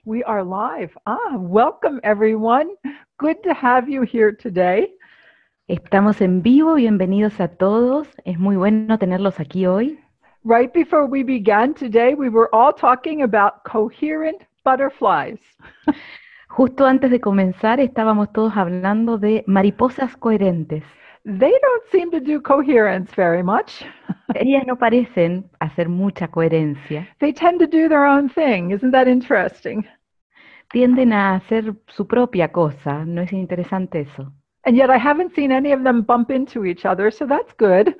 We are live. Welcome everyone. Good to have you here today. Estamos en vivo, bienvenidos a todos. Es muy bueno tenerlos aquí hoy. Right before we began today, we were all talking about coherent butterflies. Justo antes de comenzar estábamos todos hablando de mariposas coherentes. They don't seem to do coherence very much. Ellas no parecen hacer mucha coherencia. They tend to do their own thing. Isn't that interesting? Tienden a hacer su propia cosa. ¿No es interesante eso? And yet I haven't seen any of them bump into each other, so that's good.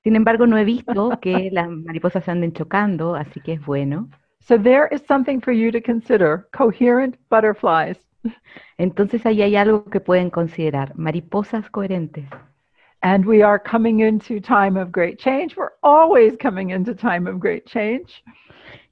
Sin embargo, no he visto que las mariposas se anden chocando, así que es bueno. So there is something for you to consider, coherent butterflies. Entonces ahí hay algo que pueden considerar, mariposas coherentes. And we are coming into time of great change. We're always coming into time of great change.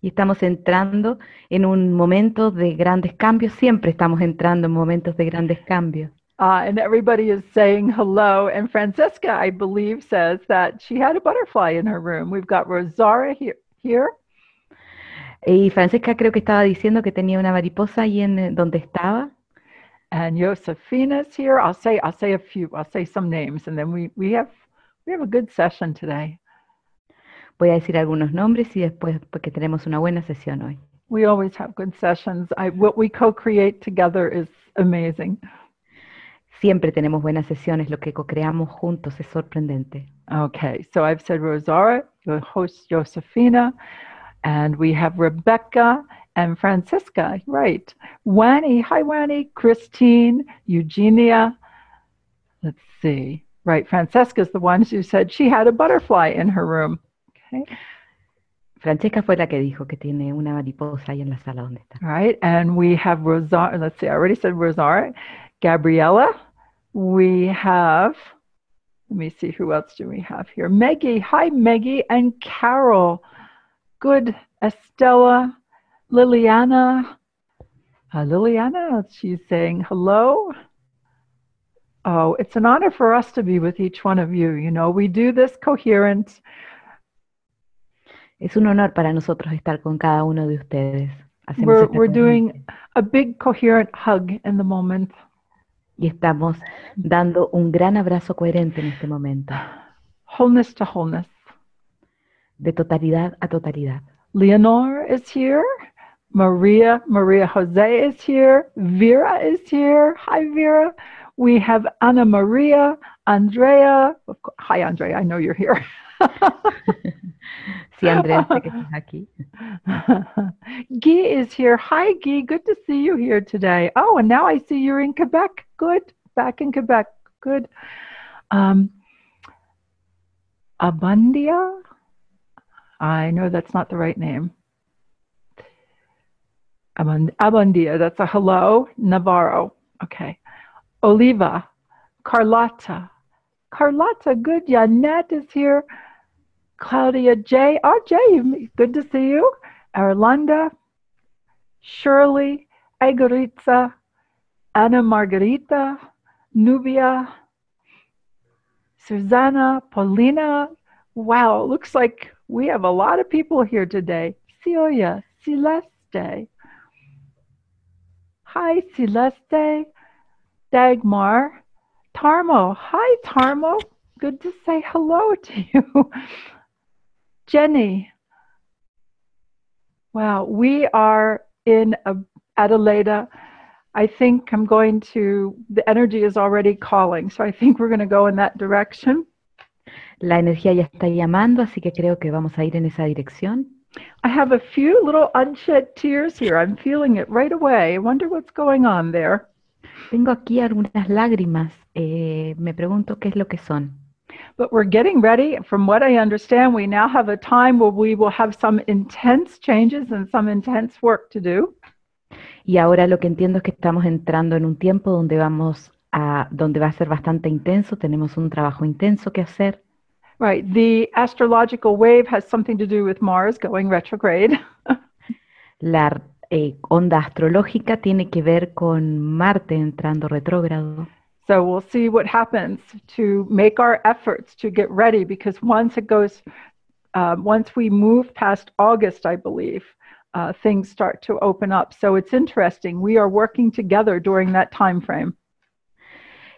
Y estamos entrando en un momento de grandes cambios, siempre estamos entrando en momentos de grandes cambios. And everybody is saying hello. And Francesca, I believe, says that she had a butterfly in her room. We've got Rosara here. Y Francesca creo que estaba diciendo que tenía una mariposa ahí en donde estaba. And Josefina's here. I'll say a few. I'll say some names, and then we have a good session today. Voy a decir algunos nombres y después, porque tenemos una buena sesión hoy. We always have good sessions. What we co-create together is amazing. Siempre tenemos buenas sesiones, lo que co-creamos juntos es sorprendente. Okay, so I've said Rosara, your host Josefina, and we have Rebecca and Francisca, right. Wani, hi Wani, Christine, Eugenia. Let's see. Right, Francesca's the one who said she had a butterfly in her room. Okay. Francesca fue la que dijo que tiene una mariposa ahí en la sala donde está. Right, and we have Rosara, let's see, I already said Rosara, Gabriella. We have, let me see, who else do we have here? Maggie, hi Maggie, and Carol. Good, Estella, Liliana. Liliana, she's saying hello. Oh, it's an honor for us to be with each one of you. You know, we do this coherent. Es un honor para nosotros estar con cada uno de ustedes. We're doing a big coherent hug in the moment. Y estamos dando un gran abrazo coherente en este momento. Wholeness to wholeness. De totalidad a totalidad. Leonor is here. Maria Jose is here. Vera is here. Hi, Vera. We have Ana Maria, Andrea. Hi, Andrea. I know you're here. Sí, Andrea, sé que estás aquí. Guy is here. Hi, Guy. Good to see you here today. Oh, and now I see you're in Quebec. Good. Back in Quebec. Good. Abundia. I know that's not the right name. Abundia. That's a hello. Navarro. Okay. Oliva. Carlotta. Carlotta. Good. Yanette is here. Claudia J. Oh, Jay, good to see you. Arlanda, Shirley, Egoritza, Ana Margarita, Nubia, Susanna, Paulina. Wow, it looks like we have a lot of people here today. Celia, Celeste. Hi, Celeste. Dagmar. Tarmo. Hi, Tarmo. Good to say hello to you. Jenny. Wow, we are in Adelaida. I think the energy is already calling, so I think we're going to go in that direction. La energía ya está llamando, así que creo que vamos a ir en esa dirección. I have a few little unshed tears here. I'm feeling it right away. I wonder what's going on there. Tengo aquí algunas lágrimas. Me pregunto qué es lo que son. But we're getting ready. From what I understand, we now have a time where we will have some intense changes and some intense work to do. Y ahora lo que entiendo es que estamos entrando en un tiempo donde donde va a ser bastante intenso, tenemos un trabajo intenso que hacer. Right. The astrological wave has something to do with Mars going retrograde. La onda astrológica tiene que ver con Marte entrando retrógrado. So we'll see what happens to make our efforts to get ready, because once we move past August, I believe, things start to open up. So it's interesting. We are working together during that time frame.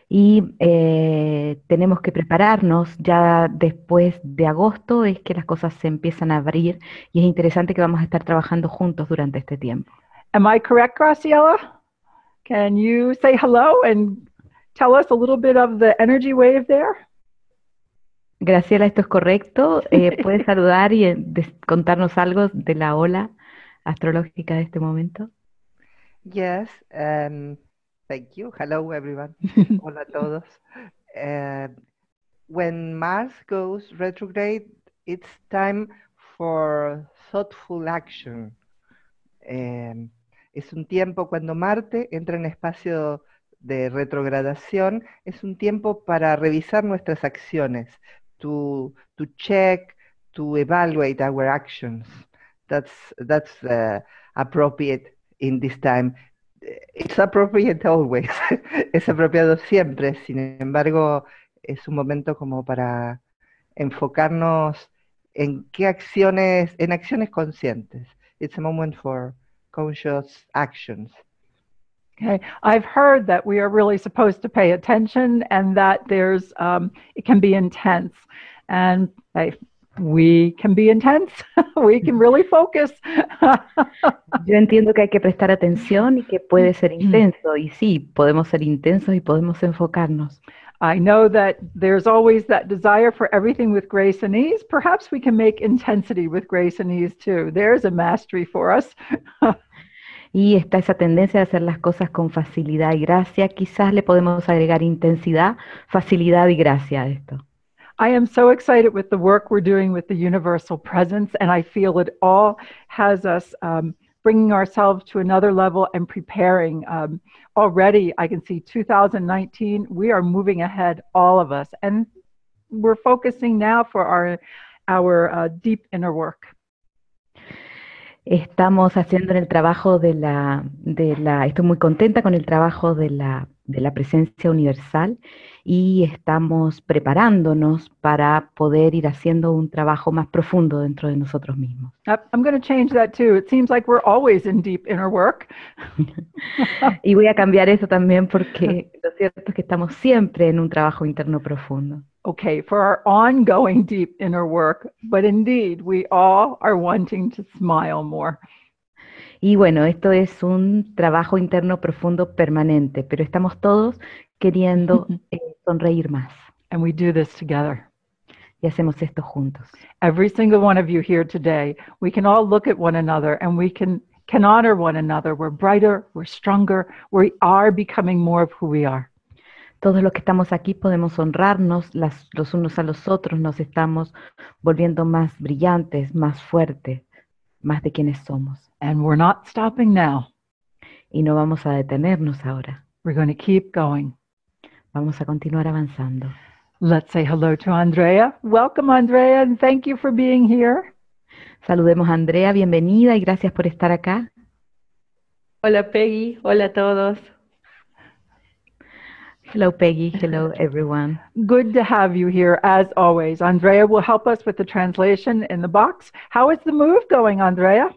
Y tenemos que prepararnos, ya después de agosto es que las cosas se empiezan a abrir y es interesante que vamos a estar trabajando juntos durante este tiempo. Am I correct, Graciela? Can you say hello and tell us a little bit of the energy wave there? Graciela, esto es correcto. ¿Puedes saludar y contarnos algo de la ola astrológica de este momento? Yes, thank you. Hello, everyone. Hola a todos. When Mars goes retrograde, it's time for thoughtful action. Es un tiempo cuando Marte entra en espacio de retrogradación, es un tiempo para revisar nuestras acciones, to check, to evaluate our actions. That's appropriate in this time. It's appropriate always. Es apropiado siempre. Sin embargo, es un momento como para enfocarnos en en acciones conscientes. It's a moment for conscious actions. Okay, I've heard that we are really supposed to pay attention and that it can be intense. And we can be intense. We can really focus. Yo entiendo que hay que prestar atención y que puede ser intenso. Y sí, podemos ser intensos y podemos enfocarnos. I know that there's always that desire for everything with grace and ease. Perhaps we can make intensity with grace and ease too. There's a mastery for us. Y está esa tendencia de hacer las cosas con facilidad y gracia. Quizás le podemos agregar intensidad, facilidad y gracia a esto. I am so excited with the work we're doing with the universal presence, and I feel it all has us bringing ourselves to another level and preparing. Already, I can see 2019, we are moving ahead, all of us, and we're focusing now for our deep inner work. Estamos haciendo en el trabajo estoy muy contenta con el trabajo de la presencia universal y estamos preparándonos para poder ir haciendo un trabajo más profundo dentro de nosotros mismos. I'm going to change that too. It seems like we're always in deep inner work. Y voy a cambiar eso también porque lo cierto es que estamos siempre en un trabajo interno profundo. Okay, for our ongoing deep inner work, but indeed we all are wanting to smile more. Y bueno, esto es un trabajo interno profundo permanente, pero estamos todos queriendo sonreír más. And we do this together. Y hacemos esto juntos. Every single one of you here today, we can all look at one another and we can honor one another. We're brighter, we're stronger, we are becoming more of who we are. Todos los que estamos aquí podemos honrarnos los unos a los otros, nos estamos volviendo más brillantes, más fuertes, más de quienes somos. And we're not stopping now. Y no vamos a detenernos ahora. We're going to keep going. Vamos a continuar avanzando. Let's say hello to Andrea. Welcome, Andrea, and thank you for being here. Saludemos a Andrea, bienvenida y gracias por estar acá. Hola Peggy, hola a todos. Hello Peggy, hello everyone. Good to have you here as always. Andrea will help us with the translation in the box. How is the move going, Andrea?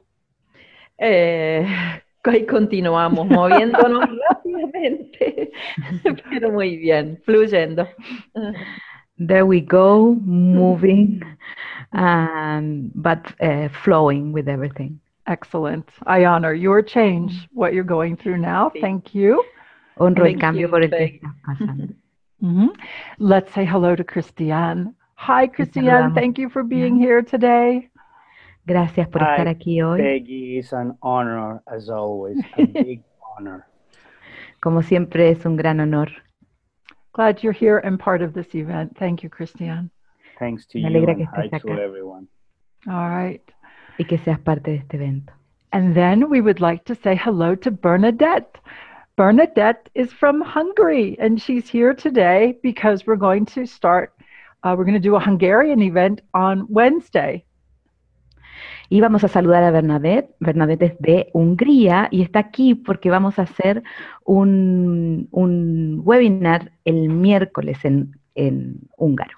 Ahí continuamos moviéndonos rápidamente, pero muy bien, fluyendo. There we go, moving, but flowing with everything. Excellent. I honor your change, what you're going through now. Thank you. Honro el cambio por el que estás pasando. Let's say hello to Christiane. Hi, Christiane. Thank you for being here today. Gracias por estar aquí hoy. Peggy, it's an honor, as always, a big honor. Como siempre es un gran honor. Glad you're here and part of this event. Thank you, Christiane. Thanks to Me you alegra and que hi estés to acá. everyone. All right. Y que seas parte de este evento. And then we would like to say hello to Bernadette. Bernadette is from Hungary, and she's here today because we're going to do a Hungarian event on Wednesday. Y vamos a saludar a Bernadette. Bernadette es de Hungría y está aquí porque vamos a hacer un webinar el miércoles en húngaro.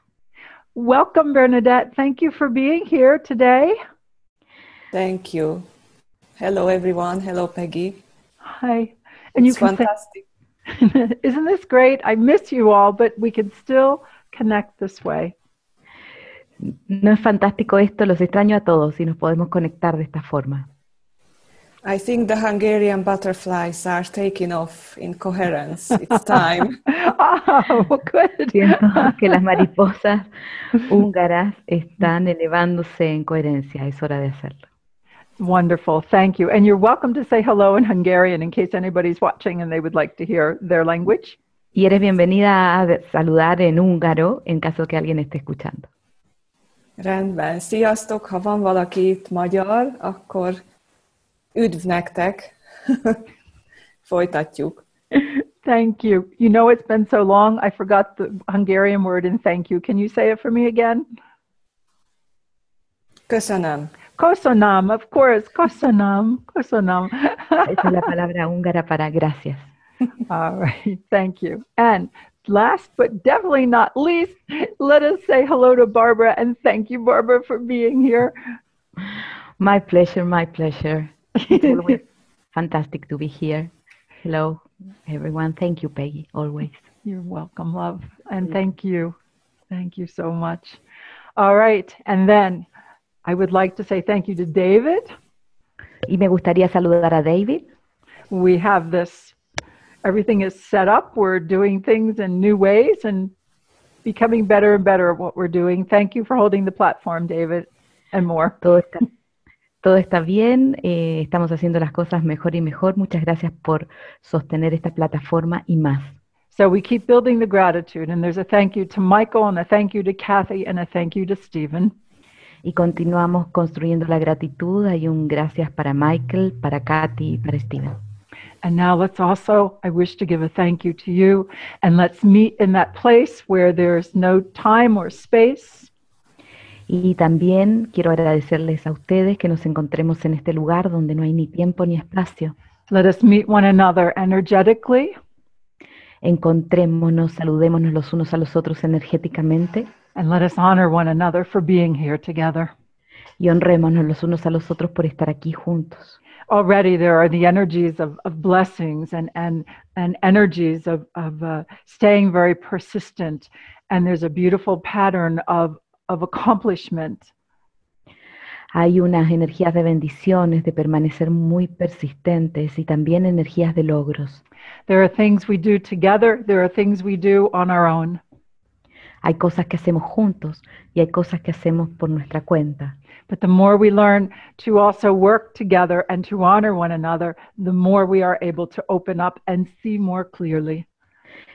Welcome, Bernadette. Thank you for being here today. Thank you. Hello, everyone. Hello, Peggy. Hi. And you It's can fantastic. say, isn't this great? I miss you all, but we can still connect this way. ¿No es fantástico esto? Los extraño a todos y nos podemos conectar de esta forma. I think the Hungarian butterflies are taking off in coherence. It's time. Oh, good. Siento que las mariposas húngaras están elevándose en coherencia. Es hora de hacerlo. Wonderful. Thank you. And you're welcome to say hello in Hungarian in case anybody's watching and they would like to hear their language. Y eres bienvenida a saludar en húngaro en caso que alguien esté escuchando. Rendben. Sziasztok! Ha van valaki itt magyar, akkor üdv nektek. Folytatjuk. Thank you. You know, it's been so long, I forgot the Hungarian word in thank you. Can you say it for me again? Köszönöm. Köszönöm, of course. Köszönöm. Köszönöm. Esa es la palabra húngara para gracias. All right. Thank you. And last but definitely not least, let us say hello to Barbara and thank you, Barbara, for being here. My pleasure, my pleasure. It's always fantastic to be here. Hello, everyone. Thank you, Peggy, always. You're welcome, love. And thank you. Thank you so much. All right. And then I would like to say thank you to David. Y me gustaría saludar a David. We have this, everything is set up. We're doing things in new ways and becoming better and better at what we're doing. Thank you for holding the platform, David, and more. Todo está bien, estamos haciendo las cosas mejor y mejor. Muchas gracias por sostener esta plataforma y más. So we keep building the gratitude, and there's a thank you to Michael, and a thank you to Kathy, and a thank you to Stephen. Y continuamos construyendo la gratitud. Hay un gracias para Michael, para Kathy y para Steven. And now let's also, I wish to give a thank you to you, and let's meet in that place where there's no time or space. Y también quiero agradecerles a ustedes que nos encontremos en este lugar donde no hay ni tiempo ni espacio. Let us meet one another energetically. Encontrémonos, saludémonos los unos a los otros energéticamente. And let us honor one another for being here together. Y honrémonos los unos a los otros por estar aquí juntos. Already there are the energies of blessings and energies of staying very persistent. And there's a beautiful pattern of accomplishment. Hay unas energías de bendiciones, de permanecer muy persistentes y también energías de logros. There are things we do together. There are things we do on our own. Hay cosas que hacemos juntos y hay cosas que hacemos por nuestra cuenta. But the more we learn to also work together and to honor one another, the more we are able to open up and see more clearly.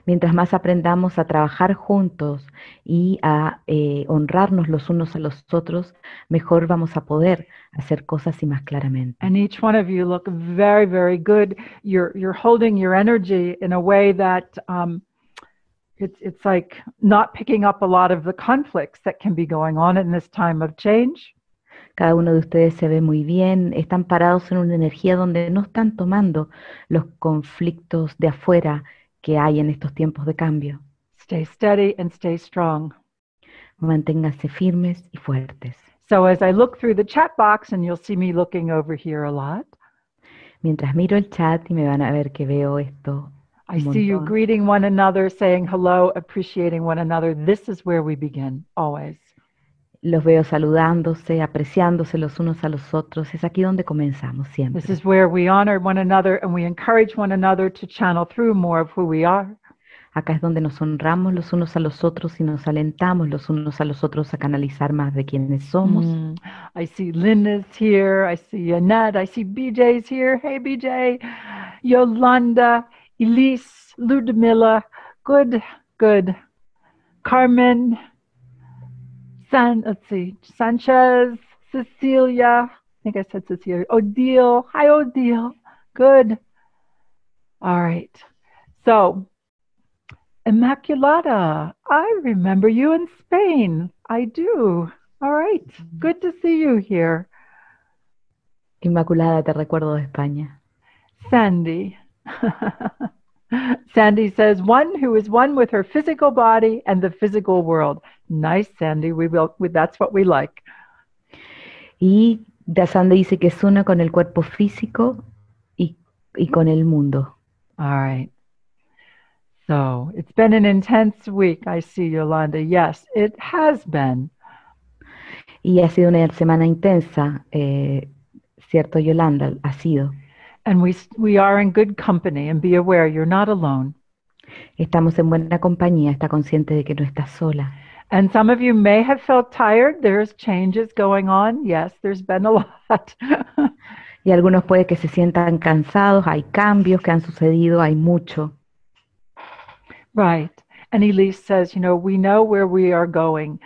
Mientras más aprendamos a trabajar juntos y a honrarnos los unos a los otros, mejor vamos a poder hacer cosas y más claramente. And each one of you look very, very good. You're holding your energy in a way that it's like not picking up a lot of the conflicts that can be going on in this time of change. Cada uno de ustedes se ve muy bien, están parados en una energía donde no están tomando los conflictos de afuera que hay en estos tiempos de cambio. Stay steady and stay strong. Manténganse firmes y fuertes. So as I look through the chat box, and you'll see me looking over here a lot. Mientras miro el chat y me van a ver que veo esto. I see you greeting one another, saying hello, appreciating one another. This is where we begin, always. Los veo saludándose, apreciándose los unos a los otros. Es aquí donde comenzamos siempre. This is where we honor one another and we encourage one another to channel through more of who we are. Acá es donde nos honramos los unos a los otros y nos alentamos los unos a los otros a canalizar más de quienes somos. I see Linda's here. I see Annette. I see BJ's here. Hey, BJ. Yolanda, Elise, Ludmilla. Good, good. Carmen. Let's see, Sanchez, Cecilia, I think I said Cecilia, Odile, hi Odile, good. All right, so Immaculata, I remember you in Spain, I do. All right, good to see you here. Inmaculada, te recuerdo de España. Sandy. Sandy says, one who is one with her physical body and the physical world. Nice, Sandy. That's what we like. Y Dasande dice que es uno con el cuerpo físico y con el mundo. All right. So it's been an intense week, I see, Yolanda. Yes, it has been. Y ha sido una semana intensa, ¿cierto, Yolanda? Ha sido. And we are in good company, and be aware you're not alone. Estamos en buena compañía, está consciente de que no está sola. And some of you may have felt tired. There's changes going on. Yes, there's been a lot. Y algunos puede que se sientan cansados, hay cambios que han sucedido, hay mucho. Right. And Elise says, we know where we are going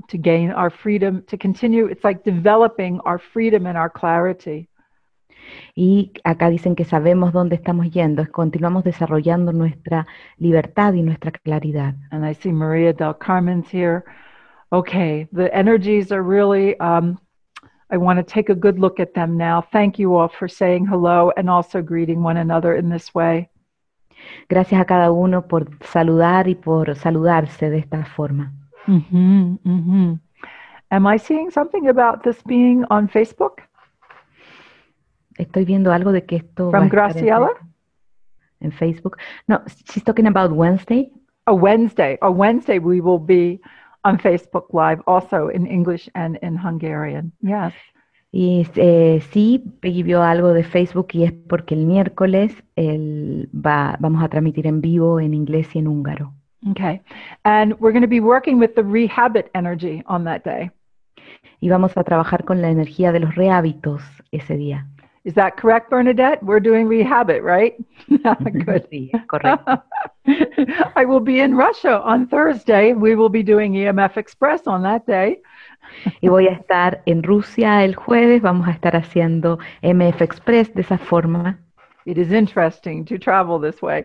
to gain our freedom, to continue. It's like developing our freedom and our clarity. Y acá dicen que sabemos dónde estamos yendo, continuamos desarrollando nuestra libertad y nuestra claridad. And I see Maria del Carmen's here. Okay, the energies are really, I want to take a good look at them now. Thank you all for saying hello and also greeting one another in this way. Gracias a cada uno por saludar y por saludarse de esta forma. Mm-hmm, mm-hmm. Am I seeing something about this being on Facebook? Estoy viendo algo de que esto From va a estar Graciela? en Facebook. No, she's talking about Wednesday. A Wednesday. A Wednesday we will be on Facebook Live also in English and in Hungarian. Yes. Y sí, Peggy vio algo de Facebook y es porque el miércoles vamos a transmitir en vivo en inglés y en húngaro. Okay. And we're going to be working with the rehabit energy on that day. Y vamos a trabajar con la energía de los rehábitos ese día. Is that correct, Bernadette? We're doing rehabit, right? Good. Sí, correcto. I will be in Russia on Thursday. We will be doing EMF Express on that day. Y voy a estar en Rusia el jueves, vamos a estar haciendo MF Express de esa forma. It is interesting to travel this way.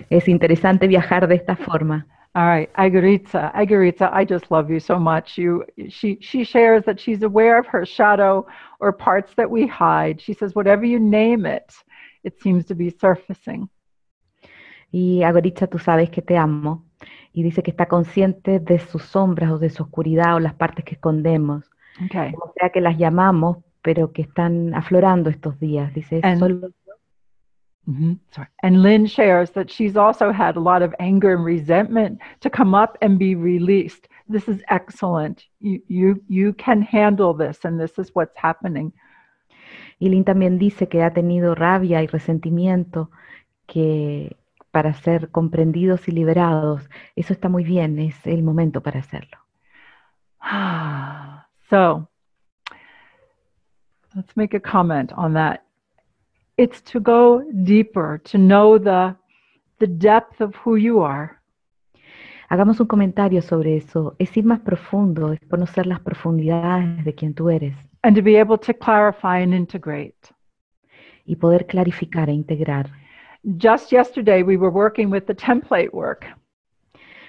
Es interesante viajar de esta forma. All right, Agoritza, I just love you so much. She shares that she's aware of her shadow or parts that we hide. She says, whatever you name it, it seems to be surfacing. Y Agoricha, tú sabes que te amo. Y dice que está consciente de sus sombras o de su oscuridad o las partes que escondemos. Okay. Como sea que las llamamos, pero que están aflorando estos días. Dice, solo... Sorry. And Lynn shares that she's also had a lot of anger and resentment to come up and be released. This is excellent. You can handle this, and this is what's happening. Y Lynn también dice que ha tenido rabia y resentimiento que para ser comprendidos y liberados. Eso está muy bien, es el momento para hacerlo. So, let's make a comment on that. It's to go deeper, to know the depth of who you are. Hagamos un comentario sobre eso. Es ir más profundo, es conocer las profundidades de quien tú eres. And to be able to clarify and integrate. Y poder clarificar e integrar. Just yesterday we were working with the template work.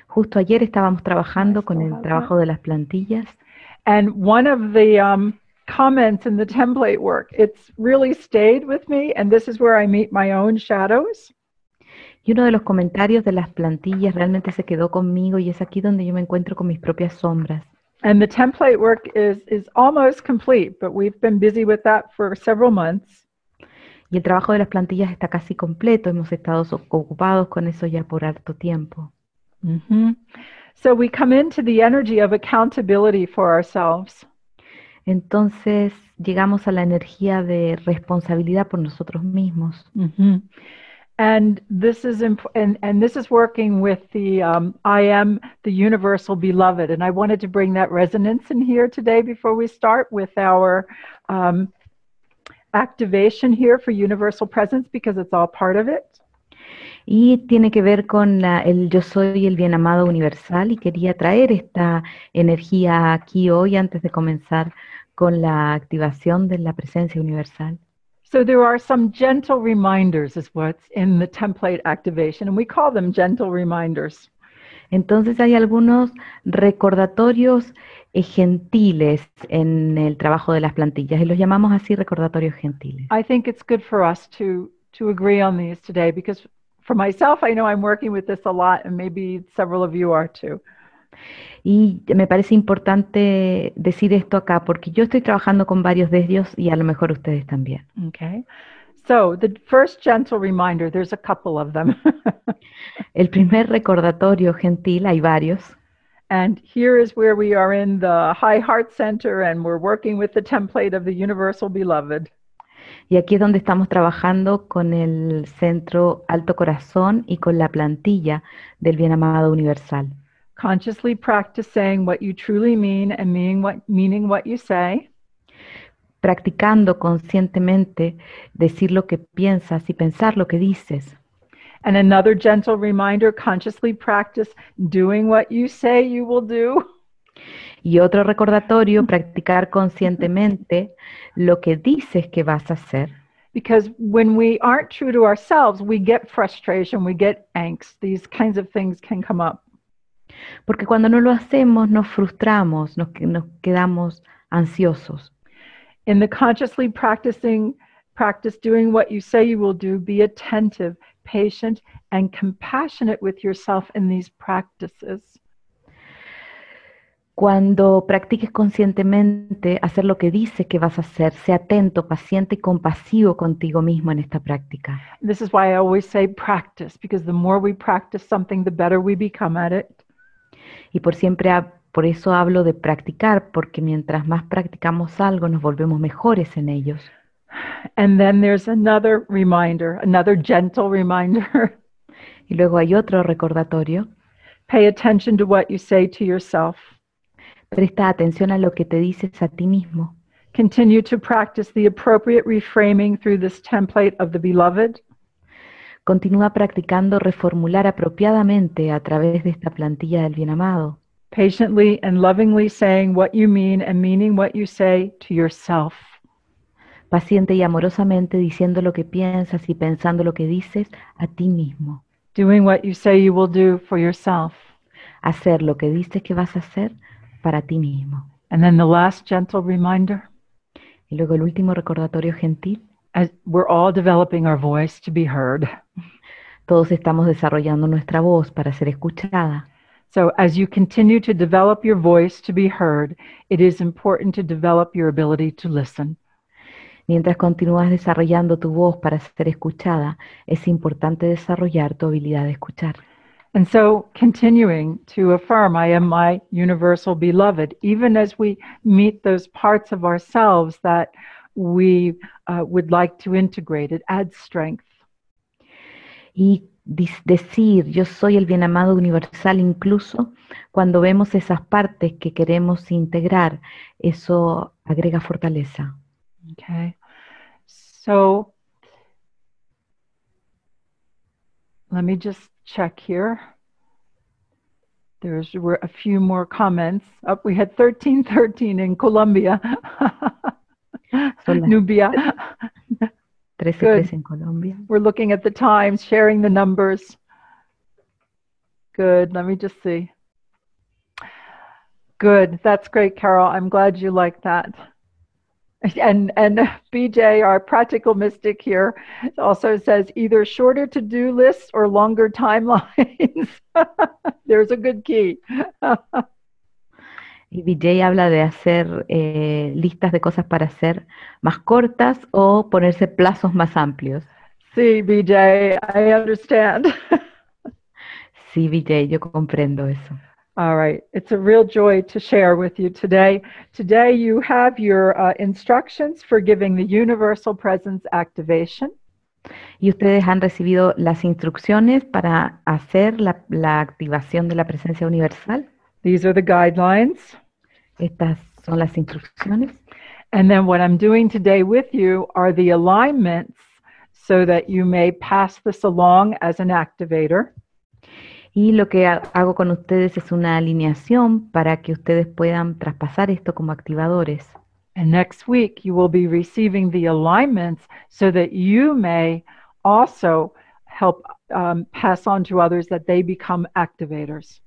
Justo ayer estábamos trabajando con el trabajo de las plantillas. And one of the comments in the template work, it's really stayed with me, and this is where I meet my own shadows. Y uno de los comentarios de las plantillas realmente se quedó conmigo y es aquí donde yo me encuentro con mis propias sombras. And the template work is almost complete, but we've been busy with that for several months. Y el trabajo de las plantillas está casi completo, hemos estado ocupados con eso ya por harto tiempo. Mm-hmm. So we come into the energy of accountability for ourselves. Entonces llegamos a la energía de responsabilidad por nosotros mismos. Mm-hmm. And this is and this is working with the I am the universal beloved, and I wanted to bring that resonance in here today before we start with our activation here for universal presence, because it's all part of it. Y tiene que ver con el yo soy el bien amado universal, y quería traer esta energía aquí hoy antes de comenzar con la activación de la presencia universal. So there are some gentle reminders is what's in the template activation, and we call them gentle reminders. Entonces hay algunos recordatorios gentiles en el trabajo de las plantillas y los llamamos así recordatorios gentiles. I think it's good for us to agree on these today, because for myself, I know I'm working with this a lot, and maybe several of you are too. Y me parece importante decir esto acá, porque yo estoy trabajando con varios de ellos y a lo mejor ustedes también. Okay. So the first gentle reminder, there's a couple of them. El primer recordatorio gentil, hay varios, And here is where we are in the High Heart Center and we're working with the template of the Universal Beloved. y aquí es donde estamos trabajando con el centro Alto Corazón y con la plantilla del Bien Amado Universal. Consciously practice saying what you truly mean and meaning what you say. Practicando conscientemente decir lo que piensas y pensar lo que dices. And another gentle reminder, consciously practice doing what you say you will do. Y otro recordatorio, practicar conscientemente lo que dices que vas a hacer. Because when we aren't true to ourselves, we get frustration, we get angst. These kinds of things can come up. Porque cuando no lo hacemos nos frustramos, nos quedamos ansiosos. In the consciously practice doing what you say you will do, be attentive, patient, and compassionate with yourself in these practices. Cuando practiques conscientemente hacer lo que dices que vas a hacer, sé atento, paciente y compasivo contigo mismo en esta práctica. This is why I always say practice, because the more we practice something, the better we become at it. Y por eso hablo de practicar, porque mientras más practicamos algo, nos volvemos mejores en ellos. And then there's another reminder, another gentle reminder. Y luego hay otro recordatorio. Pay attention to what you say to yourself. Presta atención a lo que te dices a ti mismo. Continue to practice the appropriate reframing through this template of the Beloved. Continúa practicando reformular apropiadamente a través de esta plantilla del Bien Amado. Patiently and lovingly saying what you mean and meaning what you say to yourself. Paciente y amorosamente diciendo lo que piensas y pensando lo que dices a ti mismo. Doing what you say you will do for yourself. Hacer lo que dices que vas a hacer para ti mismo. And then the last gentle reminder. Y luego el último recordatorio gentil. As we're all developing our voice to be heard. Todos estamos desarrollando nuestra voz para ser escuchada. So as you continue to develop your voice to be heard, it is important to develop your ability to listen. Mientras continúas desarrollando tu voz para ser escuchada, es importante desarrollar tu habilidad de escuchar. And so continuing to affirm, I am my universal beloved, even as we meet those parts of ourselves that we would like to integrate, it adds strength. Y decir, yo soy el bien amado universal, incluso cuando vemos esas partes que queremos integrar, eso agrega fortaleza. Okay. So let me just check here. There were a few more comments. We had 1313 in Colombia. Nubia. 13 en Colombia. We're looking at the times, sharing the numbers. Good. Let me just see. Good. That's great, Carol. I'm glad you like that. And BJ, our practical mystic here, also says either shorter to-do lists or longer timelines. There's a good key. Y BJ habla de hacer listas de cosas para hacer más cortas o ponerse plazos más amplios. Sí, BJ, I understand. Sí, BJ, yo comprendo eso. All right. It's a real joy to share with you today. Today you have your instructions for giving the Universal Presence Activation. Y ustedes han recibido las instrucciones para hacer la activación de la presencia universal. These are the guidelines. Estas son las instrucciones. And then what I'm doing today with you are the alignments so that you may pass this along as an activator. Y lo que hago con ustedes es una alineación para que ustedes puedan traspasar esto como activadores. And next week you will be receiving the alignments so that you may also help pass on to others that they become activators.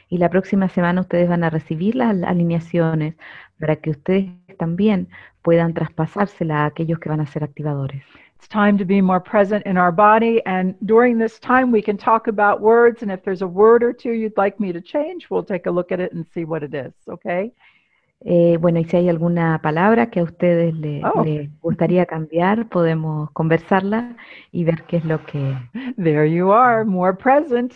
Y la próxima semana ustedes van a recibir las alineaciones para que ustedes también puedan traspasársela a aquellos que van a ser activadores. It's time to be more present in our body, and during this time we can talk about words, and if there's a word or two you'd like me to change, we'll take a look at it and see what it is, okay? Bueno, y si hay alguna palabra que a ustedes Oh. les gustaría cambiar, podemos conversarla y ver qué es lo que... There you are, more present.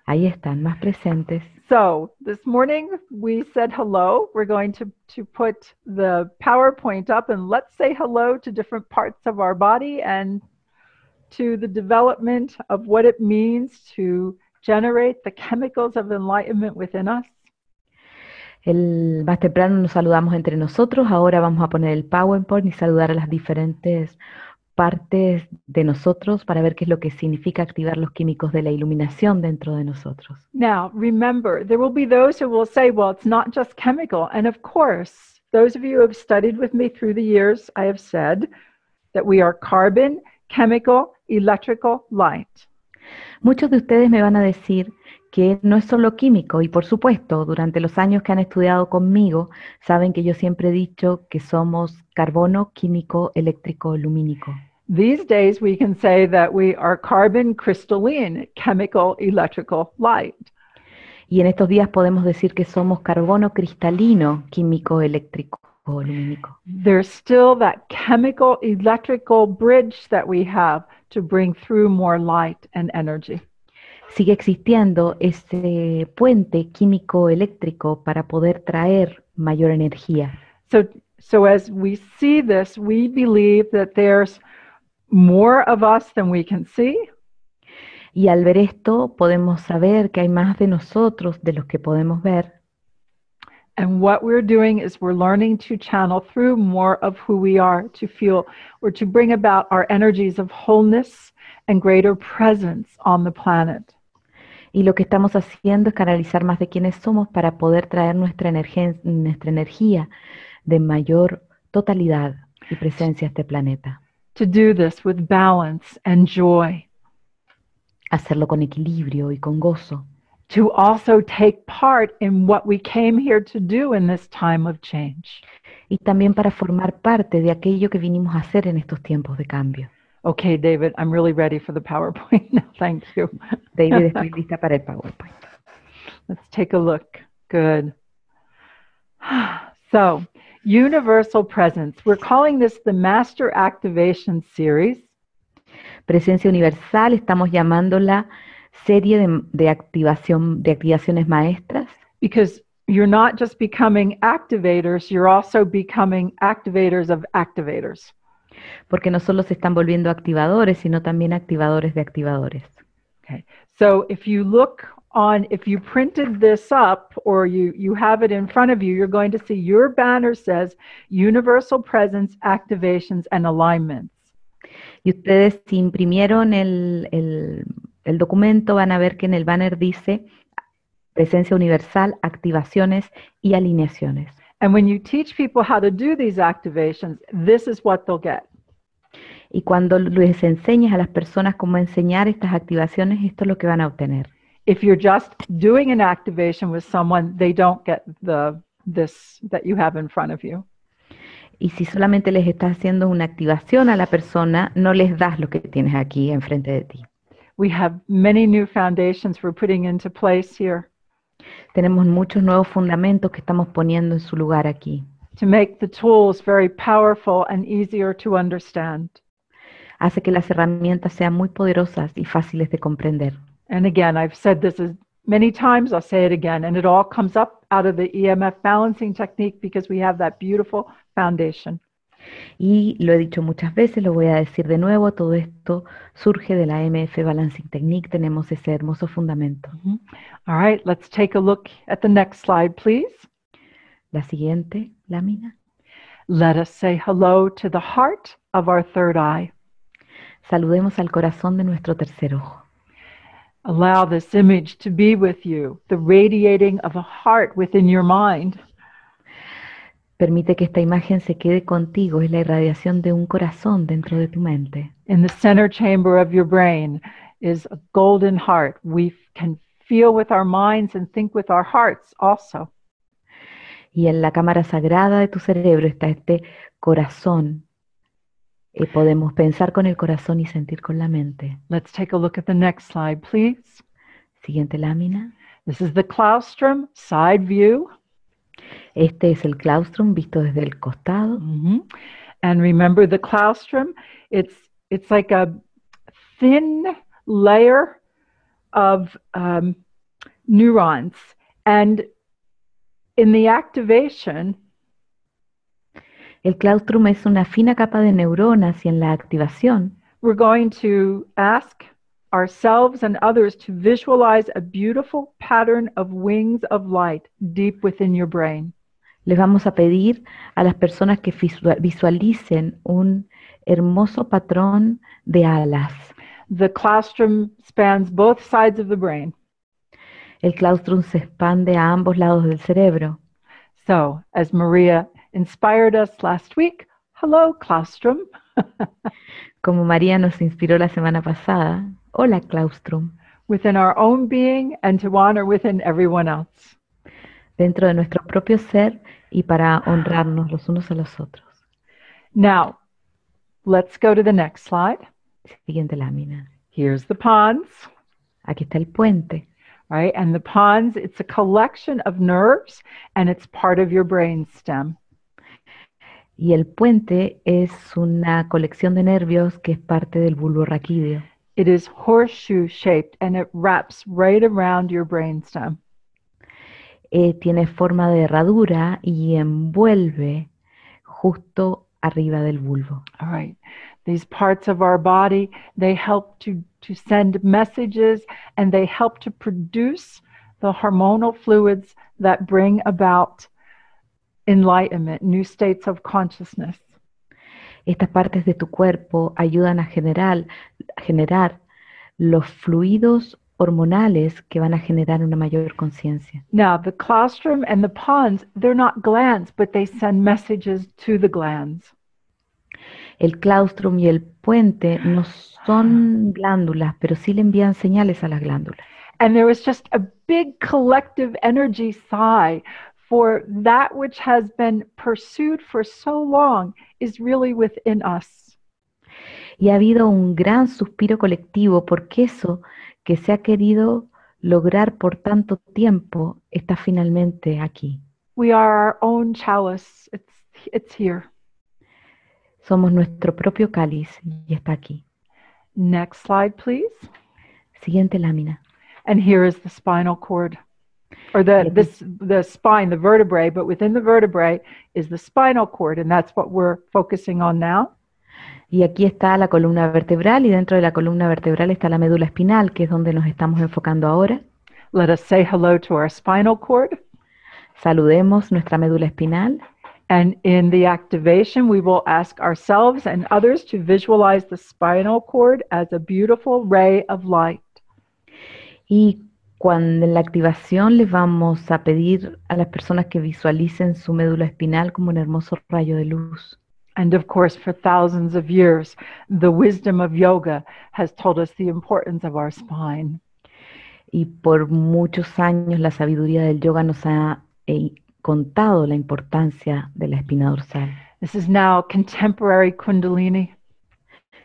Ahí están, más presentes. So this morning we said hello. We're going to put the PowerPoint up and let's say hello to different parts of our body and to the development of what it means to generate the chemicals of enlightenment within us. Más temprano nos saludamos entre nosotros, ahora vamos a poner el PowerPoint y saludar a las diferentes partes de nosotros para ver qué es lo que significa activar los químicos de la iluminación dentro de nosotros. Now, remember, there will be those who will say, well, it's not just chemical. And of course, those of you who have studied with me through the years, I have said that we are carbon, chemical, electrical, light. Muchos de ustedes me van a decir que no es solo químico y por supuesto, durante los años que han estudiado conmigo, saben que yo siempre he dicho que somos carbono, químico, eléctrico, lumínico. These days we can say that we are carbon, crystalline, chemical, electrical, light. Y en estos días podemos decir que somos carbono cristalino, químico, eléctrico, lumínico. There's still that chemical, electrical bridge that we have to bring through more light and energy. Sigue existiendo ese puente químico-eléctrico para poder traer mayor energía. So as we see this, we believe that there's more of us than we can see. Y al ver esto, podemos saber que hay más de nosotros de los que podemos ver. And what we're doing is we're learning to channel through more of who we are to feel or to bring about our energies of wholeness and greater presence on the planet. Y lo que estamos haciendo es canalizar más de quienes somos para poder traer nuestra energía de mayor totalidad y presencia a este planeta. To do this with balance and joy. Hacerlo con equilibrio y con gozo. To also take part in what we came here to do in this time of change. Y también para formar parte de aquello que vinimos a hacer en estos tiempos de cambio. Okay, David, I'm really ready for the PowerPoint now. Thank you. David, estoy lista para el PowerPoint. Let's take a look. Good. So, universal presence. We're calling this the Master Activation Series. Presencia universal, estamos llamándola serie de activaciones maestras. Because you're not just becoming activators, you're also becoming activators of activators. Porque no solo se están volviendo activadores, sino también activadores de activadores. Okay. So if you printed this up or you have it in front of you, you're going to see your banner says Universal Presence, Activations, and Alignments. Y ustedes si imprimieron el documento van a ver que en el banner dice Presencia universal, activaciones y alineaciones. And when you teach people how to do these activations, this is what they'll get. Y cuando les enseñas a las personas cómo enseñar estas activaciones, esto es lo que van a obtener. If you're just doing an activation with someone, they don't get this that you have in front of you. Y si solamente les estás haciendo una activación a la persona, no les das lo que tienes aquí enfrente de ti. We have many new foundations we're putting into place here. Tenemos muchos nuevos fundamentos que estamos poniendo en su lugar aquí. To make the tools very powerful and easier to understand. Hace que las herramientas sean muy poderosas y fáciles de comprender. And again, I've said this many times, I'll say it again, and it all comes up out of the EMF balancing technique because we have that beautiful foundation. Y lo he dicho muchas veces, lo voy a decir de nuevo, todo esto surge de la EMF Balancing Technique, tenemos ese hermoso fundamento. All right, let's take a look at the next slide, please. La siguiente lámina. Let us say hello to the heart of our third eye. Saludemos al corazón de nuestro tercer ojo. Allow this image to be with you, the radiating of a heart within your mind. Permite que esta imagen se quede contigo, es la irradiación de un corazón dentro de tu mente. In the center chamber of your brain is a golden heart. We can feel with our minds and think with our hearts also. Y en la cámara sagrada de tu cerebro está este corazón Podemos pensar con el corazón y sentir con la mente. Let's take a look at the next slide, please. Siguiente lámina. This is the claustrum side view. Este es el claustrum visto desde el costado. And remember the claustrum, it's like a thin layer of neurons. And in the activation, el claustrum es una fina capa de neuronas y en la activación we're going to ask ourselves and others to visualize a beautiful pattern of wings of light deep within your brain. les vamos a pedir a las personas que visualicen un hermoso patrón de alas. The claustrum spans both sides of the brain. El claustrum se expande a ambos lados del cerebro. So, as Maria inspired us last week, hello, claustrum. Como María nos inspiró la semana pasada, hola claustrum, Within our own being and to honor within everyone else. dentro de nuestro propio ser y para honrarnos los unos a los otros. Now, let's go to the next slide. Siguiente lámina. Here's the pons, Aquí está el puente. right? And the pons, it's a collection of nerves and it's part of your brain stem. Y el puente es una colección de nervios que es parte del bulbo raquídeo. It is horseshoe shaped and it wraps right around your brain stem. Tiene forma de herradura y envuelve justo arriba del bulbo. All right. These parts of our body, they help to send messages and they help to produce the hormonal fluids that bring about enlightenment, new states of consciousness. Estas partes de tu cuerpo ayudan a generar los fluidos hormonales que van a generar una mayor conciencia. Now, the claustrum and the pons, they're not glands, but they send messages to the glands. El claustrum y el puente no son glándulas, pero sí le envían señales a las glándulas. And there was just a big collective energy sigh for that which has been pursued for so long is really within us. Y ha habido un gran suspiro colectivo porque eso que se ha querido lograr por tanto tiempo está finalmente aquí. We are our own chalice. It's here. Somos nuestro propio cáliz y está aquí. Next slide, please. Siguiente lámina. And here is the spinal cord, or the spine, the vertebrae, but within the vertebrae is the spinal cord, and that's what we're focusing on now. Y aquí está la columna vertebral y dentro de la columna vertebral está la médula espinal, que es donde nos estamos enfocando ahora. Let us say hello to our spinal cord. Saludemos nuestra médula espinal. And in the activation, we will ask ourselves and others to visualize the spinal cord as a beautiful ray of light. Y cuando en la activación les vamos a pedir a las personas que visualicen su médula espinal como un hermoso rayo de luz. And of course, for thousands of years, the wisdom of yoga has told us the importance of our spine. Y por muchos años la sabiduría del yoga nos ha contado la importancia de la espina dorsal. This is now contemporary Kundalini.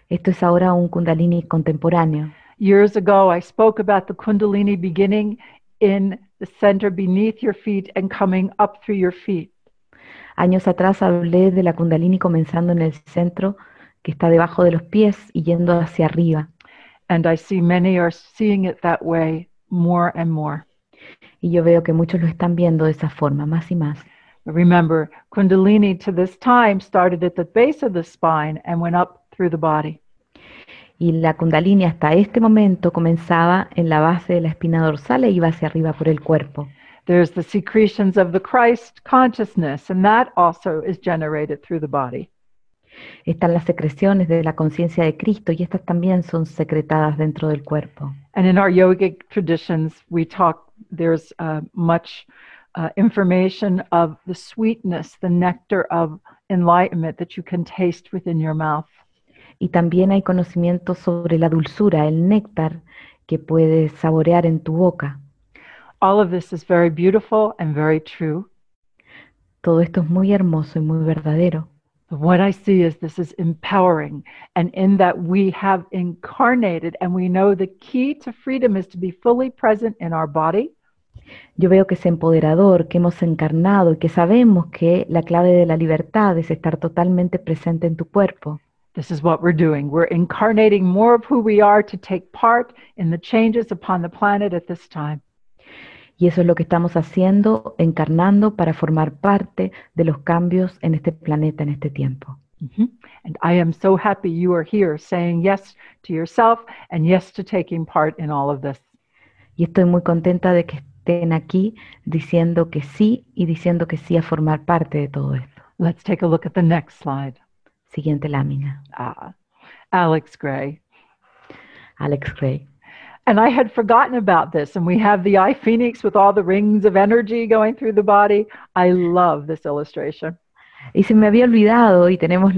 Esto es ahora un Kundalini contemporáneo. Years ago, I spoke about the Kundalini beginning in the center beneath your feet and coming up through your feet. Años atrás hablé de la Kundalini comenzando en el centro, que está debajo de los pies y yendo hacia arriba. And I see many are seeing it that way more and more. Y yo veo que muchos lo están viendo de esa forma, más y más. But remember, Kundalini to this time started at the base of the spine and went up through the body. Y la Kundalini hasta este momento comenzaba en la base de la espina dorsal e iba hacia arriba por el cuerpo. There's the secretions of the Christ consciousness, and that also is generated through the body. Están las secreciones de la conciencia de Cristo y estas también son secretadas dentro del cuerpo. And in our yogic traditions, there's much information of the sweetness, the nectar of enlightenment that you can taste within your mouth. Y también hay conocimiento sobre la dulzura, el néctar que puedes saborear en tu boca. All of this is very beautiful and very true. Todo esto es muy hermoso y muy verdadero. What I see is this is empowering, and in that we have incarnated, and we know the key to freedom is to be fully present in our body. Yo veo que es empoderador, que hemos encarnado y que sabemos que la clave de la libertad es estar totalmente presente en tu cuerpo. This is what we're doing. We're incarnating more of who we are to take part in the changes upon the planet at this time. Y eso es lo que estamos haciendo, encarnando para formar parte de los cambios en este planeta, en este tiempo. And I am so happy you are here saying yes to yourself and yes to taking part in all of this. Y estoy muy contenta de que estén aquí diciendo que sí y diciendo que sí a formar parte de todo esto. Let's take a look at the next slide. Siguiente lámina. Alex Gray. Alex Gray. And I had forgotten about this, and we have the eye Phoenix with all the rings of energy going through the body. I love this illustration. Y se me había olvidado, y tenemos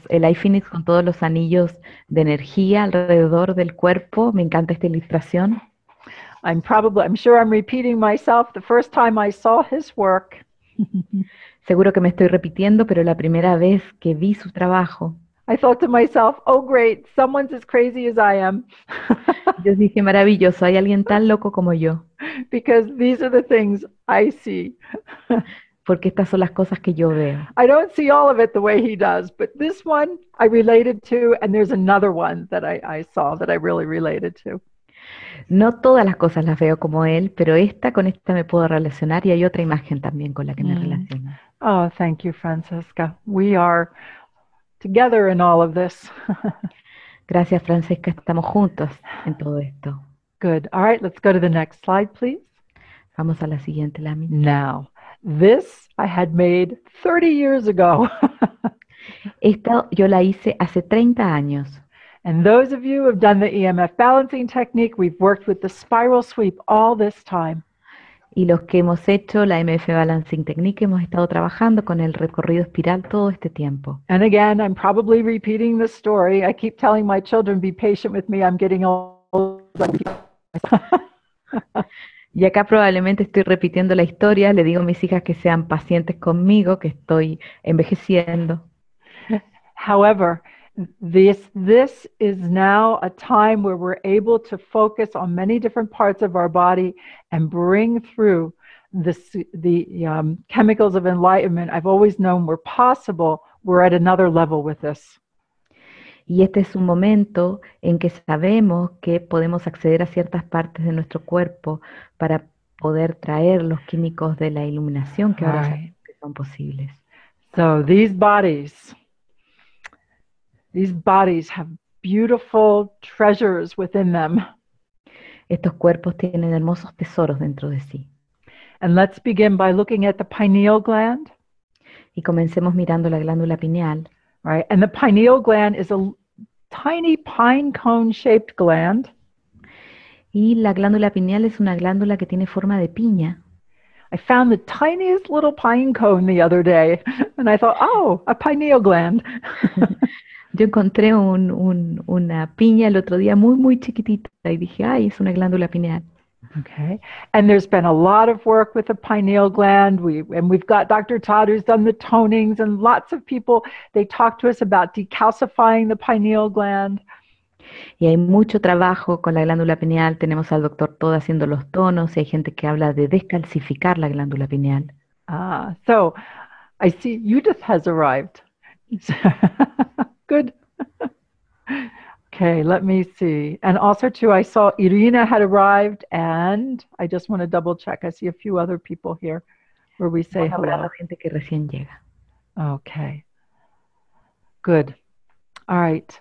el eye Phoenix con todos los anillos de energía alrededor del cuerpo. Me encanta esta ilustración. I'm sure I'm repeating myself. The first time I saw his work, Seguro que me estoy repitiendo, pero la primera vez que vi su trabajo, I thought to myself, oh great, someone's as crazy as I am. yo dije, maravilloso, hay alguien tan loco como yo, Because these are the things I see. porque estas son las cosas que yo veo. I don't see all of it the way he does, but this one I related to, and there's another one that I saw that I really related to. No todas las cosas las veo como él, pero con esta me puedo relacionar, y hay otra imagen también con la que me relaciono. Oh, thank you, Francesca. We are together in all of this. Gracias, Francesca, estamos juntos en todo esto. Good. All right, let's go to the next slide, please. Vamos a la siguiente lámina. Now, this I had made 30 years ago. Esta yo la hice hace 30 años. And those of you who have done the EMF balancing technique, we've worked with the spiral sweep all this time. Y los que hemos hecho la MF Balancing Technique hemos estado trabajando con el recorrido espiral todo este tiempo. And again, I'm probably repeating the story. I keep telling my children, be patient with me, I'm getting old. Y acá probablemente estoy repitiendo la historia, le digo a mis hijas que sean pacientes conmigo, que estoy envejeciendo. However, this is now a time where we're able to focus on many different parts of our body and bring through the chemicals of enlightenment I've always known were possible. We're at another level with this. Y este es un momento en que sabemos que podemos acceder a ciertas partes de nuestro cuerpo para poder traer los químicos de la iluminación que ahora sabemos que son posibles. So these bodies have beautiful treasures within them. Estos cuerpos tienen hermosos tesoros dentro de sí. And let's begin by looking at the pineal gland. Y comencemos mirando la glándula pineal. Right, and the pineal gland is a tiny pine cone shaped gland. Y la glándula pineal es una glándula que tiene forma de piña. I found the tiniest little pine cone the other day, and I thought, oh, a pineal gland. Yo encontré una piña el otro día muy chiquitita y dije, ay, es una glándula pineal. Okay, and there's been a lot of work with the pineal gland. We've got Dr. Todd who's done the tonings, and lots of people, they talk to us about decalcifying the pineal gland. Y hay mucho trabajo con la glándula pineal. Tenemos al doctor Todd haciendo los tonos y hay gente que habla de descalcificar la glándula pineal. So I see Judith has arrived. Good. Okay, let me see. And also too, I saw Irina had arrived, and I just want to double check. I see a few other people here where we say hello. Gente que recién llega. Okay. Good. All right.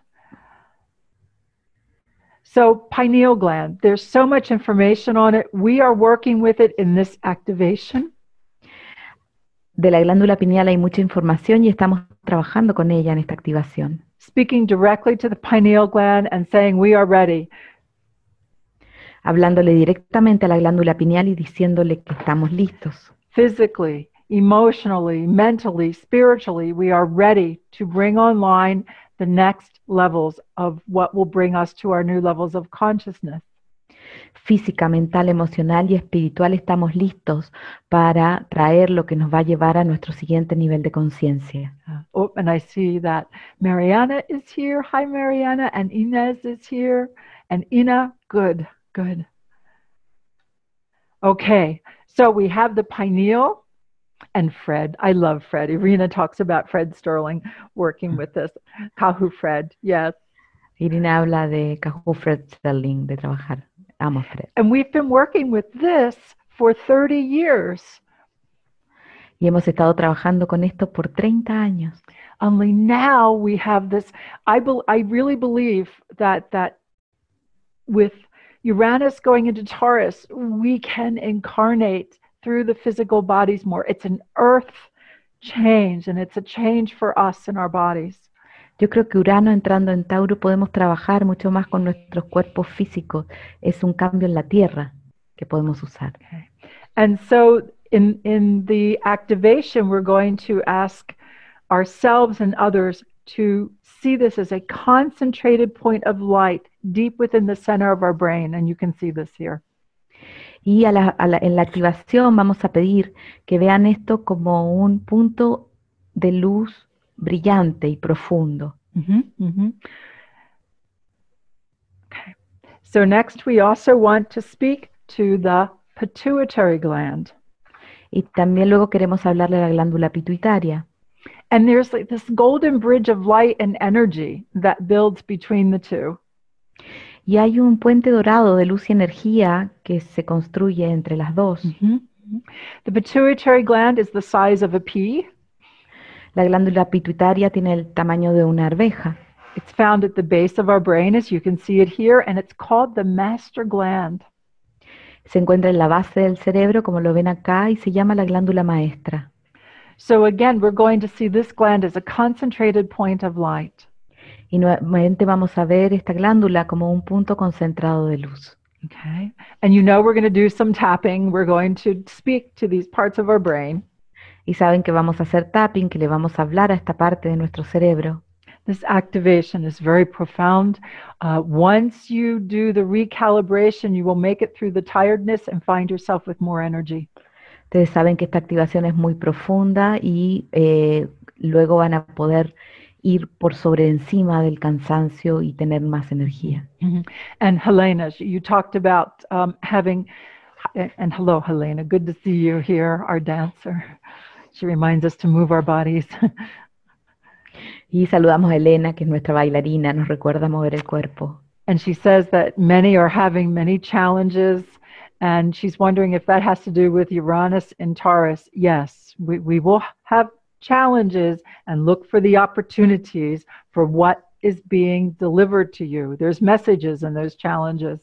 So pineal gland, there's so much information on it. We are working with it in this activation. De la glándula pineal hay mucha información y estamos trabajando con ella en esta activación. Speaking directly to the pineal gland and saying we are ready. Hablándole directamente a la glándula pineal y diciéndole que estamos listos. Physically, emotionally, mentally, spiritually, we are ready to bring online the next levels of what will bring us to our new levels of consciousness. física, mental, emocional y espiritual, estamos listos para traer lo que nos va a llevar a nuestro siguiente nivel de conciencia. Oh, and I see that Mariana is here. Hi, Mariana. And Inez is here. And Ina, good, good. Okay, so we have the pineal and Fred. I love Fred. Irina talks about Fred Sterling working with this. Kahu Fred, yes. Irina habla de Kahu Fred Sterling, de trabajar. Amo a Fred. And we've been working with this for 30 years. Y hemos estado trabajando con esto por 30 años. Only now we have this. I really believe that with Uranus going into Taurus, we can incarnate through the physical bodies more. It's an earth change, and it's a change for us in our bodies. Yo creo que Urano entrando en Tauro podemos trabajar mucho más con nuestros cuerpos físicos. Es un cambio en la Tierra que podemos usar. Okay. And so in the activation, we're going to ask ourselves and others to see this as a concentrated point of light deep within the center of our brain, and you can see this here. Y en la activación vamos a pedir que vean esto como un punto de luz brillante y profundo. Okay. So next we also want to speak to the pituitary gland. Y también luego queremos hablarle a la glándula pituitaria. And there's like this golden bridge of light and energy that builds between the two. Y hay un puente dorado de luz y energía que se construye entre las dos. The pituitary gland is the size of a pea. La glándula pituitaria tiene el tamaño de una arveja. It's found at the base of our brain, as you can see it here, and it's called the master gland. Se encuentra en la base del cerebro, como lo ven acá, y se llama la glándula maestra. So again, we're going to see this gland as a concentrated point of light. Y nuevamente vamos a ver esta glándula como un punto concentrado de luz. Okay. And you know we're going to do some tapping. We're going to speak to these parts of our brain. Y saben que vamos a hacer tapping, que le vamos a hablar a esta parte de nuestro cerebro. This activation is very profound. Once you do the recalibration, you will make it through the tiredness and find yourself with more energy. Ustedes saben que esta activación es muy profunda y luego van a poder ir por sobre encima del cansancio y tener más energía. And Helena, you talked about having, and hello Helena, good to see you here, our dancer. She reminds us to move our bodies. Y saludamos a Elena, que es nuestra bailarina, nos recuerda mover el cuerpo. And she says that many are having many challenges, and she's wondering if that has to do with Uranus and Taurus. Yes, we will have challenges and look for the opportunities for what is being delivered to you. There's messages in those challenges.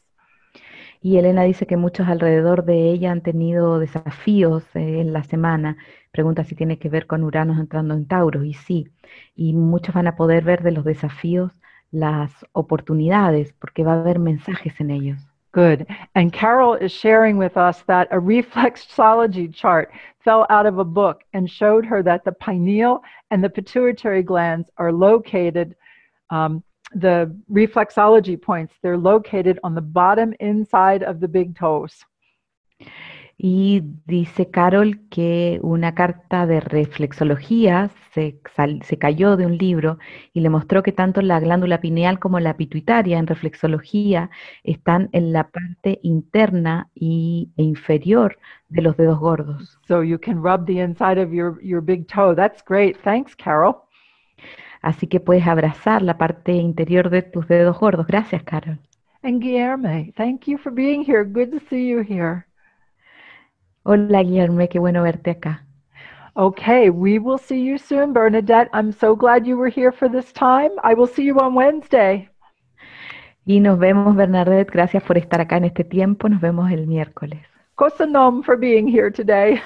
Y Elena dice que muchos alrededor de ella han tenido desafíos en la semana. Pregunta si tiene que ver con Urano entrando en Tauro, y sí. Y muchos van a poder ver de los desafíos las oportunidades, porque va a haber mensajes en ellos. Good. And Carol is sharing with us that a reflexology chart fell out of a book and showed her that the pineal and the pituitary glands are located, the reflexology points, they're located on the bottom inside of the big toes. Y dice Carol que una carta de reflexología se cayó de un libro y le mostró que tanto la glándula pineal como la pituitaria en reflexología están en la parte interna e inferior de los dedos gordos. So you can rub the inside of your big toe. That's great. Thanks, Carol. Así que puedes abrazar la parte interior de tus dedos gordos. Gracias, Carol. And Guillermo, thank you for being here. Good to see you here. Hola, Guillermo, qué bueno verte acá. Okay, we will see you soon, Bernadette. I'm so glad you were here for this time. I will see you on Wednesday. Y nos vemos, Bernadette. Gracias por estar acá en este tiempo. Nos vemos el miércoles. Kosanom for being here today.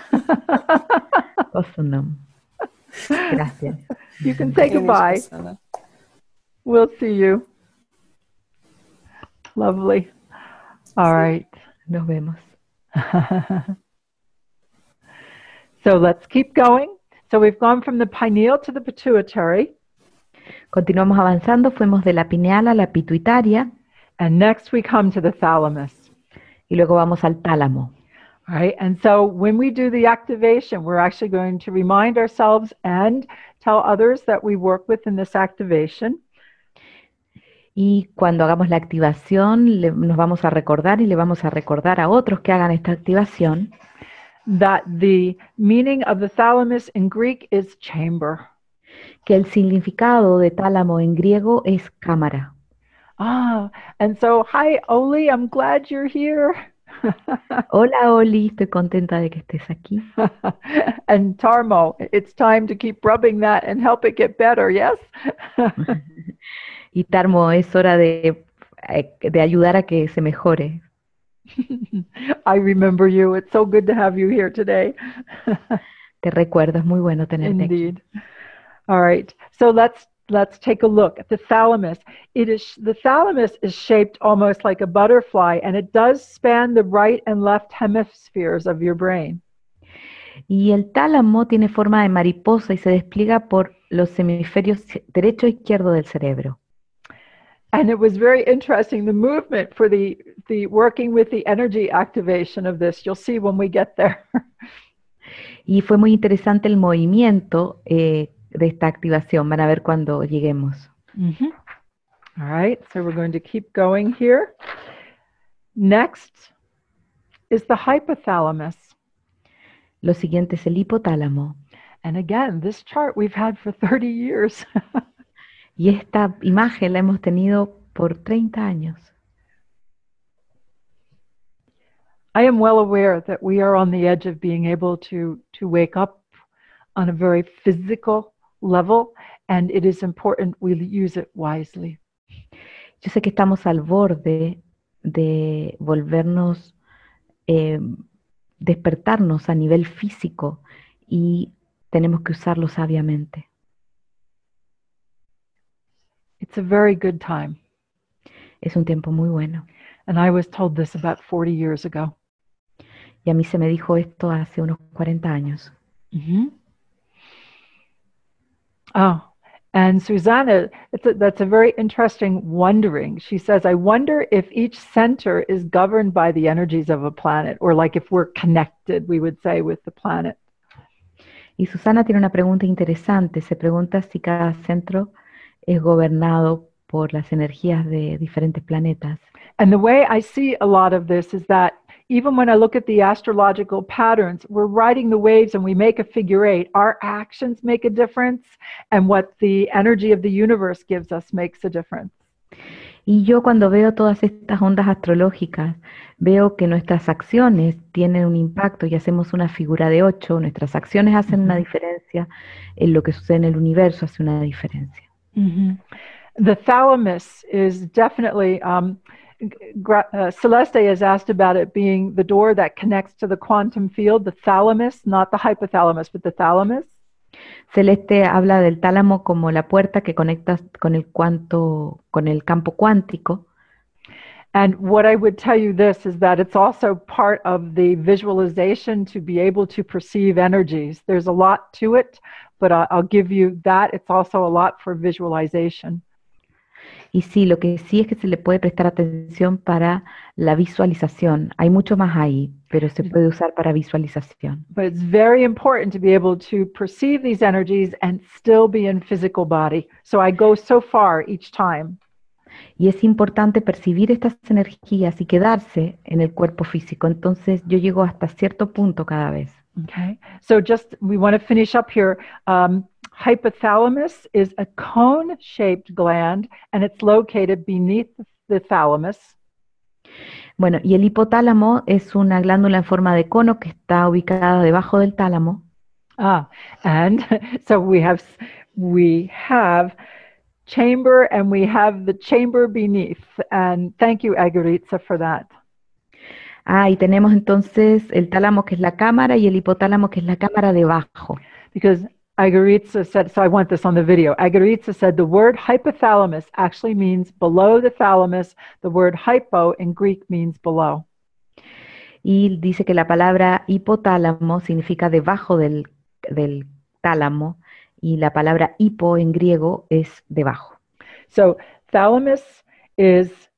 Kosanom. Gracias. You can say goodbye. We'll see you. Lovely. All right. Nos vemos. So let's keep going. So we've gone from the pineal to the pituitary. Continuamos avanzando, fuimos de la pineal a la pituitaria. And next we come to the thalamus. y luego vamos al tálamo. All right, and so when we do the activation, we're actually going to remind ourselves and tell others that we work within this activation. Y cuando hagamos la activación, nos vamos a recordar y le vamos a recordar a otros que hagan esta activación That the meaning of the thalamus in Greek is chamber. que el significado de tálamo en griego es cámara. Ah, and so, hi, Oli, I'm glad you're here. Hola Oli, estoy contenta de que estés aquí. And Tarmo, it's time to keep rubbing that and help it get better, yes? Y Tarmo, es hora de ayudar a que se mejore. I remember you. It's so good to have you here today. Te recuerdo, es muy bueno tenerte aquí. Indeed. All right. So let's take a look at the thalamus. The thalamus is shaped almost like a butterfly, and it does span the right and left hemispheres of your brain. Y el tálamo tiene forma de mariposa y se despliega por los hemisferios derecho e izquierdo del cerebro. And it was very interesting, the movement for the working with the energy activation of this. You'll see when we get there. Y fue muy interesante el movimiento de esta activación. Van a ver cuando lleguemos. Mm-hmm. All right, so we're going to keep going here. Next is the hypothalamus. Lo siguiente es el hipotálamo. And again, this chart we've had for 30 years. Y esta imagen la hemos tenido por 30 años. I am well aware that we are on the edge of being able to wake up on a very physical level, and it is important we use it wisely. Yo sé que estamos al borde de volvernos, despertarnos a nivel físico y tenemos que usarlo sabiamente. It's a very good time. Es un tiempo muy bueno. And I was told this about 40 years ago. Y a mí se me dijo esto hace unos 40 años. Mm-hmm. Oh, and Susanna, that's a very interesting wondering. She says, I wonder if each center is governed by the energies of a planet, or like if we're connected, we would say, with the planet. Y Susana tiene una pregunta interesante. Se pregunta si cada centro es gobernado por las energías de diferentes planetas. And the way I see a lot of this is that even when I look at the astrological patterns, we're riding the waves and we make a figure eight. Our actions make a difference, and what the energy of the universe gives us makes a difference. Y yo cuando veo todas estas ondas astrológicas, veo que nuestras acciones tienen un impacto y hacemos una figura de 8. Nuestras acciones hacen una diferencia, en lo que sucede en el universo hace una diferencia. Mm-hmm. The thalamus is definitely, Celeste has asked about it being the door that connects to the quantum field, the thalamus, not the hypothalamus, but the thalamus. Celeste habla del tálamo como la puerta que conecta con el campo cuántico. And what I would tell you this is that it's also part of the visualization to be able to perceive energies. There's a lot to it, but I'll give you that. It's also a lot for visualization. Y sí, lo que sí es que se le puede prestar atención para la visualización. Hay mucho más ahí, pero se puede usar para visualización. But it's very important to be able to perceive these energies and still be in physical body. So I go so far each time. Y es importante percibir estas energías y quedarse en el cuerpo físico. Entonces yo llego hasta cierto punto cada vez. Okay, so just we want to finish up here. Hypothalamus is a cone-shaped gland, and it's located beneath the thalamus. Bueno, y el hipotálamo es una glándula en forma de cono que está ubicada debajo del tálamo. And so we have chamber, and we have the chamber beneath. And thank you, Agaritza, for that. Y tenemos entonces el tálamo que es la cámara y el hipotálamo que es la cámara debajo. Because Agaritza said, so I want this on the video. Agaritza said the word hypothalamus actually means below the thalamus. The word hypo in Greek means below. Y dice que la palabra hipotálamo significa debajo del tálamo y la palabra hipo en griego es debajo. So thalamus is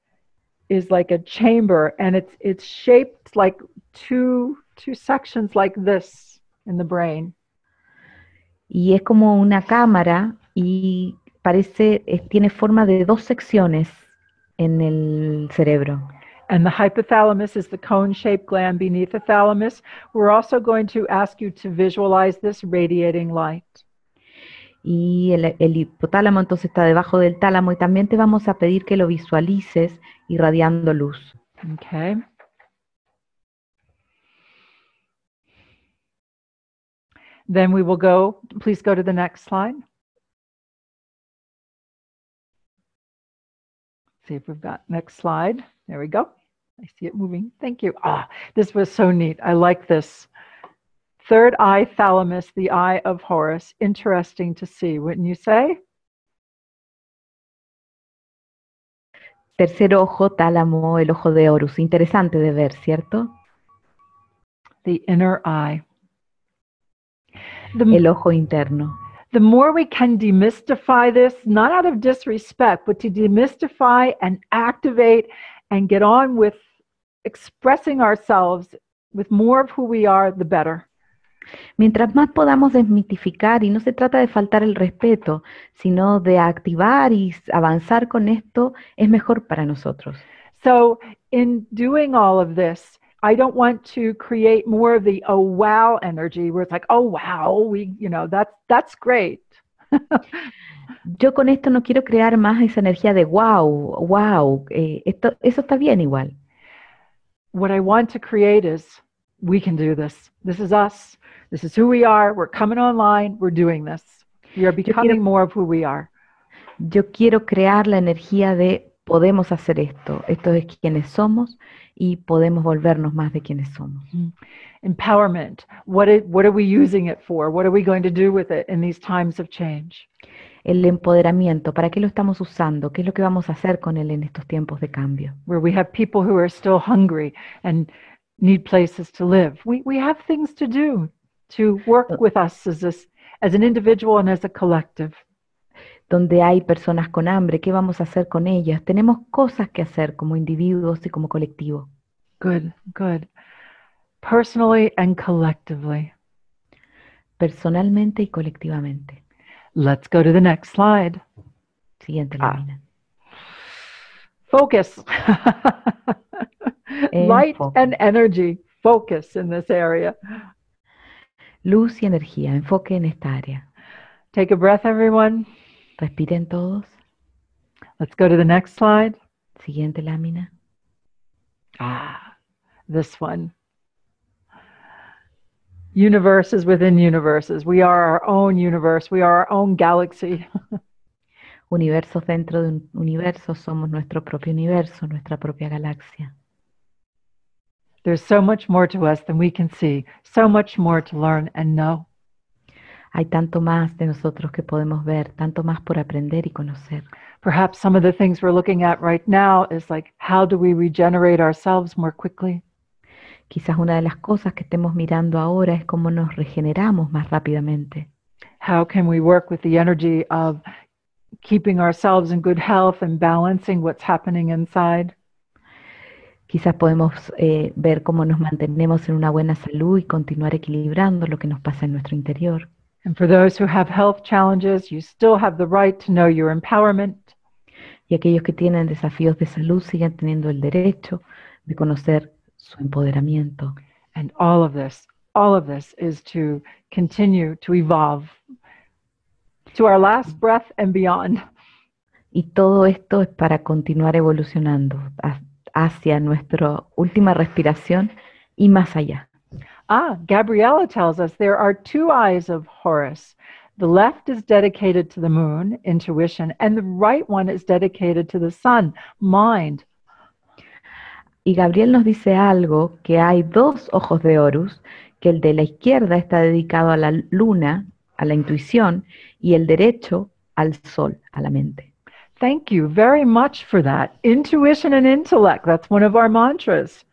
is like a chamber, and it's shaped like two sections like this in the brain. Y es como una cámara y parece, tiene forma de dos secciones en el cerebro. And the hypothalamus is the cone-shaped gland beneath the thalamus. We're also going to ask you to visualize this radiating light. Y el hipotálamo entonces está debajo del tálamo y también te vamos a pedir que lo visualices irradiando luz. Okay. Then we will go, please go to the next slide. See if we've got next slide. There we go. I see it moving. Thank you. This was so neat. I like this. Third eye thalamus, the eye of Horus. Interesting to see, wouldn't you say? Tercer ojo, tálamo, el ojo de Horus. Interesante de ver, ¿cierto? The inner eye. El ojo interno. The more we can demystify this, not out of disrespect, but to demystify and activate and get on with expressing ourselves with more of who we are, the better. Mientras más podamos desmitificar, y no se trata de faltar el respeto, sino de activar y avanzar con esto, es mejor para nosotros. So in doing all of this, I don't want to create more of the oh wow energy where it's like, oh wow, that's great. Yo con esto no quiero crear más esa energía de wow, eso está bien igual. What I want to create is, we can do this. This is us. This is who we are. We're coming online. We're doing this. We are becoming more of who we are. Yo quiero crear la energía de podemos hacer esto. Esto es quienes somos y podemos volvernos más de quienes somos. Empowerment. What are we using it for? What are we going to do with it in these times of change? El empoderamiento, ¿para qué lo estamos usando? ¿Qué es lo que vamos a hacer con él en estos tiempos de cambio? Where we have people who are still hungry and need places to live. We have things to do to work with us as an individual and as a collective. Donde hay personas con hambre, ¿qué vamos a hacer con ellas? Tenemos cosas que hacer como individuos y como colectivo. Good. Personally and collectively. Personalmente y colectivamente. Let's go to the next slide. Siguiente lámina. Focus. Light and energy. Focus in this area. Luz y energía. Enfoque en esta área. Take a breath, everyone. Respiren todos. Let's go to the next slide. Siguiente lámina. This one. Universes within universes. We are our own universe. We are our own galaxy. Universos dentro de un universo. Somos nuestro propio universo, nuestra propia galaxia. There's so much more to us than we can see. So much more to learn and know. Hay tanto más de nosotros que podemos ver, tanto más por aprender y conocer. Perhaps some of the things we're looking at right now is like, how do we regenerate ourselves more quickly? Quizás una de las cosas que estemos mirando ahora es cómo nos regeneramos más rápidamente. How can we work with the energy of keeping ourselves in good health and balancing what's happening inside? Quizás podemos ver cómo nos mantenemos en una buena salud y continuar equilibrando lo que nos pasa en nuestro interior. And for those who have health challenges, you still have the right to know your empowerment. Y aquellos que tienen desafíos de salud siguen teniendo el derecho de conocer su empoderamiento. And all of this is to continue to evolve to our last breath and beyond. Y todo esto es para continuar evolucionando hacia nuestra última respiración y más allá. Gabriella tells us there are two eyes of Horus. The left is dedicated to the moon, intuition, and the right one is dedicated to the sun, mind. Y Gabriel nos dice algo, que hay dos ojos de Horus, que el de la izquierda está dedicado a la luna, a la intuición, y el derecho al sol, a la mente. Thank you very much for that. Intuition and intellect, that's one of our mantras.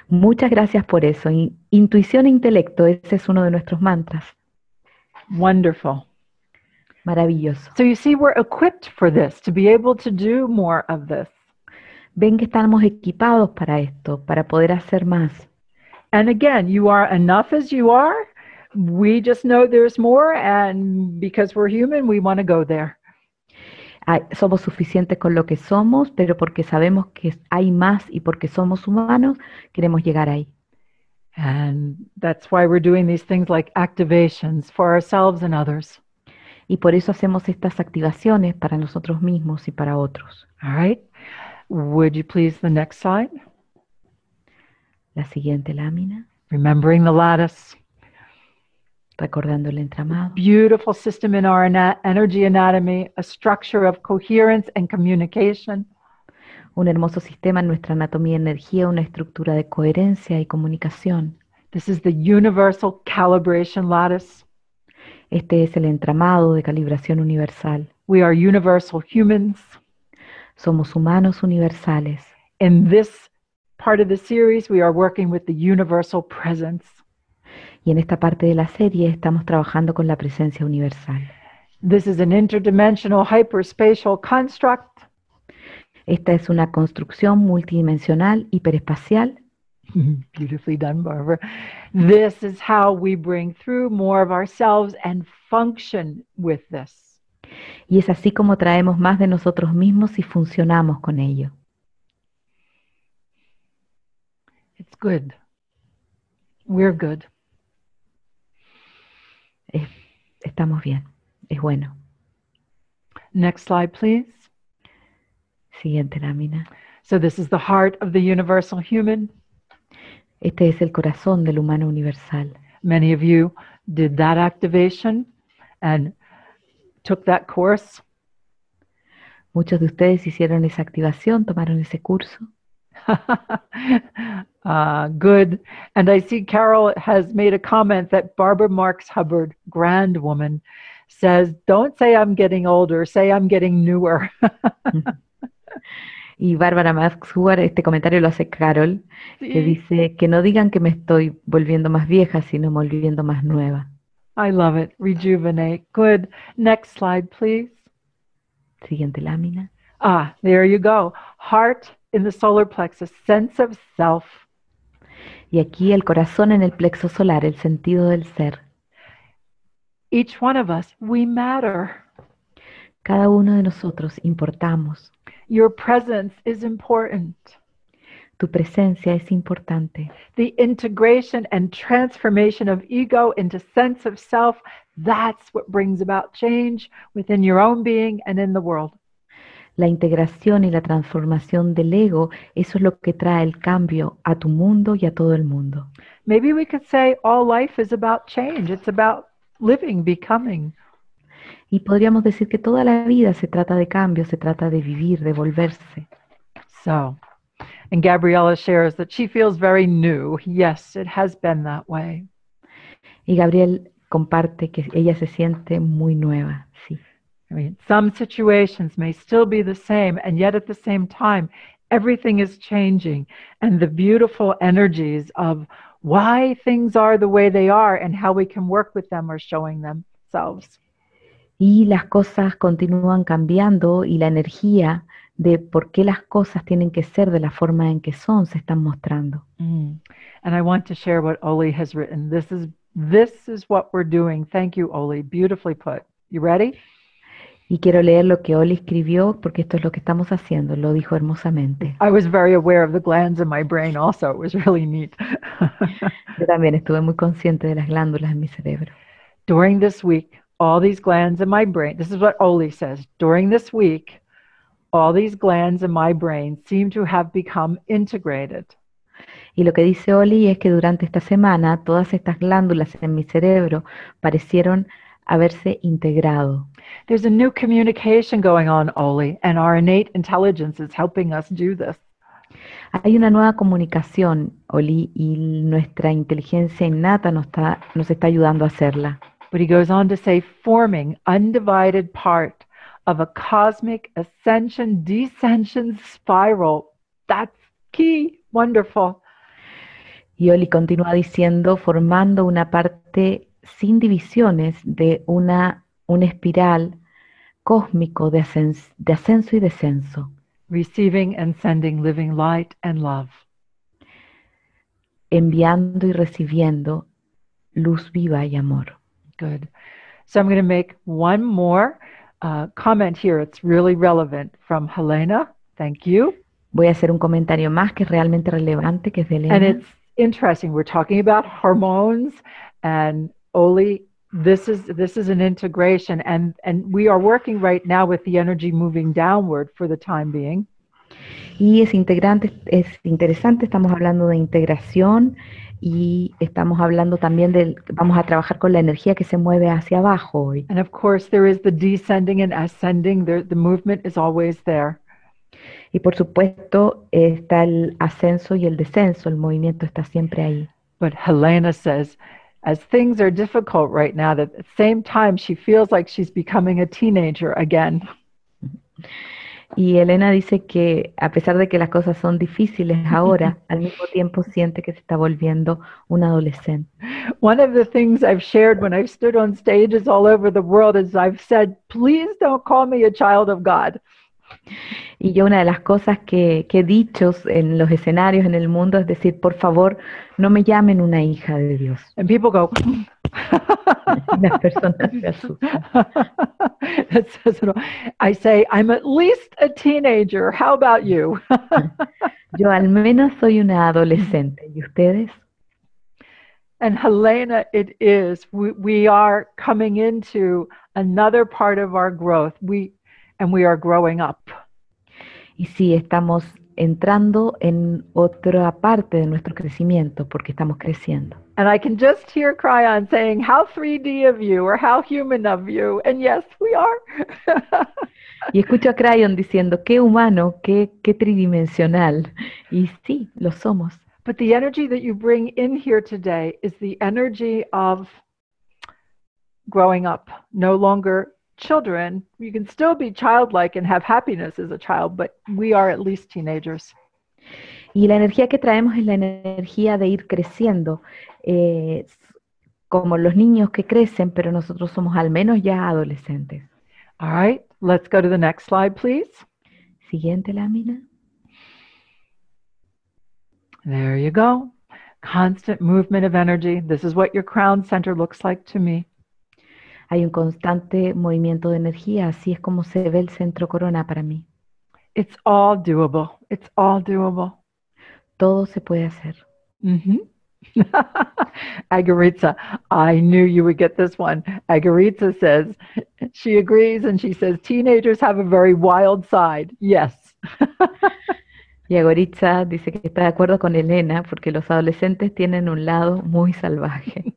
Muchas gracias por eso. Intuición e intelecto, ese es uno de nuestros mantras. Wonderful. Maravilloso. So you see, we're equipped for this, to be able to do more of this. ven que estamos equipados para esto, para poder hacer más. And again, you are enough as you are. We just know there's more, and because we're human, we want to go there. Somos suficientes con lo que somos, pero porque sabemos que hay más y porque somos humanos, queremos llegar ahí. And that's why we're doing these things like activations for ourselves and others. Y por eso hacemos estas activaciones para nosotros mismos y para otros. All right. Would you please the next slide? La siguiente lámina, Remembering the lattice. recordando el entramado. Beautiful system in our energy anatomy, a structure of coherence and communication. Un hermoso sistema en nuestra anatomía y energía, una estructura de coherencia y comunicación. This is the universal calibration lattice. Este es el entramado de calibración universal. We are universal humans. Somos humanos universales. In this part of the series, we are working with the universal presence. Y en esta parte de la serie estamos trabajando con la presencia universal. This is an interdimensional hyperspatial construct. Esta es una construcción multidimensional hiperespacial. Beautifully done, Barbara. This is how we bring through more of ourselves and function with this. Y es así como traemos más de nosotros mismos y funcionamos con ello. It's good. We're good. Estamos bien, es bueno. Next slide, please. Siguiente lámina. So this is the heart of the universal human. Este es el corazón del humano universal. Many of you did that activation and took that course. Muchos de ustedes hicieron esa activación, tomaron ese curso. Good. And I see Carol has made a comment that Barbara Marx Hubbard, grand woman, says, don't say I'm getting older, say I'm getting newer. Y Bárbara Max Hubbard, este comentario lo hace Carol, que dice que no digan que me estoy volviendo más vieja, sino volviendo más nueva. I love it. Rejuvenate. Good. Next slide, please. Siguiente lámina. There you go. Heart in the solar plexus, sense of self. Y aquí el corazón en el plexo solar, el sentido del ser. Each one of us, we matter. Cada uno de nosotros importamos. Your presence is important. Tu presencia es importante. The integration and transformation of ego into sense of self, that's what brings about change within your own being and in the world. La integración y la transformación del ego, eso es lo que trae el cambio a tu mundo y a todo el mundo. Maybe we could say all life is about change. It's about living, becoming. Y podríamos decir que toda la vida se trata de cambio, se trata de vivir, de volverse. So, and Gabriella shares that she feels very new. Yes, it has been that way. Y Gabriel comparte que ella se siente muy nueva, sí. I mean, some situations may still be the same, and yet at the same time, everything is changing. And the beautiful energies of why things are the way they are and how we can work with them are showing themselves. Y las cosas continúan cambiando y la energía de por qué las cosas tienen que ser de la forma en que son se están mostrando. And I want to share what Oli has written. This is what we're doing. Thank you, Oli. Beautifully put. You ready? Y quiero leer lo que Oli escribió porque esto es lo que estamos haciendo, lo dijo hermosamente. I was very aware of the glands in my brain also. It was really neat. Yo también estuve muy consciente de las glándulas en mi cerebro. During this week, all these glands in my brain, this is what Oli says, during this week, all these glands in my brain seem to have become integrated. Y lo que dice Oli es que durante esta semana todas estas glándulas en mi cerebro parecieron haberse integrado. There's a new communication going on, Oli, and our innate intelligence is helping us do this. Hay una nueva comunicación, Oli, y nuestra inteligencia innata nos está ayudando a hacerla. But he goes on to say, forming undivided part of a cosmic ascension-descension spiral. That's key. Wonderful. Y Oli continúa diciendo, formando una parte sin divisiones de una espiral cósmico de ascenso y descenso. receiving and sending living light and love. enviando y recibiendo luz viva y amor. Good. So I'm going to make one more comment here. It's really relevant from Helena. Thank you. Voy a hacer un comentario más que es realmente relevante, que es de And Elena. it's interesting. We're talking about hormones, and Oli, this is an integration, and we are working right now with the energy moving downward for the time being. Y es interesante, estamos hablando de integración y estamos hablando también vamos a trabajar con la energía que se mueve hacia abajo hoy. And of course, there is the descending and ascending. The movement is always there. Y por supuesto está el ascenso y el descenso, el movimiento está siempre ahí. But Helena says, as things are difficult right now, that at the same time she feels like she's becoming a teenager again. Y Elena dice que a pesar de que las cosas son difíciles ahora, al mismo tiempo siente que se está volviendo un adolescente. One of the things I've shared when I've stood on stages all over the world is I've said, please don't call me a child of God. Y yo una de las cosas que he dicho en los escenarios en el mundo es decir, por favor, no me llamen una hija de Dios. And people go, Las personas se asustan. It says, I say, I'm at least a teenager. How about you? Yo al menos soy una adolescente. ¿Y ustedes? And Helena, it is. We are coming into another part of our growth. We are growing up. Y sí, estamos entrando en otra parte de nuestro crecimiento porque estamos creciendo. And I can just hear Cryon saying, how 3D of you, or how human of you. And yes, we are. Y escucho a Cryon diciendo, qué humano, qué tridimensional. Y sí, lo somos. But the energy that you bring in here today is the energy of growing up, no longer children. You can still be childlike and have happiness as a child, but we are at least teenagers. Y la energía que traemos es la energía de ir creciendo, como los niños que crecen, pero nosotros somos al menos ya adolescentes. All right, let's go to the next slide, please. Siguiente lámina. There you go. Constant movement of energy. This is what your crown center looks like to me. Hay un constante movimiento de energía, así es como se ve el centro corona para mí. It's all doable. It's all doable. Todo se puede hacer. Agaritza, I knew you would get this one. Agaritza says, she agrees and she says, teenagers have a very wild side. Yes. Y Agoritza dice que está de acuerdo con Elena porque los adolescentes tienen un lado muy salvaje.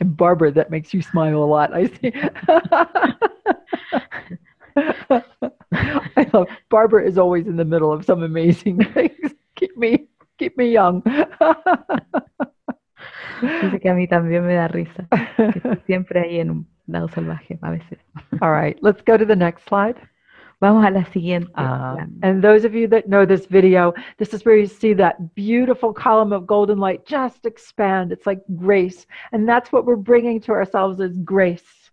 And Barbara, that makes you smile a lot. I see. I love Barbara is always in the middle of some amazing things. Keep me young. Dice que a mí también me da risa. Que estoy siempre ahí en un lado salvaje a veces. All right, let's go to the next slide. Vamos a la siguiente. And those of you that know this video, this is where you see that beautiful column of golden light just expand. It's like grace. And that's what we're bringing to ourselves is grace.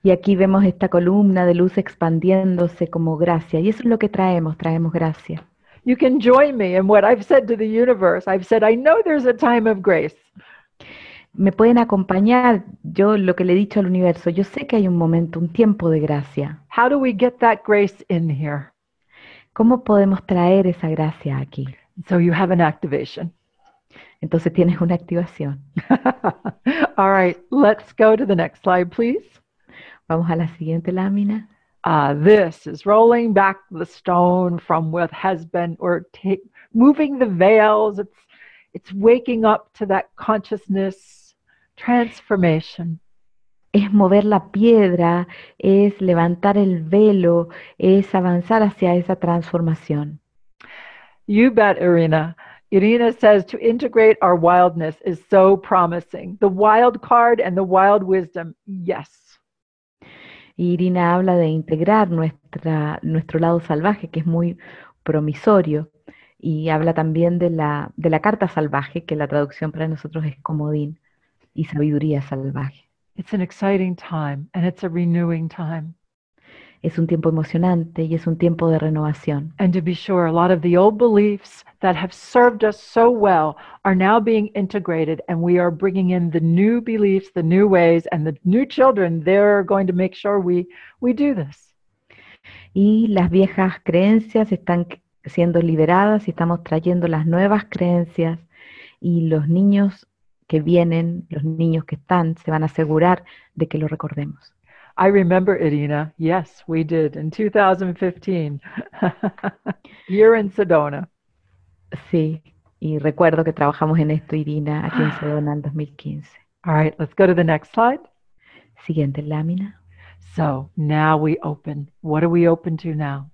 Y aquí vemos esta columna de luz expandiéndose como gracia. Y eso es lo que traemos gracia. You can join me in what I've said to the universe. I've said, I know there's a time of grace. Me pueden acompañar, yo lo que le he dicho al universo, yo sé que hay un momento, un tiempo de gracia. How do we get that grace in here? ¿Cómo podemos traer esa gracia aquí? So you have an activation. Entonces tienes una activación. All right, let's go to the next slide, please. Vamos a la siguiente lámina. This is rolling back the stone from what has been, or moving the veils. It's waking up to that consciousness transformation. Es mover la piedra, es levantar el velo, es avanzar hacia esa transformación. You bet, Irina. Irina says to integrate our wildness is so promising. The wild card and the wild wisdom, yes. Irina habla de integrar nuestro lado salvaje, que es muy promisorio, y habla también de la carta salvaje, que la traducción para nosotros es comodín, y sabiduría salvaje. It's an exciting time, and it's a renewing time. Es un tiempo emocionante y es un tiempo de renovación. And to be sure, a lot of the old beliefs that have served us so well are now being integrated, and we are bringing in the new beliefs, the new ways, and the new children. They're going to make sure we do this. Y las viejas creencias están siendo liberadas y estamos trayendo las nuevas creencias y los niños que vienen, los niños que están, se van a asegurar de que lo recordemos. I remember, Irina. Yes, we did in 2015, here in Sedona. Sí, y recuerdo que trabajamos en esto, Irina, aquí en Sedona en 2015. All right, let's go to the next slide. Siguiente lámina. So now we open. What are we open to now?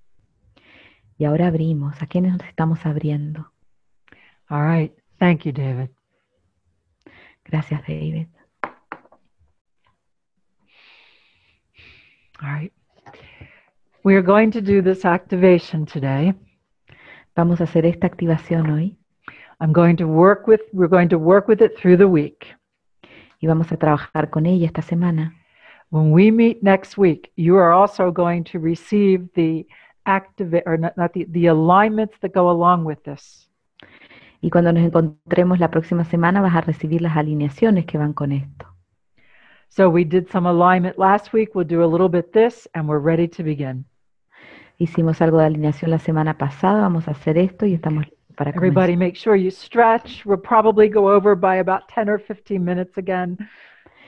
Y ahora abrimos. ¿A quiénes nos estamos abriendo? All right. Thank you, David. Gracias, David. All right. We are going to do this activation today. Vamos a hacer esta activación hoy we're going to work with it through the week. y vamos a trabajar con ella esta semana. When we meet next week, you are also going to receive the the alignments that go along with this. Y cuando nos encontremos la próxima semana vas a recibir las alineaciones que van con esto. So we did some alignment last week. We'll do a little bit this, and we're ready to begin. Hicimos algo de alineación la semana pasada, vamos a hacer esto y estamos listos para Everybody comenzar. make sure you stretch. We'll probably go over by about 10 or 15 minutes again.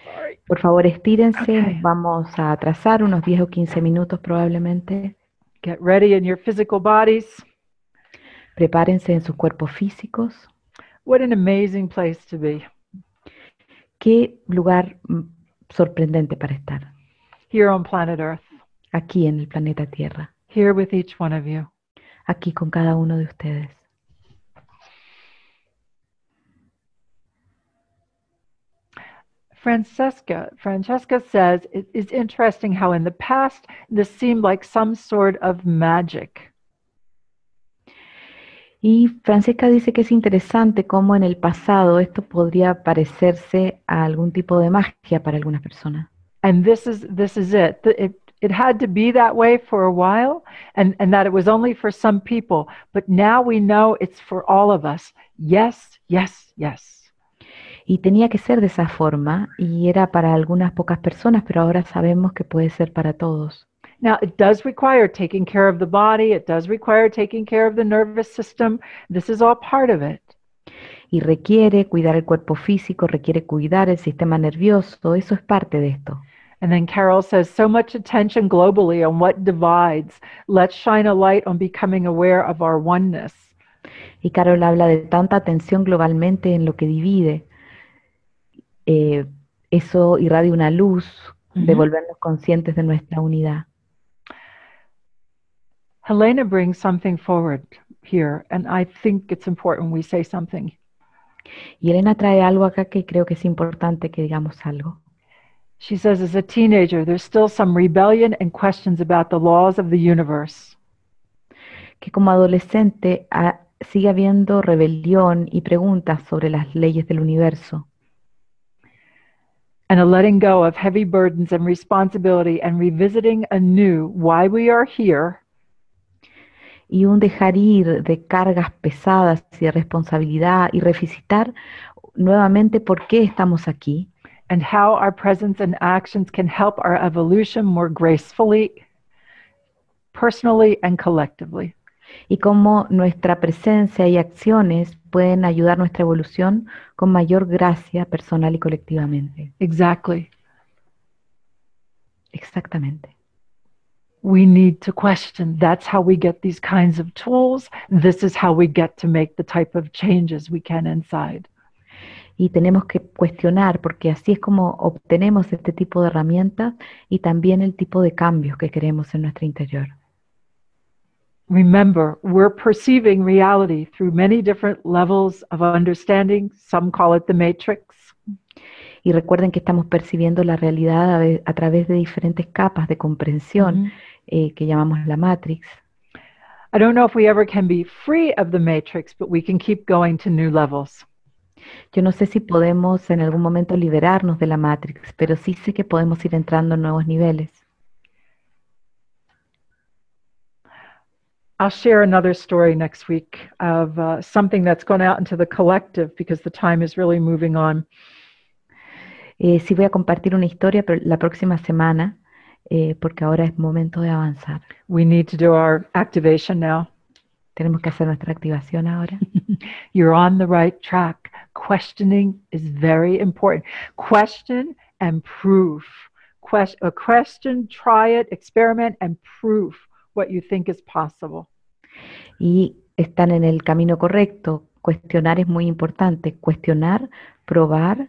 Sorry. Por favor, estírense, Okay. nos vamos a atrasar unos 10 o 15 minutos probablemente. Get ready in your physical bodies. Prepárense en sus cuerpos físicos. What an amazing place to be. Qué lugar sorprendente para estar. Here on planet Earth. Aquí en el planeta Tierra. Here with each one of you. Aquí con cada uno de ustedes. Francesca says, it's interesting how in the past this seemed like some sort of magic. Y Francesca dice que es interesante cómo en el pasado esto podría parecerse a algún tipo de magia para algunas personas. And this is it. It had to be that way for a while, and that it was only for some people. But now we know it's for all of us. Yes, yes, yes. Y tenía que ser de esa forma, y era para algunas pocas personas, pero ahora sabemos que puede ser para todos. Now, it does require taking care of the body. It does require taking care of the nervous system. This is all part of it. Y requiere cuidar el cuerpo físico, requiere cuidar el sistema nervioso, eso es parte de esto. And then Carol says, so much attention globally on what divides. Let's shine a light on becoming aware of our oneness. Y Carol habla de tanta atención globalmente en lo que divide. Eso irradia una luz de volvernos conscientes de nuestra unidad. Helena brings something forward here, and I think it's important we say something. Y Elena trae algo acá que creo que es importante que digamos algo. She says, as a teenager, there's still some rebellion and questions about the laws of the universe. Que como adolescente sigue habiendo rebelión y preguntas sobre las leyes del universo. And a letting go of heavy burdens and responsibility and revisiting anew why we are here. Y un dejar ir de cargas pesadas y de responsabilidad y revisitar nuevamente por qué estamos aquí. And how our presence and actions can help our evolution more gracefully, personally and collectively. Y cómo nuestra presencia y acciones pueden ayudar nuestra evolución con mayor gracia personal y colectivamente. Exactly. Exactamente. We need to question. That's how we get these kinds of tools. This is how we get to make the type of changes we can inside. Y tenemos que cuestionar, porque así es como obtenemos este tipo de herramientas y también el tipo de cambios que queremos en nuestro interior. Remember, we're perceiving reality through many different levels of understanding. Some call it the matrix. Y recuerden que estamos percibiendo la realidad a través de diferentes capas de comprensión que llamamos la matrix. I don't know if we ever can be free of the matrix, but we can keep going to new levels. Yo no sé si podemos en algún momento liberarnos de la matrix, pero sí sé que podemos ir entrando en nuevos niveles. I'll share another story next week of something that's gone out into the collective because the time is really moving on. Sí voy a compartir una historia la próxima semana, porque ahora es momento de avanzar. We need to do our activation now. Tenemos que hacer nuestra activación ahora. You're on the right track. Questioning is very important. Question and proof. Question, try it, experiment, and proof what you think is possible. Y están en el camino correcto. Cuestionar es muy importante. Cuestionar, probar,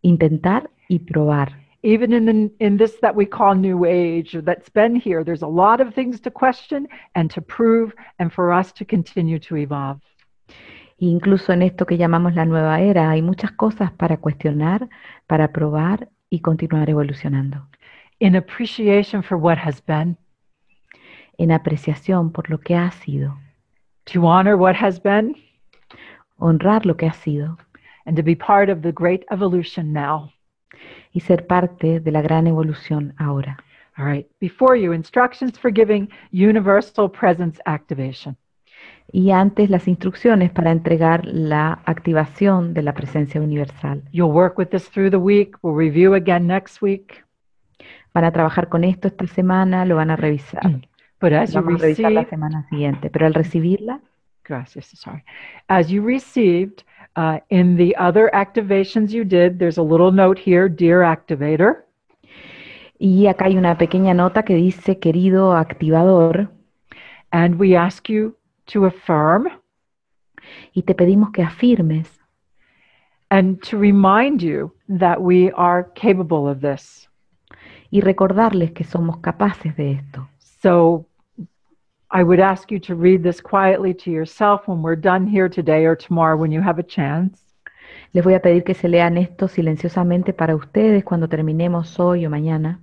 intentar y probar. Even in this that we call New Age, that's been here, there's a lot of things to question and to prove and for us to continue to evolve. Incluso en esto que llamamos la nueva era, hay muchas cosas para cuestionar, para probar y continuar evolucionando. In appreciation for what has been. En apreciación por lo que ha sido. To honor what has been. Honrar lo que ha sido. And to be part of the great evolution now. Y ser parte de la gran evolución ahora. All right. Before you, instructions for giving universal presence activation. Y antes las instrucciones para entregar la activación de la presencia universal. You'll work with this through the week. We'll review again next week. Van a trabajar con esto esta semana, lo van a revisar. But as you Vamos a revisar la receive, semana siguiente, pero al recibirla, gracias, sorry. As you received, in the other activations you did, there's a little note here, dear activator. y acá hay una pequeña nota que dice, querido activador, And we ask you to affirm y te pedimos que afirmes and to remind you that we are capable of this. y recordarles que somos capaces de esto. So I would ask you to read this quietly to yourself when we're done here today or tomorrow when you have a chance. Les voy a pedir que se lean esto silenciosamente para ustedes cuando terminemos hoy o mañana.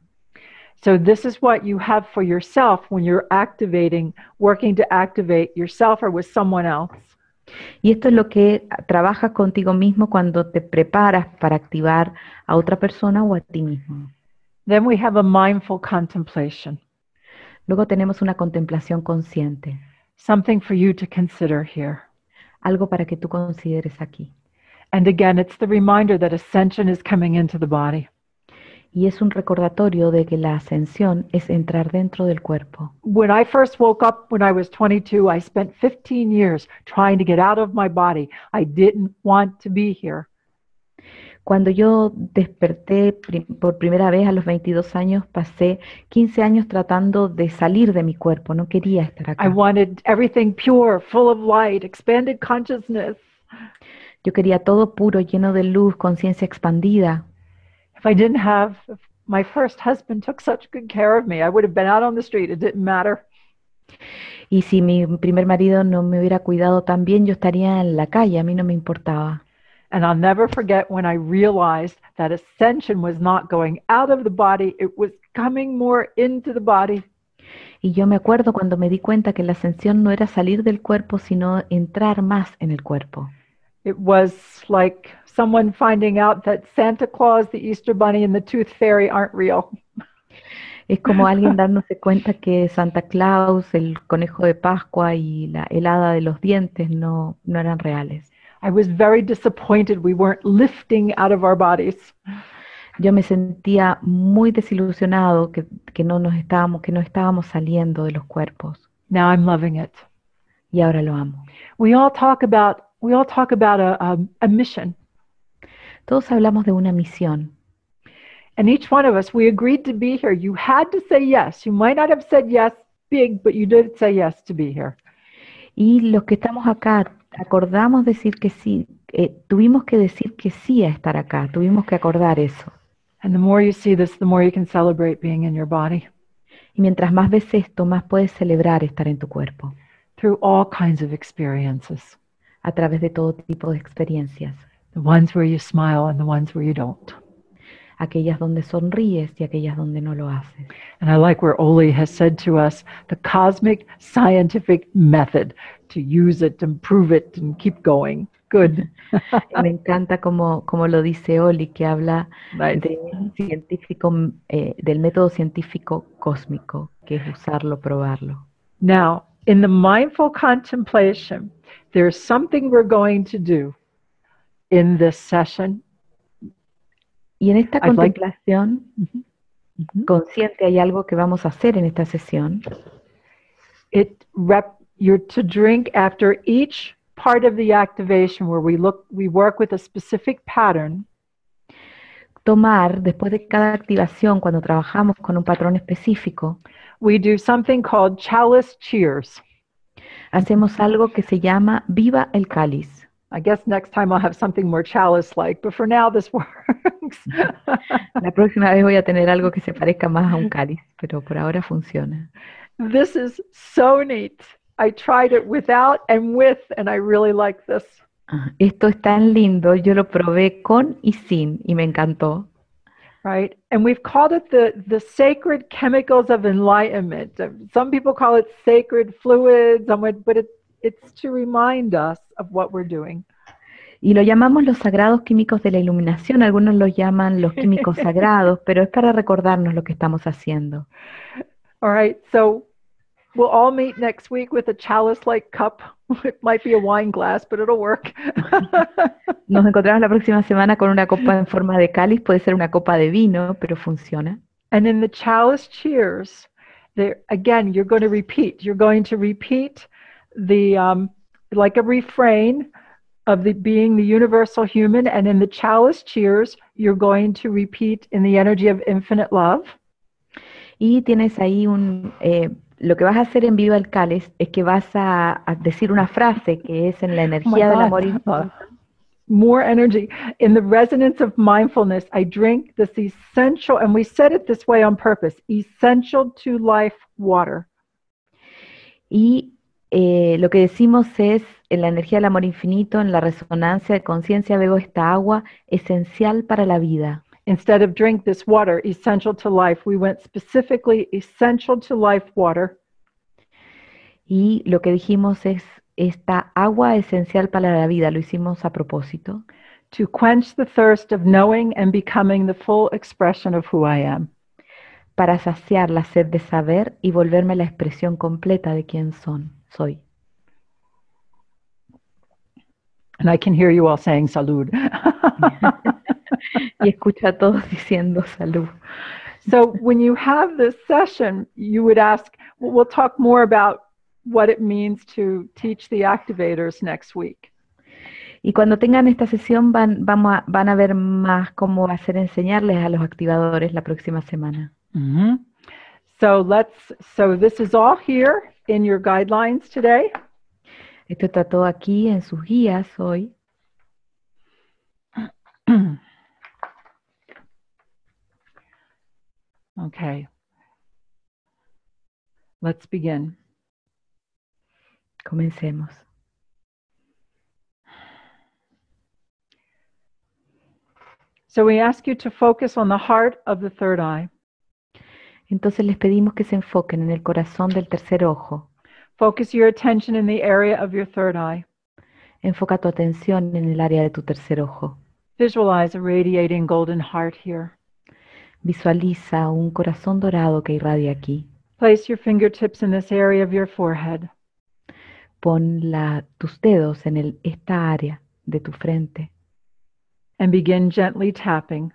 So this is what you have for yourself when you're activating, working to activate yourself or with someone else. Y esto es lo que trabajas contigo mismo cuando te preparas para activar a otra persona o a ti mismo. Then we have a mindful contemplation, Luego tenemos una contemplación consciente, something for you to consider here. algo para que tú consideres aquí. And again, it's the reminder that ascension is coming into the body. Y es un recordatorio de que la ascensión es entrar dentro del cuerpo. When I first woke up when I was 22, I spent 15 years trying to get out of my body. I didn't want to be here. Cuando yo desperté por primera vez a los 22 años, pasé 15 años tratando de salir de mi cuerpo. No quería estar I acá. wanted everything pure, full of light, expanded consciousness. Yo quería todo puro, lleno de luz, conciencia expandida. If my first husband took such good care of me, I would have been out on the street. It didn't matter. Y si mi primer marido no me hubiera cuidado tan bien, yo estaría en la calle, a mí no me importaba. And I'll never forget when I realized that ascension was not going out of the body, it was coming more into the body. Y yo me acuerdo cuando me di cuenta que la ascensión no era salir del cuerpo, sino entrar más en el cuerpo. It was like someone finding out that Santa Claus, the Easter Bunny, and the Tooth Fairy aren't real. Es como alguien dándose cuenta que Santa Claus, el conejo de Pascua y la helada de los dientes no eran reales. I was very disappointed we weren't lifting out of our bodies. Yo me sentía muy desilusionado que no estábamos saliendo de los cuerpos. Now I'm loving it. Y ahora lo amo. We all talk about a mission. Todos hablamos de una misión. And each one of us, we agreed to be here. You had to say yes. You might not have said yes big, but you did say yes to be here. Y los que estamos acá, acordamos decir que sí. Tuvimos que decir que sí a estar acá. Tuvimos que acordar eso. And the more you see this, the more you can celebrate being in your body. Y mientras más ves esto, más puedes celebrar estar en tu cuerpo. Through all kinds of experiences. A través de todo tipo de experiencias. The ones where you smile and the ones where you don't. Aquellas donde sonríes y aquellas donde no lo haces. And I like where Oli has said to us, the cosmic scientific method, to use it and prove it and keep going. Good. Me encanta como lo dice Oli, que habla Nice. del método científico cósmico, que es usarlo, probarlo. Now, In the mindful contemplation, there's something we're going to do in this session. Y en esta I'd like- contemplación consciente hay algo que vamos a hacer en esta sesión. You're to drink after each part of the activation where we work with a specific pattern. Tomar, después de cada activación, cuando trabajamos con un patrón específico, We do something called chalice cheers. hacemos algo que se llama Viva el Cáliz. I guess next time I'll have something more chalice-like, but for now this works. La próxima vez voy a tener algo que se parezca más a un cáliz, pero por ahora funciona. This is so neat. I tried it without and with, and I really like this. Esto es tan lindo, yo lo probé con y sin, y me encantó. Right? And we've called it the sacred chemicals of enlightenment. Some people call it sacred fluids, but it's to remind us of what we're doing. Y lo llamamos los sagrados químicos de la iluminación, algunos los llaman los químicos sagrados, pero es para recordarnos lo que estamos haciendo. All right, so we'll all meet next week with a chalice-like cup. It might be a wine glass, but it'll work. Nos encontramos la próxima semana con una copa en forma de cáliz, puede ser una copa de vino, pero funciona. And in the chalice cheers, again, you're going to repeat. You're going to repeat like a refrain of being the universal human. And in the chalice cheers, you're going to repeat in the energy of infinite love. Y tienes ahí lo que vas a hacer en Viva el Cáliz es que vas a decir una frase que es en la energía del amor infinito. More energy. In the resonance of mindfulness, I drink this essential, and we said it this way on purpose, essential to life water. Y lo que decimos es, en la energía del amor infinito, en la resonancia de conciencia, bebo esta agua esencial para la vida. Instead of drink this water, essential to life, we went specifically essential to life water. Y lo que dijimos es esta agua esencial para la vida, lo hicimos a propósito. To quench the thirst of knowing and becoming the full expression of who I am. Para saciar la sed de saber y volverme la expresión completa de quién soy. And I can hear you all saying salud. Y escucho a todos diciendo salud. So when you have this session, you would ask, we'll talk more about what it means to teach the activators next week. Y cuando tengan esta sesión van a ver más cómo hacer enseñarles a los activadores la próxima semana. Mm-hmm. So this is all here in your guidelines today. Esto está todo aquí en sus guías hoy. Okay. Let's begin. Comencemos. So we ask you to focus on the heart of the third eye. Entonces les pedimos que se enfoquen en el corazón del tercer ojo. Focus your attention in the area of your third eye. Enfoca tu atención en el área de tu tercer ojo. Visualize a radiating golden heart here. Visualiza un corazón dorado que irradia aquí. Place your fingertips in this area of your forehead. Pon tus dedos en esta área de tu frente. And begin gently tapping.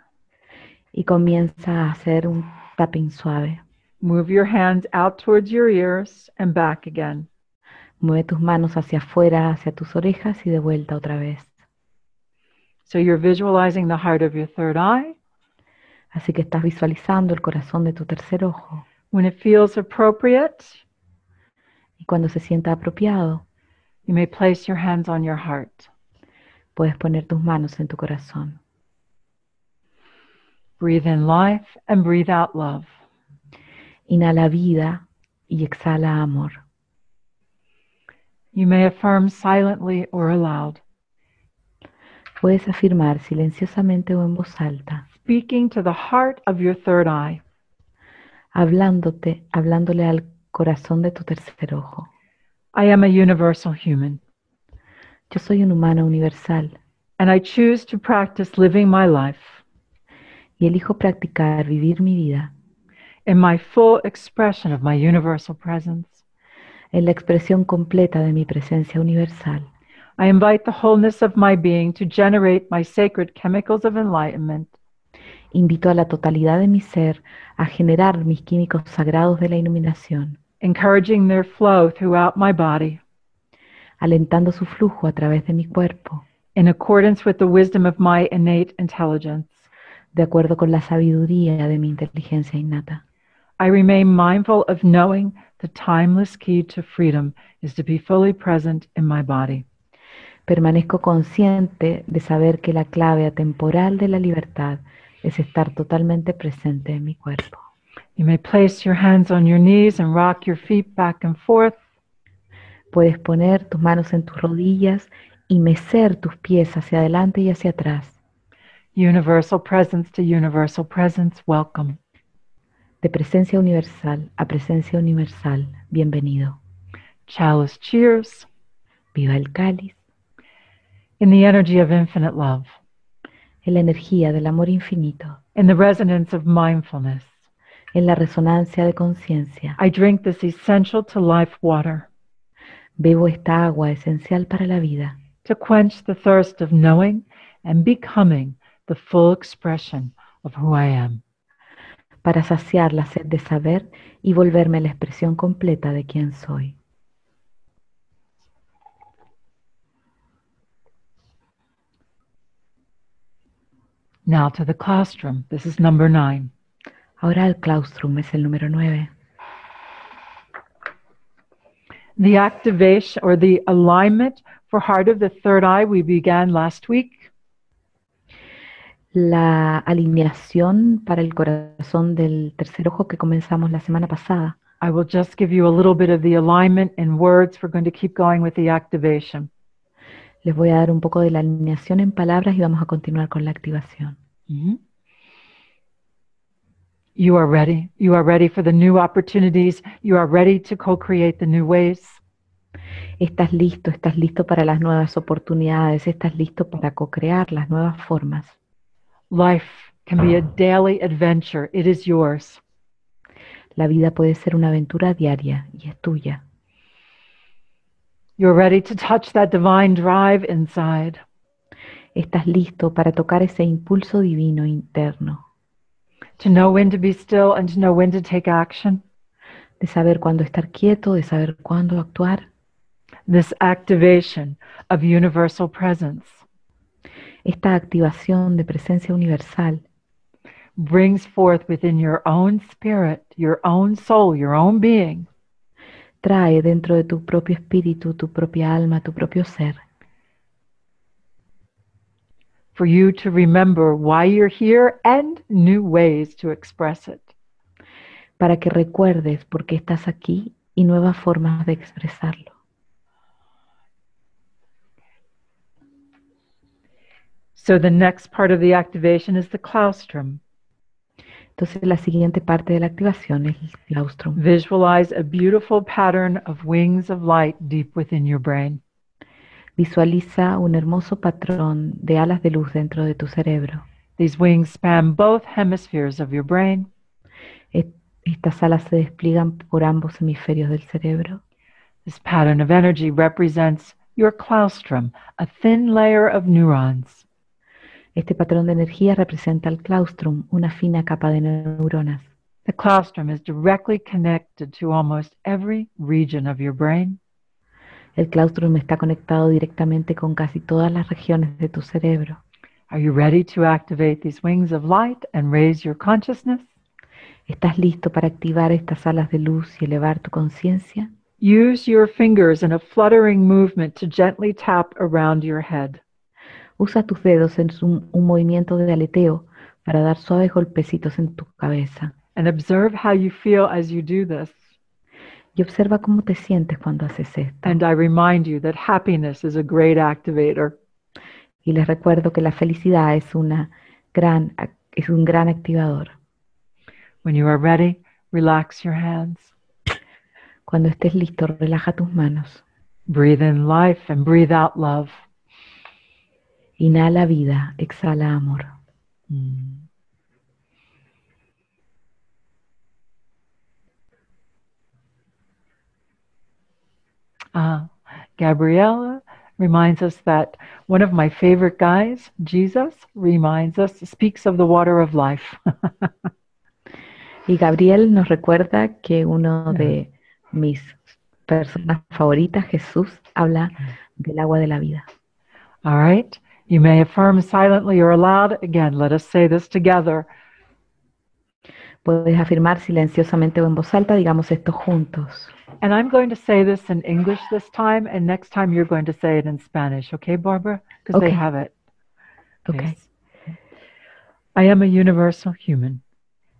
Y comienza a hacer un tapping suave. Move your hands out towards your ears and back again. Mueve tus manos hacia afuera, hacia tus orejas y de vuelta otra vez. So you're visualizing the heart of your third eye. Así que estás visualizando el corazón de tu tercer ojo. When it feels appropriate, y cuando se sienta apropiado, you may place your hands on your heart. Puedes poner tus manos en tu corazón. Breathe in life and breathe out love. Inhala vida y exhala amor. You may affirm silently or aloud. Puedes afirmar silenciosamente o en voz alta. Speaking to the heart of your third eye. Hablándole al corazón de tu tercer ojo. I am a universal human. Yo soy un humano universal. And I choose to practice living my life. Y elijo practicar vivir mi vida. In my full expression of my universal presence. en la expresión completa de mi presencia universal. I invite the wholeness of my being to generate my sacred chemicals of enlightenment, Invito a la totalidad de mi ser a generar mis químicos sagrados de la iluminación, encouraging their flow throughout my body alentando su flujo a través de mi cuerpo, in accordance with the wisdom of my innate intelligence. de acuerdo con la sabiduría de mi inteligencia innata. I remain mindful of knowing the timeless key to freedom is to be fully present in my body. Permanezco consciente de saber que la clave atemporal de la libertad es estar totalmente presente en mi cuerpo. You may place your hands on your knees and rock your feet back and forth. Puedes poner tus manos en tus rodillas y mecer tus pies hacia adelante y hacia atrás. Universal presence to universal presence, welcome. De presencia universal a presencia universal, bienvenido. Chalice cheers Viva el cáliz, in the energy of infinite love, en la energía del amor infinito, in the resonance of mindfulness. en la resonancia de conciencia. I drink this essential to life water Bebo esta agua esencial para la vida, to quench the thirst of knowing and becoming the full expression of who I am. para saciar la sed de saber y volverme la expresión completa de quién soy. Now to the claustrum. This is number 9. Ahora el claustrum es el número 9. The activation or the alignment for heart of the third eye we began last week. La alineación para el corazón del tercer ojo que comenzamos la semana pasada. I will just give you a little bit of the alignment in words. We're going to keep going with the activation. Les voy a dar un poco de la alineación en palabras y vamos a continuar con la activación. Mm-hmm. You are ready. You are ready for the new opportunities. You are ready to co-create the new ways. Estás listo para las nuevas oportunidades, estás listo para co-crear las nuevas formas. Life can be a daily adventure. It is yours. La vida puede ser una aventura diaria y es tuya. You're ready to touch that divine drive inside. Estás listo para tocar ese impulso divino interno, To know when to be still and to know when to take action. de saber cuándo estar quieto, de saber cuándo actuar. This activation of universal presence Esta activación de presencia universal brings forth within your own spirit, your own soul, your own being, trae dentro de tu propio espíritu, tu propia alma, tu propio ser, for you to remember why you're here and new ways to express it. para que recuerdes por qué estás aquí y nuevas formas de expresarlo. So the next part of the activation is the claustrum. Entonces la siguiente parte de la activación es el claustrum. Visualize a beautiful pattern of wings of light deep within your brain. Visualiza un hermoso patrón de alas de luz dentro de tu cerebro. These wings span both hemispheres of your brain. Estas alas se despliegan por ambos hemisferios del cerebro. This pattern of energy represents your claustrum, a thin layer of neurons. Este patrón de energía representa el claustrum, una fina capa de neuronas. The claustrum is directly connected to almost every region of your brain. El claustrum está conectado directamente con casi todas las regiones de tu cerebro. Are you ready to activate these wings of light and raise your consciousness? ¿Estás listo para activar estas alas de luz y elevar tu conciencia? Use your fingers in a fluttering movement to gently tap around your head. Usa tus dedos en un movimiento de aleteo para dar suaves golpecitos en tu cabeza. And observe how you feel as you do this. Y observa cómo te sientes cuando haces esto. And I remind you that happiness is a great activator. Y les recuerdo que la felicidad es un gran activador. When you are ready, relax your hands. Cuando estés listo, relaja tus manos. Breathe in life and breathe out love. Inhala vida, exhala amor. Gabriella reminds us that one of my favorite guys, Jesus, speaks of the water of life. Y Gabriel nos recuerda que uno de mis personas favoritas, Jesús, habla del agua de la vida. All right. You may affirm silently or aloud. Again, let us say this together. Puedes afirmar silenciosamente o en voz alta, digamos esto juntos. And I'm going to say this in English this time, and next time you're going to say it in Spanish. Okay, Barbara? Because they Okay. have it. Okay. I am a universal human,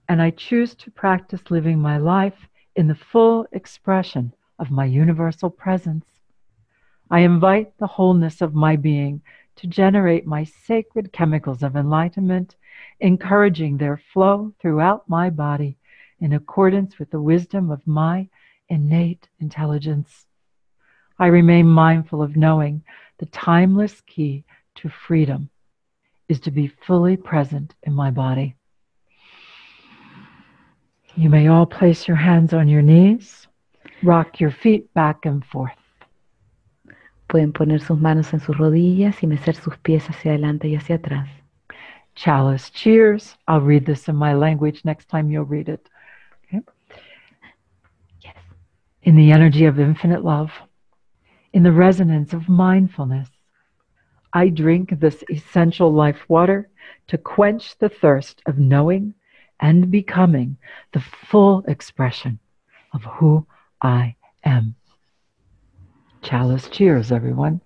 and I choose to practice living my life in the full expression of my universal presence. I invite the wholeness of my being to generate my sacred chemicals of enlightenment, encouraging their flow throughout my body in accordance with the wisdom of my innate intelligence. I remain mindful of knowing the timeless key to freedom is to be fully present in my body. You may all place your hands on your knees, rock your feet back and forth. Pueden poner sus manos en sus rodillas y mecer sus pies hacia adelante y hacia atrás. Chalice cheers. I'll read this in my language. Next time you'll read it. Okay? Yes. In the energy of infinite love, in the resonance of mindfulness, I drink this essential life water to quench the thirst of knowing and becoming the full expression of who I am. Chalice cheers, everyone.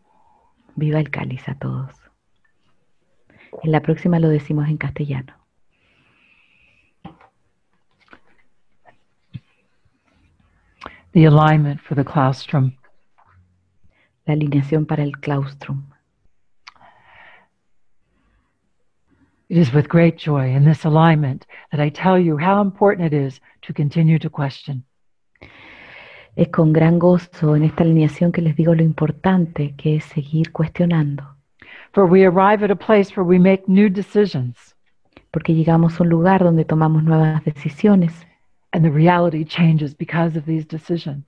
Viva el cáliz a todos. En la próxima lo decimos en castellano. The alignment for the claustrum. La alineación para el claustrum. It is with great joy in this alignment that I tell you how important it is to continue to question. Es con gran gozo en esta alineación que les digo lo importante que es seguir cuestionando. For we arrive at a place where we make new decisions. Porque llegamos a un lugar donde tomamos nuevas decisiones. And the reality changes because of these decisions.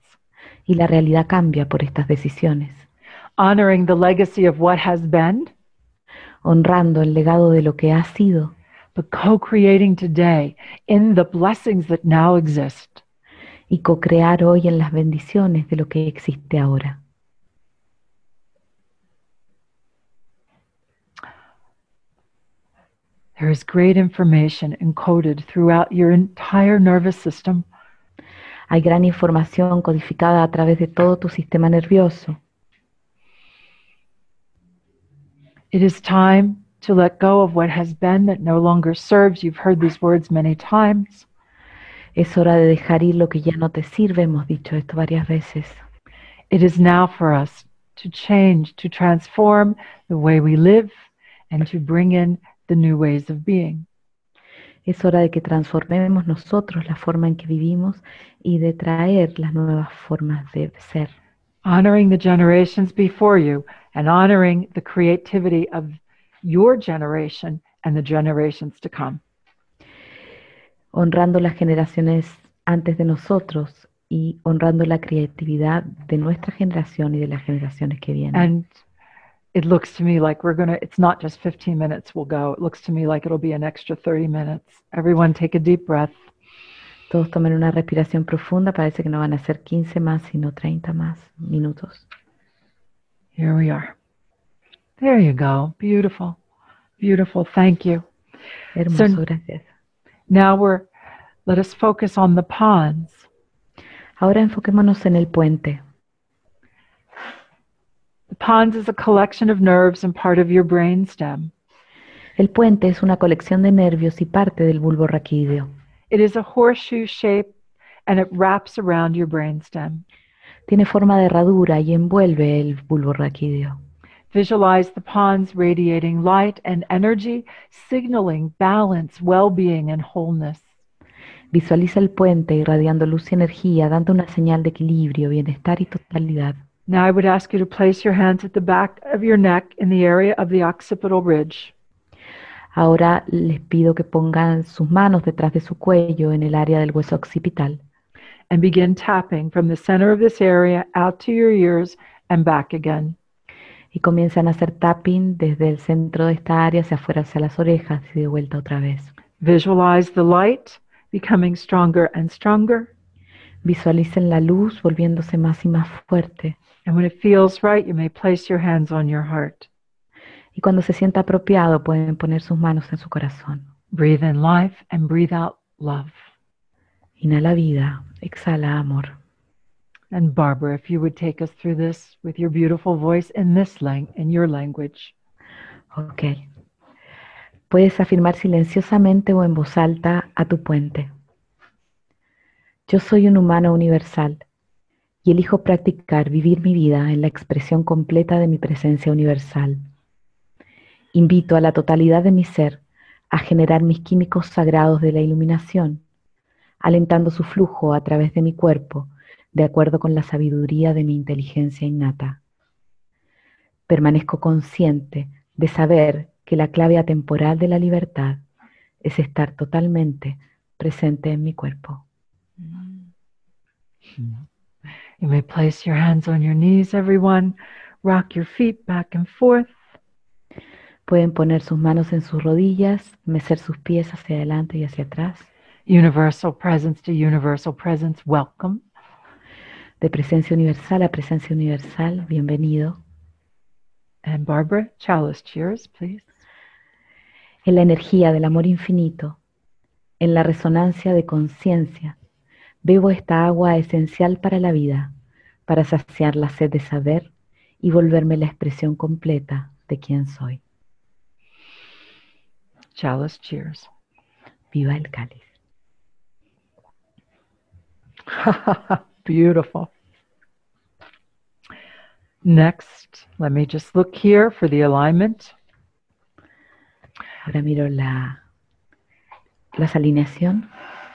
Y la realidad cambia por estas decisiones. Honoring the legacy of what has been. Honrando el legado de lo que ha sido. But co-creating today in the blessings that now exist. Y co-crear hoy en las bendiciones de lo que existe ahora. There is great information encoded throughout your entire nervous system. Hay gran información codificada a través de todo tu sistema nervioso. It is time to let go of what has been that no longer serves. You've heard these words many times. Es hora de dejar ir lo que ya no te sirve, hemos dicho esto varias veces. It is now for us to change, to transform the way we live and to bring in the new ways of being. Es hora de que transformemos nosotros la forma en que vivimos y de traer las nuevas formas de ser. Honoring the generations before you and honoring the creativity of your generation and the generations to come. Honrando las generaciones antes de nosotros y honrando la creatividad de nuestra generación y de las generaciones que vienen. And it looks to me like it's not just 15 minutes we'll go. It looks to me like it'll be an extra 30 minutes. Everyone take a deep breath. Todos tomen una respiración profunda. Parece que no van a ser 15 más, sino 30 más minutos. Here we are. There you go. Beautiful. Beautiful. Thank you. Hermoso, gracias. Now let us focus on the pons. Ahora enfoquémonos en el puente. The pons is a collection of nerves and part of your brain stem. El puente es una colección de nervios y parte del bulbo raquídeo. It is a horseshoe shape and it wraps around your brain stem. Tiene forma de herradura y envuelve el bulbo raquídeo. Visualize the pons radiating light and energy, signaling balance, well-being, and wholeness. Visualiza el puente irradiando luz y energía, dando una señal de equilibrio, bienestar y totalidad. Now I would ask you to place your hands at the back of your neck in the area of the occipital ridge. Ahora les pido que pongan sus manos detrás de su cuello en el área del hueso occipital. and begin tapping from the center of this area out to your ears and back again. Y comienzan a hacer tapping desde el centro de esta área hacia afuera, hacia las orejas y de vuelta otra vez. Visualize the light becoming stronger and stronger. Visualicen la luz volviéndose más y más fuerte. And when it feels right, you may place your hands on your heart. Y cuando se sienta apropiado, pueden poner sus manos en su corazón. Breathe in life and breathe out love. Inhala vida, exhala amor. And Barbara, if you would take us through this with your beautiful voice in your language. Ok. Puedes afirmar silenciosamente o en voz alta a tu puente. Yo soy un humano universal y elijo practicar vivir mi vida en la expresión completa de mi presencia universal. Invito a la totalidad de mi ser a generar mis químicos sagrados de la iluminación, alentando su flujo a través de mi cuerpo, de acuerdo con la sabiduría de mi inteligencia innata. Permanezco consciente de saber que la clave atemporal de la libertad es estar totalmente presente en mi cuerpo. You may place your hands on your knees, everyone. Rock your feet back and forth. Pueden poner sus manos en sus rodillas, mecer sus pies hacia adelante y hacia atrás. Universal presence to universal presence, welcome. De presencia universal a presencia universal, bienvenido. And Barbara, chalice cheers, please. En la energía del amor infinito, en la resonancia de conciencia, bebo esta agua esencial para la vida, para saciar la sed de saber y volverme la expresión completa de quién soy. Chalice cheers. Viva el cáliz. Beautiful. Next, let me just look here for the alignment. Ahora miro la alineación.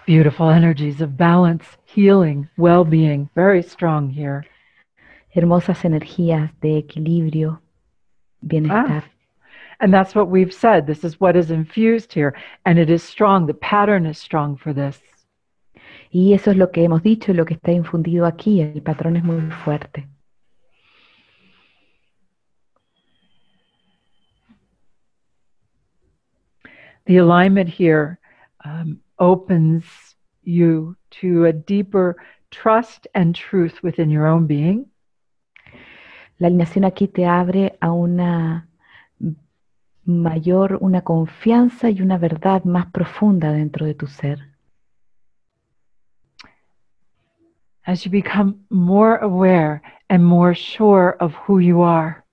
Beautiful energies of balance, healing, well-being, very strong here. Hermosas energías de equilibrio, bienestar. And that's what we've said. This is what is infused here. And it is strong. The pattern is strong for this. Y eso es lo que hemos dicho y lo que está infundido aquí. El patrón es muy fuerte. The alignment here opens you to a deeper trust and truth within your own being. La alineación aquí te abre a una confianza y una verdad más profunda dentro de tu ser. As you become more aware and more sure of who you are.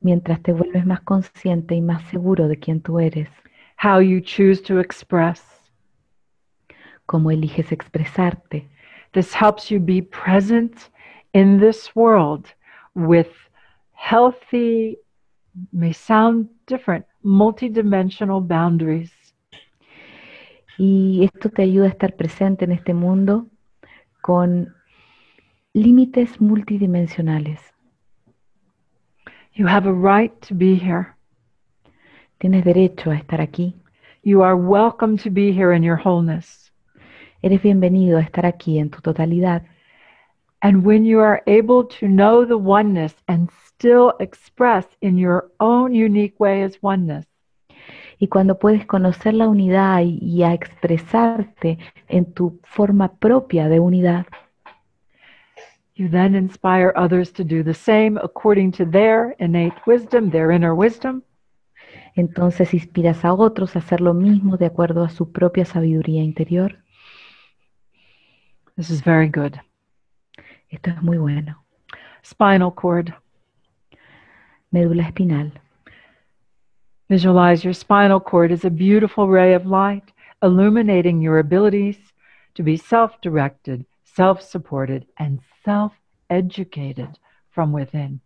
Mientras te vuelves más consciente y más seguro de quién tú eres. How you choose to express. Cómo eliges expresarte. This helps you be present in this world with healthy, may sound different, multidimensional boundaries. Y esto te ayuda a estar presente en este mundo con límites multidimensionales. You have a right to be here. Tienes derecho a estar aquí. You are welcome to be here in your wholeness. Eres bienvenido a estar aquí en tu totalidad. And when you are able to know the oneness and still express in your own unique way as oneness. Y cuando puedes conocer la unidad y a expresarte en tu forma propia de unidad. You then inspire others to do the same according to their innate wisdom, their inner wisdom. Entonces inspiras a otros a hacer lo mismo de acuerdo a su propia sabiduría interior. This is very good. Esto es muy bueno. Spinal cord. Médula espinal. Visualize your spinal cord as a beautiful ray of light, illuminating your abilities to be self-directed, self-supported, and self-educated from within.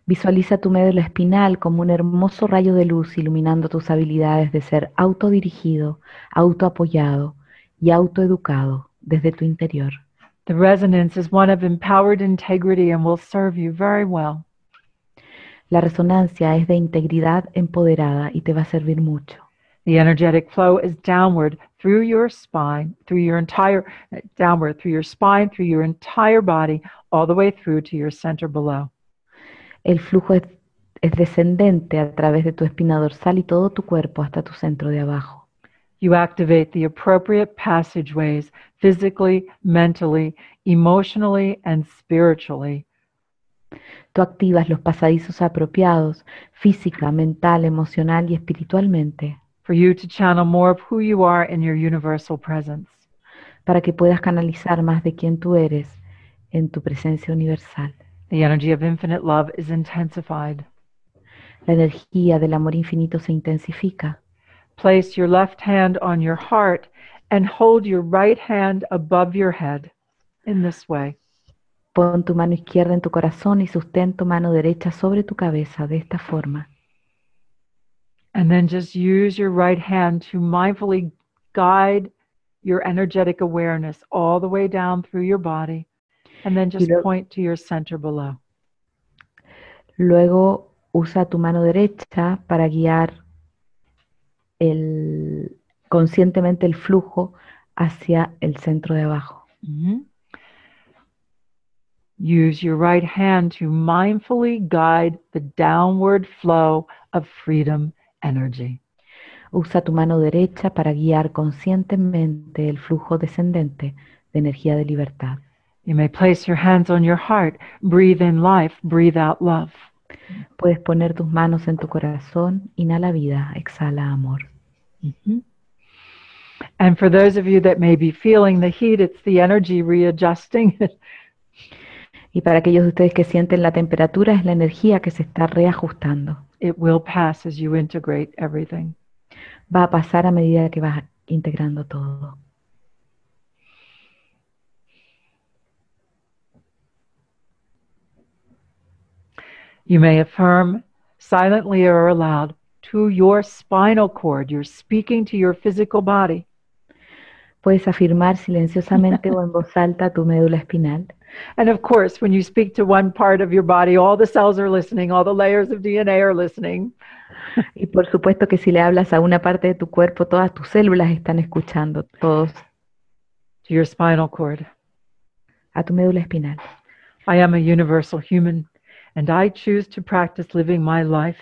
Visualiza tu médula espinal como un hermoso rayo de luz iluminando tus habilidades de ser autodirigido, autoapoyado y autoeducado desde tu interior. The resonance is one of empowered integrity and will serve you very well. La resonancia es de integridad empoderada y te va a servir mucho. The energetic flow is downward through your spine, through your entire, downward, through your spine, through your entire body, all the way through to your center below. El flujo es descendente a través de tu espina dorsal y todo tu cuerpo hasta tu centro de abajo. You activate the appropriate passageways physically, mentally, emotionally, and spiritually. Tú activas los pasadizos apropiados, física, mental, emocional y espiritualmente, For you to channel more of who you are in your universal presence. para que puedas canalizar más de quién tú eres en tu presencia universal. The energy of infinite love is intensified. La energía del amor infinito se intensifica. Place your left hand on your heart and hold your right hand above your head in this way. Pon tu mano izquierda en tu corazón y sostén tu mano derecha sobre tu cabeza de esta forma. And then just use your right hand to mindfully guide your energetic awareness all the way down through your body. And then just point to your center below. Luego usa tu mano derecha para guiar conscientemente el flujo hacia el centro de abajo. Mm-hmm. Use your right hand to mindfully guide the downward flow of freedom energy. Usa tu mano derecha para guiar conscientemente el flujo descendente de energía de libertad. You may place your hands on your heart. Breathe in life, breathe out love. Puedes poner tus manos en tu corazón, inhala vida, exhala amor. Mm-hmm. And for those of you that may be feeling the heat, it's the energy readjusting. Y para aquellos de ustedes que sienten la temperatura, es la energía que se está reajustando. It will pass as you integrate everything. Va a pasar a medida que vas integrando todo. You may affirm silently or aloud to your spinal cord. You're speaking to your physical body. Puedes afirmar silenciosamente o en voz alta tu médula espinal. And of course, when you speak to one part of your body, all the cells are listening, all the layers of DNA are listening. Y por supuesto que si le hablas a una parte de tu cuerpo, todas tus células están escuchando, todos. To your spinal cord. A tu médula espinal. I am a universal human, and I choose to practice living my life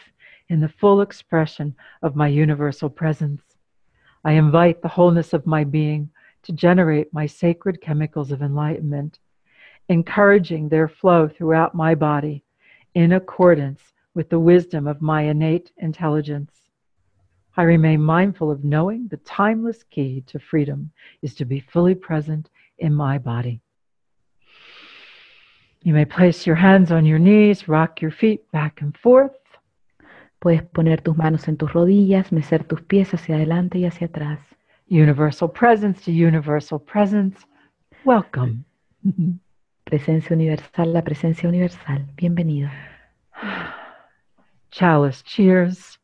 in the full expression of my universal presence. I invite the wholeness of my being to generate my sacred chemicals of enlightenment, encouraging their flow throughout my body in accordance with the wisdom of my innate intelligence. I remain mindful of knowing the timeless key to freedom is to be fully present in my body. You may place your hands on your knees, rock your feet back and forth. Puedes poner tus manos en tus rodillas, mecer tus pies hacia adelante y hacia atrás. Universal presence to universal presence. Welcome. Presencia universal, la presencia universal. Bienvenido. Chalice, cheers.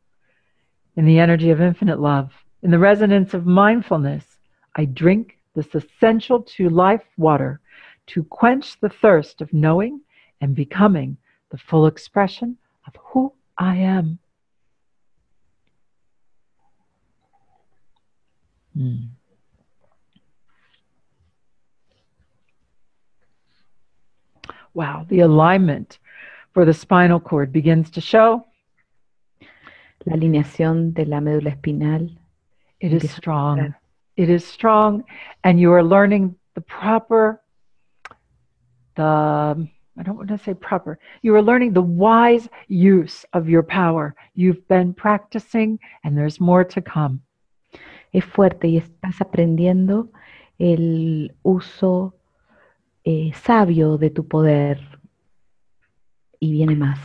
In the energy of infinite love, in the resonance of mindfulness, I drink this essential to life water to quench the thirst of knowing and becoming the full expression of who I am. Wow, the alignment for the spinal cord begins to show. La alineación de la médula espinal. It is strong. It is strong, and you are learning the proper, I don't want to say proper, you are learning the wise use of your power. You've been practicing, and there's more to come. Es fuerte y estás aprendiendo el uso sabio de tu poder y viene más.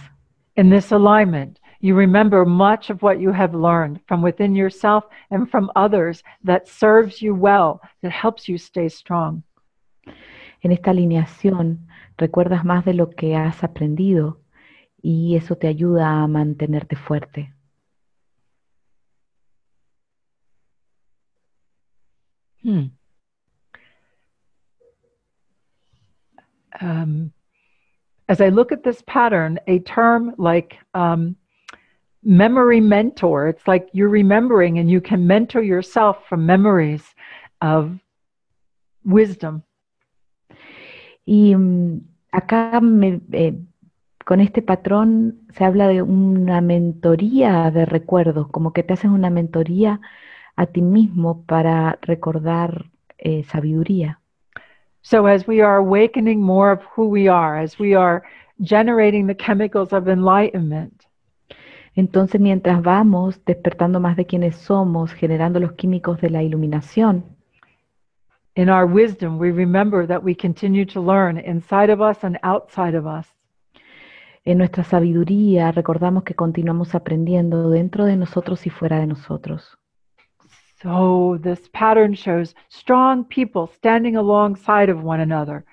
In this alignment, you remember much of what you have learned from within yourself and from others that serves you well, that helps you stay strong. En esta alineación recuerdas más de lo que has aprendido y eso te ayuda a mantenerte fuerte. As I look at this pattern, a term like memory mentor. It's like you're remembering and you can mentor yourself from memories of wisdom. Y acá con este patrón se habla de una mentoría de recuerdos, como que te haces una mentoría a ti mismo para recordar sabiduría. So as we are awakening more of who we are, as we are generating the chemicals of enlightenment, Entonces, mientras vamos despertando más de quienes somos, generando los químicos de la iluminación, in our wisdom, we remember that we continue to learn inside of us and outside of us. en nuestra sabiduría recordamos que continuamos aprendiendo dentro de nosotros y fuera de nosotros. So this pattern shows strong people standing alongside of one another,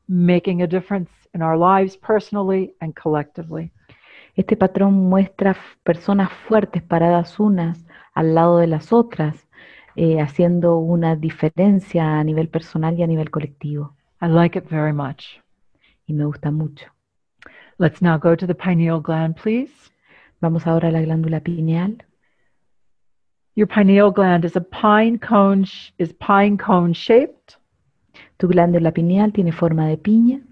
making a difference in our lives personally and collectively. Este patrón muestra personas fuertes paradas unas al lado de las otras, haciendo una diferencia a nivel personal y a nivel colectivo. I like it very much. Y me gusta mucho. Let's now go to the pineal gland, please. Vamos ahora a la glándula pineal. Your pineal gland is pine cone shaped. Tu glándula pineal tiene forma de piña.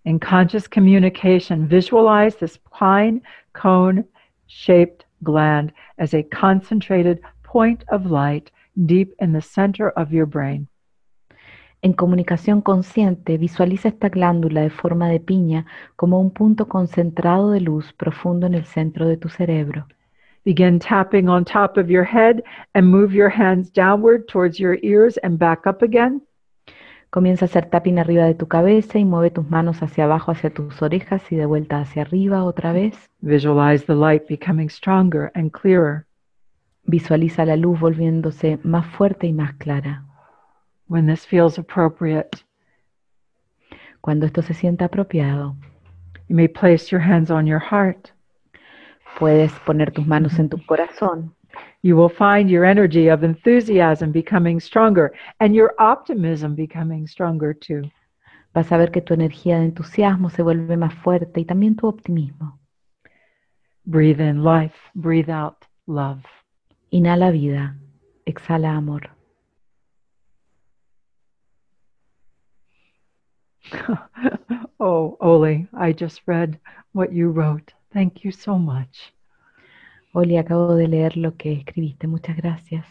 In conscious communication, visualize this pine cone shaped gland as a concentrated point of light deep in the center of your brain. En comunicación consciente, visualiza esta glándula de forma de piña como un punto concentrado de luz profundo en el centro de tu cerebro. Begin tapping on top of your head and move your hands downward towards your ears and back up again. Comienza a hacer tapping arriba de tu cabeza y mueve tus manos hacia abajo, hacia tus orejas y de vuelta hacia arriba otra vez. Visualize the light becoming stronger and clearer. Visualiza la luz volviéndose más fuerte y más clara. When this feels appropriate, Cuando esto se sienta apropiado, you may place your hands on your heart. puedes poner tus manos en tu corazón. You will find your energy of enthusiasm becoming stronger and your optimism becoming stronger too. Vas a ver que tu energía de entusiasmo se vuelve más fuerte y también tu optimismo. Breathe in life, breathe out love. Inhala vida, exhala amor. Oh, Oli, I just read what you wrote. Thank you so much. Oli, acabo de leer lo que escribiste. Muchas gracias.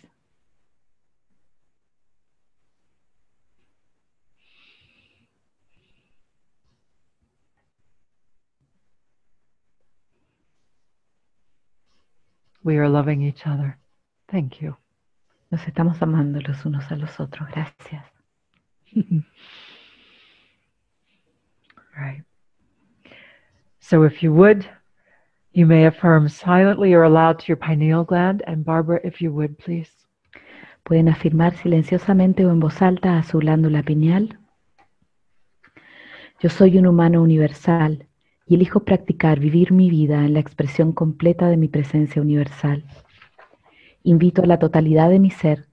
We are loving each other. Thank you. Nos estamos amando los unos a los otros. Gracias. Right. So if you would, you may affirm silently or aloud to your pineal gland. And Barbara, if you would, please. Pueden afirmar silenciosamente o en voz alta a su glándula pineal. Yo soy un humano universal y elijo practicar vivir mi vida en la expresión completa de mi presencia universal. Invito a la totalidad de mi ser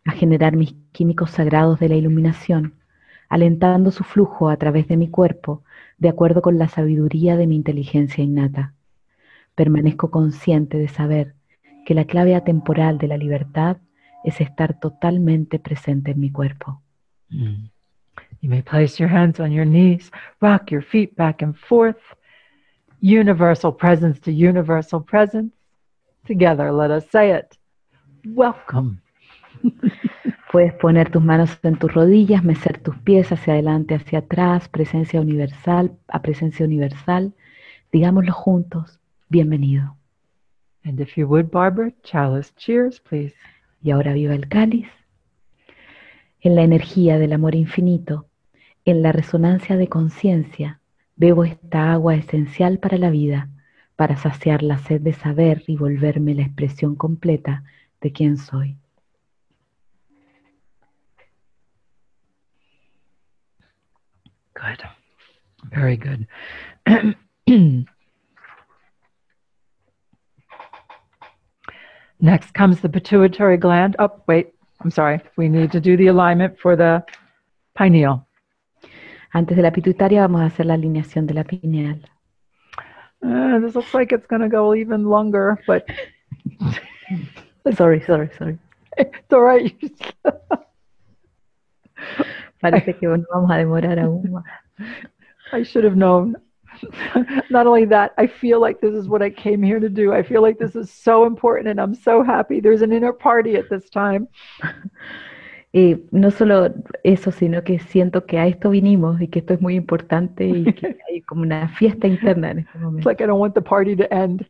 a generar mis químicos sagrados de la iluminación, alentando su flujo a través de mi cuerpo, de acuerdo con la sabiduría de mi inteligencia innata. Permanezco consciente de saber que la clave atemporal de la libertad es estar totalmente presente en mi cuerpo. You may place your hands on your knees, rock your feet back and forth. Universal presence to universal presence. Together, let us say it. Welcome. Puedes poner tus manos en tus rodillas, mecer tus pies hacia adelante, hacia atrás, presencia universal a presencia universal. Digámoslo juntos, bienvenido. And if you would, Barbara, chalice cheers, please. Y ahora viva el cáliz. En la energía del amor infinito, en la resonancia de conciencia, bebo esta agua esencial para la vida, para saciar la sed de saber y volverme la expresión completa de quién soy. Good. Very good. Next comes the pituitary gland. Oh, wait, I'm sorry. We need to do the alignment for the pineal. Antes de la pituitaria vamos a hacer la alineación de la pineal. This looks like it's going to go even longer, but Sorry. it's all right. Parece que nos vamos a demorar aún más. I should have known. Not only that, I feel like this is what I came here to do. I feel like this is so important and I'm so happy. There's an inner party at this time. No solo eso, sino que siento que a esto vinimos y que esto es muy importante y que hay como una fiesta interna en este It's momento. like I don't want the party to end.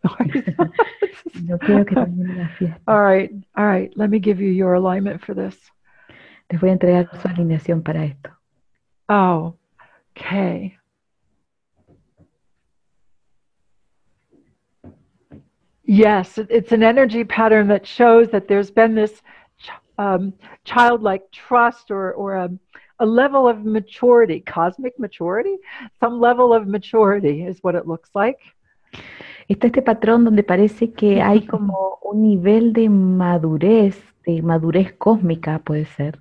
No quiero que termine la fiesta. All right. Let me give you your alignment for this. Les voy a entregar su alineación para esto. Oh, okay. Yes, it's an energy pattern that shows that there's been this childlike trust or a level of maturity, cosmic maturity, some level of maturity is what it looks like. Está este patrón donde parece que hay como un nivel de madurez cósmica, puede ser.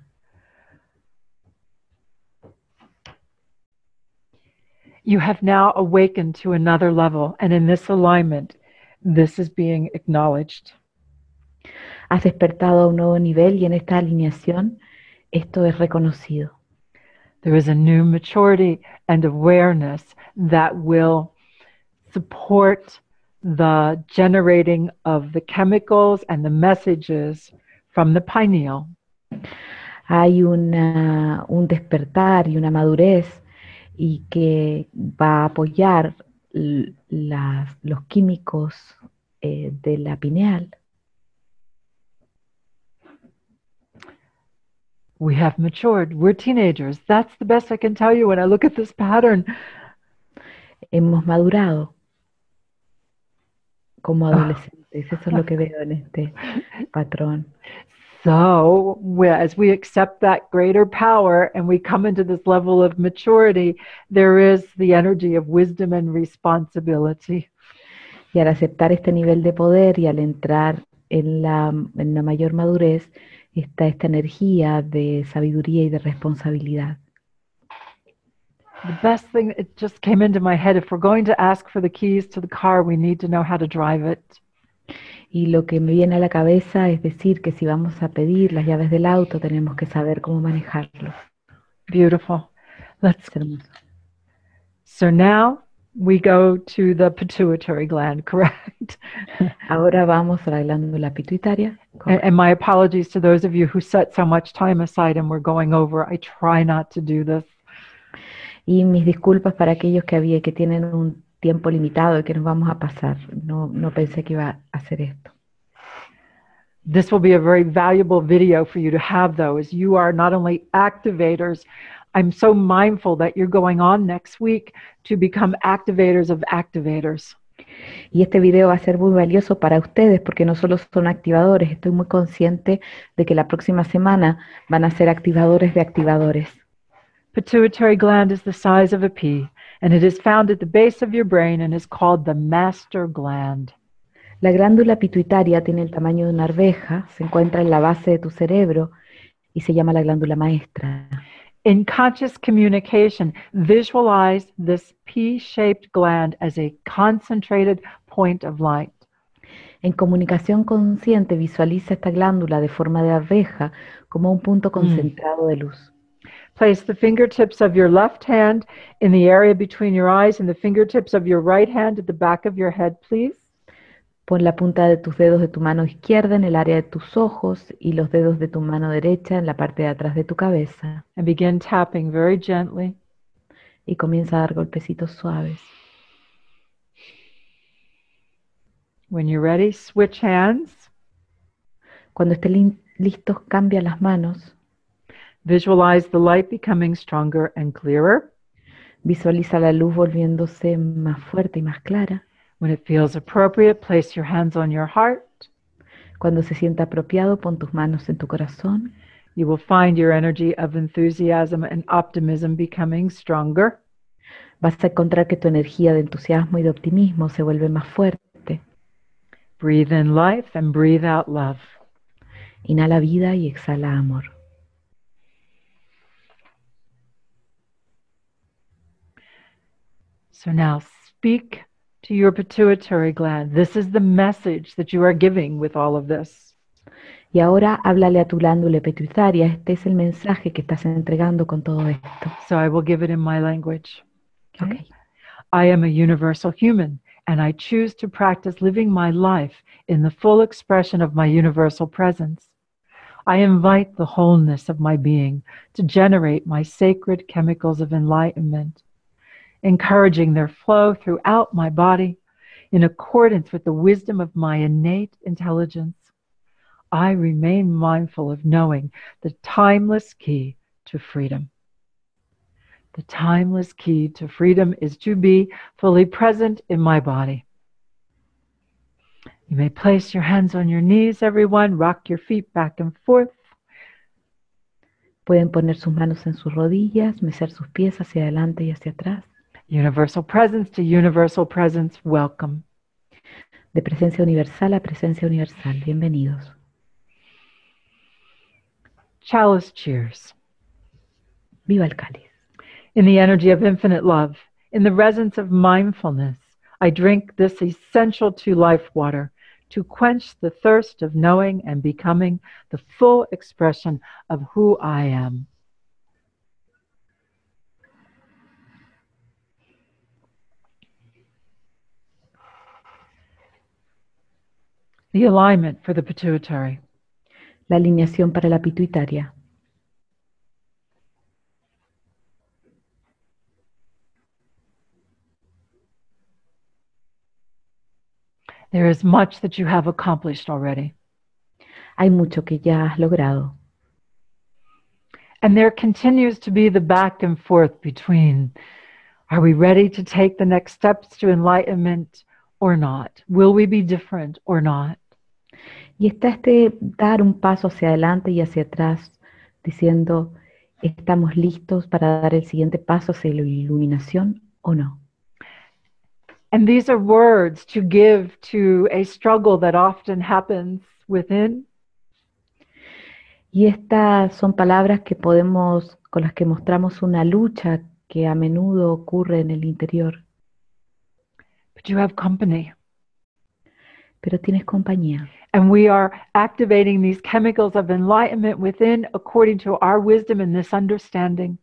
You have now awakened to another level, and in this alignment, this is being acknowledged. Has despertado a un nuevo nivel y en esta alineación esto es reconocido. There is a new maturity and awareness that will support the generating of the chemicals and the messages from the pineal. Hay un despertar y una madurez y que va a apoyar los químicos de la pineal. We have matured. We're teenagers. That's the best I can tell you when I look at this pattern. Hemos madurado como adolescentes. Eso es lo que veo en este patrón. So, as we accept that greater power and we come into this level of maturity, there is the energy of wisdom and responsibility. Y al aceptar este nivel de poder y al entrar en la mayor madurez, está esta energía de sabiduría y de responsabilidad. The best thing, it just came into my head, if we're going to ask for the keys to the car, we need to know how to drive it. Y lo que me viene a la cabeza es decir que si vamos a pedir las llaves del auto, tenemos que saber cómo manejarlo. Beautiful. Es hermoso. So now we go to the pituitary gland, correct? Ahora vamos a la glándula pituitaria. And my apologies to those of you who set so much time aside and we're going over. I try not to do this. Y mis disculpas para aquellos que tienen un tiempo limitado y que nos vamos a pasar. No pensé que iba a hacer esto. This will be a very valuable video for you to have, though, as you are not only activators. I'm so mindful that you're going on next week to become activators of activators. Y este video va a ser muy valioso para ustedes porque no solo son activadores, estoy muy consciente de que la próxima semana van a ser activadores de activadores. Pituitary gland is the size of a pea, and it is found at the base of your brain and is called the master gland. La glándula pituitaria tiene el tamaño de una arveja, se encuentra en la base de tu cerebro y se llama la glándula maestra. In conscious communication, visualize this pea-shaped gland as a concentrated point of light. En comunicación consciente, visualiza esta glándula de forma de arveja como un punto concentrado de luz. Place the fingertips of your left hand in the area between your eyes and the fingertips of your right hand at the back of your head, please. Pon la punta de tus dedos de tu mano izquierda en el área de tus ojos y los dedos de tu mano derecha en la parte de atrás de tu cabeza. And begin tapping very gently. Y comienza a dar golpecitos suaves. When you're ready, switch hands. Cuando estén listos, cambia las manos. Visualize the light becoming stronger and clearer. Visualiza la luz volviéndose más fuerte y más clara. When it feels appropriate, place your hands on your heart. Cuando se sienta apropiado, pon tus manos en tu corazón. You will find your energy of enthusiasm and optimism becoming stronger. Vas a encontrar que tu energía de entusiasmo y de optimismo se vuelve más fuerte. Breathe in life and breathe out love. Inhala vida y exhala amor. So now speak to your pituitary gland. This is the message that you are giving with all of this. Y ahora háblale a tu glándula pituitaria. Este es el mensaje que estás entregando con todo esto. So I will give it in my language. Okay. I am a universal human, and I choose to practice living my life in the full expression of my universal presence. I invite the wholeness of my being to generate my sacred chemicals of enlightenment, encouraging their flow throughout my body in accordance with the wisdom of my innate intelligence. I remain mindful of knowing the timeless key to freedom. The timeless key to freedom is to be fully present in my body. You may place your hands on your knees, everyone. Rock your feet back and forth. Pueden poner sus manos en sus rodillas, mecer sus pies hacia adelante y hacia atrás. Universal presence to universal presence, welcome. De presencia universal a presencia universal, bienvenidos. Chalice cheers. Viva el cáliz. In the energy of infinite love, in the resonance of mindfulness, I drink this essential to life water to quench the thirst of knowing and becoming the full expression of who I am. The alignment for the pituitary. La alineación para la pituitaria. There is much that you have accomplished already. Hay mucho que ya has logrado. And there continues to be the back and forth between, are we ready to take the next steps to enlightenment or not? Will we be different or not? Y está este dar un paso hacia adelante y hacia atrás, diciendo, ¿estamos listos para dar el siguiente paso hacia la iluminación o no? And these are words to give to a struggle that often happens within. Y estas son palabras que podemos, con las que mostramos una lucha que a menudo ocurre en el interior. But you have company. Pero tienes compañía. And we are activating these chemicals of enlightenment within according to our wisdom and this understanding.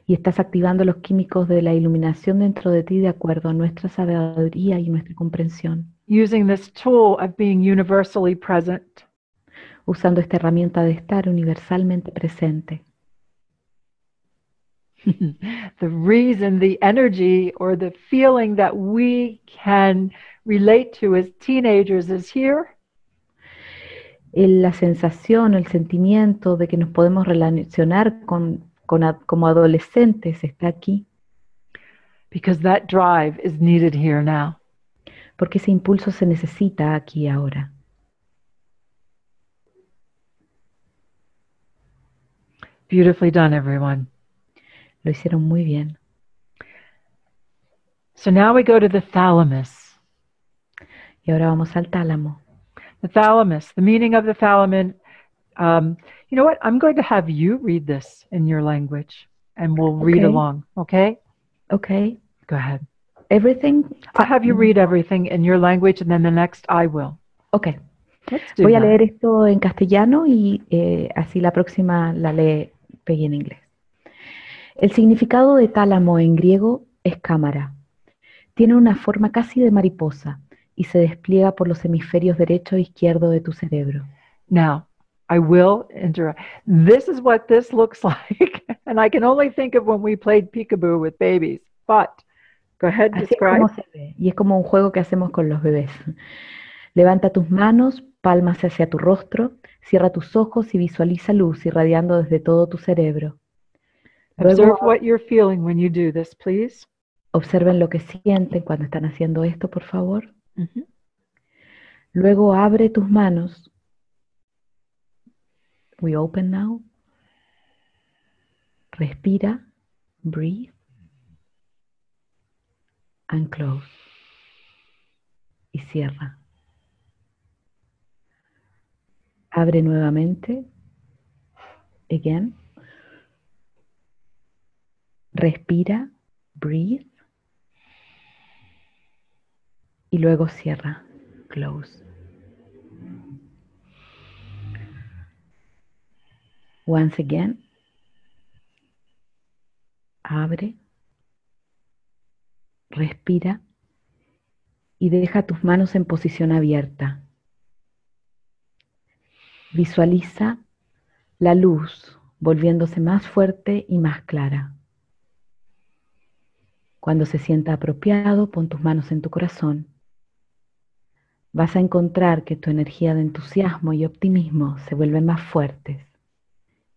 Y estás activando los químicos de la iluminación dentro de ti de acuerdo a nuestra sabiduría y nuestra comprensión. Using this tool of being universally present. Usando esta herramienta de estar universalmente presente. The reason, the energy, or the feeling that we can relate to as teenagers is here. La sensación, el sentimiento de que nos podemos relacionar como adolescentes está aquí. Because that drive is needed here now. Porque ese impulso se necesita aquí ahora. Beautifully done, everyone. Lo hicieron muy bien. So now we go to the thalamus. Y ahora vamos al tálamo. The thalamus, the meaning of the thalamus. You know what? I'm going to have you read this in your language and we'll read along, okay? Okay. Go ahead. Everything? I'll have you read everything in your language and then the next I will. Okay. Let's do Voy a that. leer esto en castellano y así la próxima la lee Peggy en inglés. El significado de tálamo en griego es cámara. Tiene una forma casi de mariposa y se despliega por los hemisferios derecho e izquierdo de tu cerebro. Now, I will interrupt. This is what this looks like. And I can only think of when we played peekaboo with babies. But, go ahead, Así es describe. como se ve, y es como un juego que hacemos con los bebés. Levanta tus manos, palmas hacia tu rostro, cierra tus ojos y visualiza luz irradiando desde todo tu cerebro. Observe Luego, what you're feeling when you do this, please. observen lo que sienten cuando están haciendo esto, por favor. Mm-hmm. Luego abre tus manos. We open now. Respira, breathe, and close. Y cierra. Abre nuevamente. Again. Respira, breathe, y luego cierra. Close. Once again. Abre. Respira. Y deja tus manos en posición abierta. Visualiza la luz volviéndose más fuerte y más clara. Cuando se sienta apropiado, pon tus manos en tu corazón. Vas a encontrar que tu energía de entusiasmo y optimismo se vuelven más fuertes.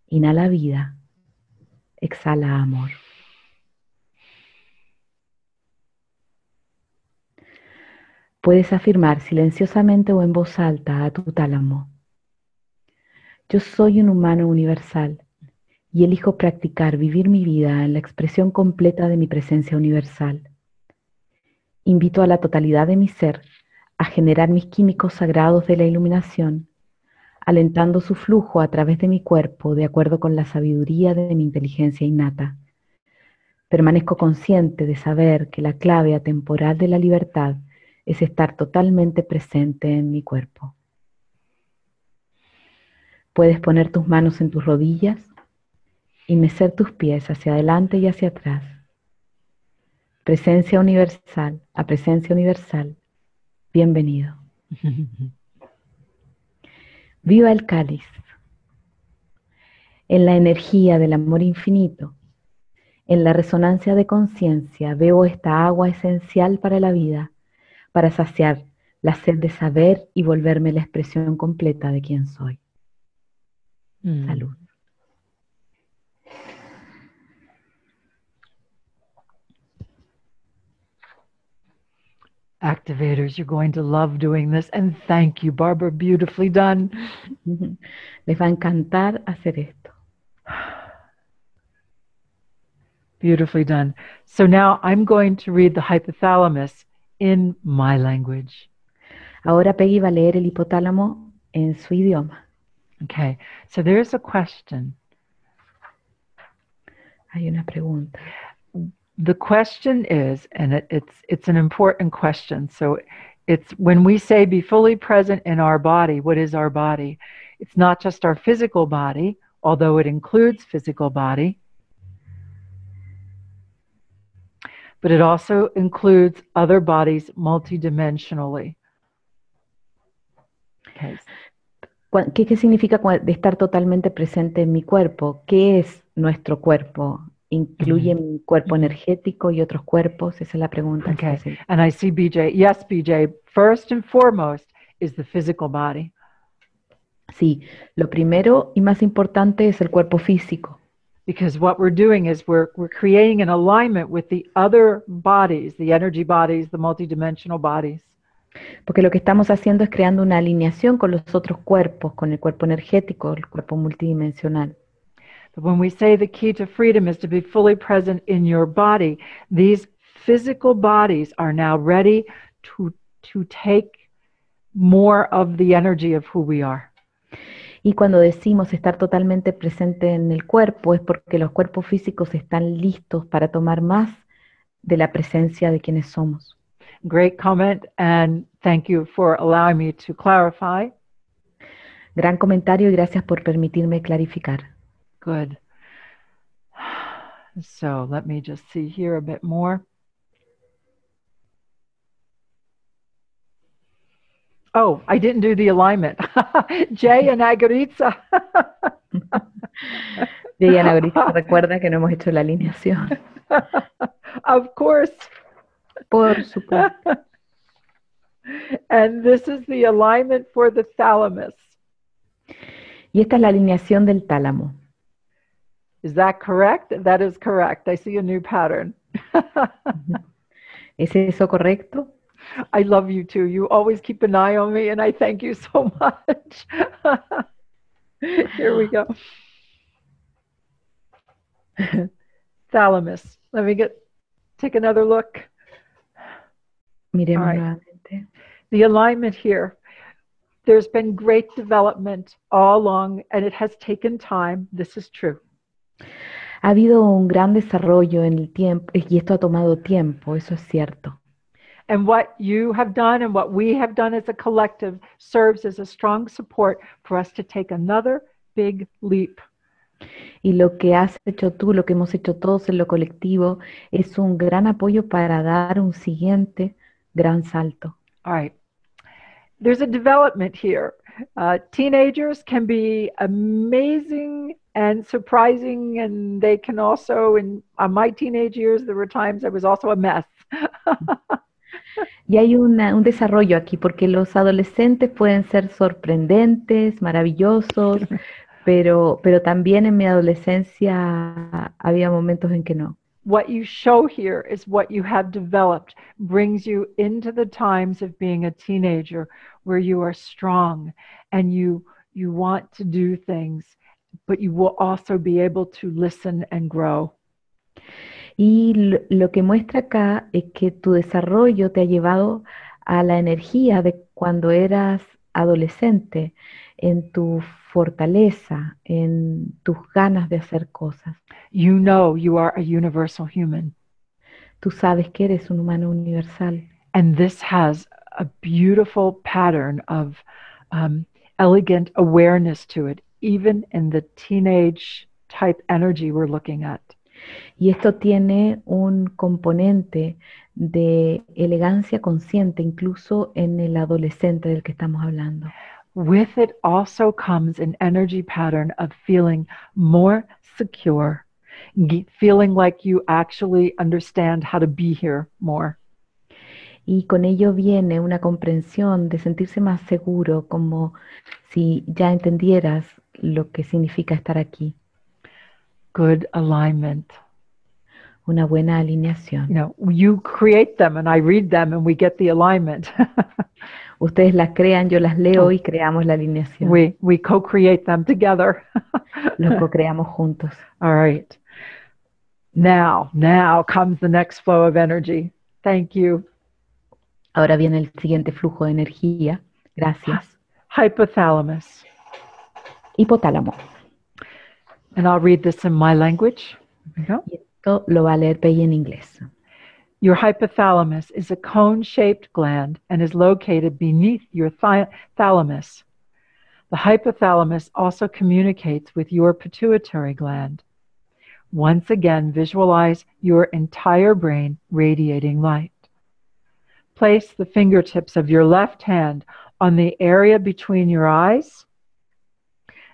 Inhala vida, exhala amor. Puedes afirmar silenciosamente o en voz alta a tu tálamo: yo soy un humano universal y elijo practicar vivir mi vida en la expresión completa de mi presencia universal. Invito a la totalidad de mi ser a generar mis químicos sagrados de la iluminación, alentando su flujo a través de mi cuerpo de acuerdo con la sabiduría de mi inteligencia innata. Permanezco consciente de saber que la clave atemporal de la libertad es estar totalmente presente en mi cuerpo. Puedes poner tus manos en tus rodillas y mecer tus pies hacia adelante y hacia atrás. Presencia universal, a presencia universal, bienvenido. Viva el cáliz. En la energía del amor infinito, en la resonancia de conciencia, veo esta agua esencial para la vida, para saciar la sed de saber y volverme la expresión completa de quien soy. Salud. Activators, you're going to love doing this. And thank you, Barbara. Beautifully done. Les va a encantar hacer esto. Beautifully done. So now I'm going to read the hypothalamus in my language. Ahora Peggy va a leer el hipotálamo en su idioma. Okay, so there's a question. Hay una pregunta. The question is, and it's an important question. So it's when we say be fully present in our body, what is our body? It's not just our physical body, although it includes physical body, but it also includes other bodies multidimensionally. Okay. ¿Qué significa de estar totalmente presente en mi cuerpo? ¿Qué es nuestro cuerpo? ¿Incluye mi cuerpo energético y otros cuerpos? Esa es la pregunta. Okay, and I see BJ. Yes, BJ, first and foremost is the physical body. Sí, lo primero y más importante es el cuerpo físico. Because what we're doing is we're creating an alignment with the other bodies, the energy bodies, the multidimensional bodies. Porque lo que estamos haciendo es creando una alineación con los otros cuerpos, con el cuerpo energético, el cuerpo multidimensional. But when we say the key to freedom is to be fully present in your body, these physical bodies are now ready to take more of the energy of who we are. Y cuando decimos estar totalmente presente en el cuerpo es porque los cuerpos físicos están listos para tomar más de la presencia de quienes somos. Great comment, and thank you for allowing me to clarify. Gran comentario y gracias por permitirme clarificar. Good. So let me just see here a bit more. Oh, I didn't do the alignment. Jay and Agaritza. Jay y Agaritza, recuerda que no hemos hecho la alineación. Of course. Por supuesto. And this is the alignment for the thalamus. Y esta es la alineación del tálamo. Is that correct? That is correct. I see a new pattern. ¿Es eso correcto? I love you too. You always keep an eye on me, and I thank you so much. Here we go. Thalamus. Let me take another look. Miremos All right. nuevamente. The alignment here. There's been great development all along, and it has taken time. This is true. Ha habido un gran desarrollo en el tiempo y esto ha tomado tiempo, eso es cierto. And what you have done and what we have done as a collective serves as a strong support for us to take another big leap. Y lo que has hecho tú, lo que hemos hecho todos en lo colectivo, es un gran apoyo para dar un siguiente gran salto. All right. There's a development here. Teenagers can be amazing and surprising, and they can also, in my teenage years, there were times I was also a mess. Y hay un desarrollo aquí, porque los adolescentes pueden ser sorprendentes, maravillosos, pero también en mi adolescencia había momentos en que no. What you show here is what you have developed, brings you into the times of being a teenager where you are strong and you want to do things, but you will also be able to listen and grow. Y lo que muestra acá es que tu desarrollo te ha llevado a la energía de cuando eras adolescente, en tu fortaleza, en tus ganas de hacer cosas. You know you are a universal human. Tú sabes que eres un humano universal. And this has a beautiful pattern of elegant awareness to it, even in the teenage type energy we're looking at. Y esto tiene un componente de elegancia consciente, incluso en el adolescente del que estamos hablando. With it also comes an energy pattern of feeling more secure, feeling like you actually understand how to be here more. Y con ello viene una comprensión de sentirse más seguro, como si ya entendieras lo que significa estar aquí. Good alignment. Una buena alineación. You know, you create them and I read them and we get the alignment. Ustedes las crean, yo las leo y creamos la alineación. We co-create them together. Los co-creamos juntos. All right. Now comes the next flow of energy. Thank you. Ahora viene el siguiente flujo de energía. Gracias. Hypothalamus. Hipotálamo. And I'll read this in my language. Y esto lo va a leer Peggy en inglés. Your hypothalamus is a cone-shaped gland and is located beneath your thalamus. The hypothalamus also communicates with your pituitary gland. Once again, visualize your entire brain radiating light. Place the fingertips of your left hand on the area between your eyes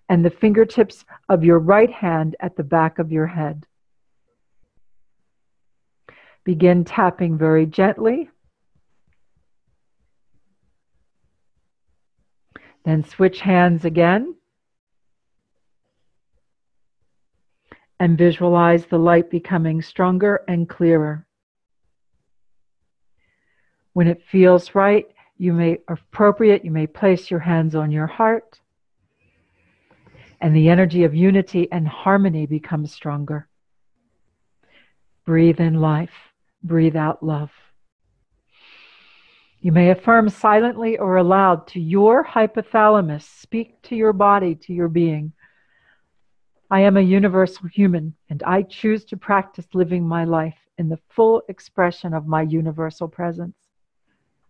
and the fingertips of your right hand at the back of your head. Begin tapping very gently. Then switch hands again. And visualize the light becoming stronger and clearer. When it feels right, you may place your hands on your heart. And the energy of unity and harmony becomes stronger. Breathe in life. Breathe out love. You may affirm silently or aloud to your hypothalamus. Speak to your body, to your being. I am a universal human, and I choose to practice living my life in the full expression of my universal presence.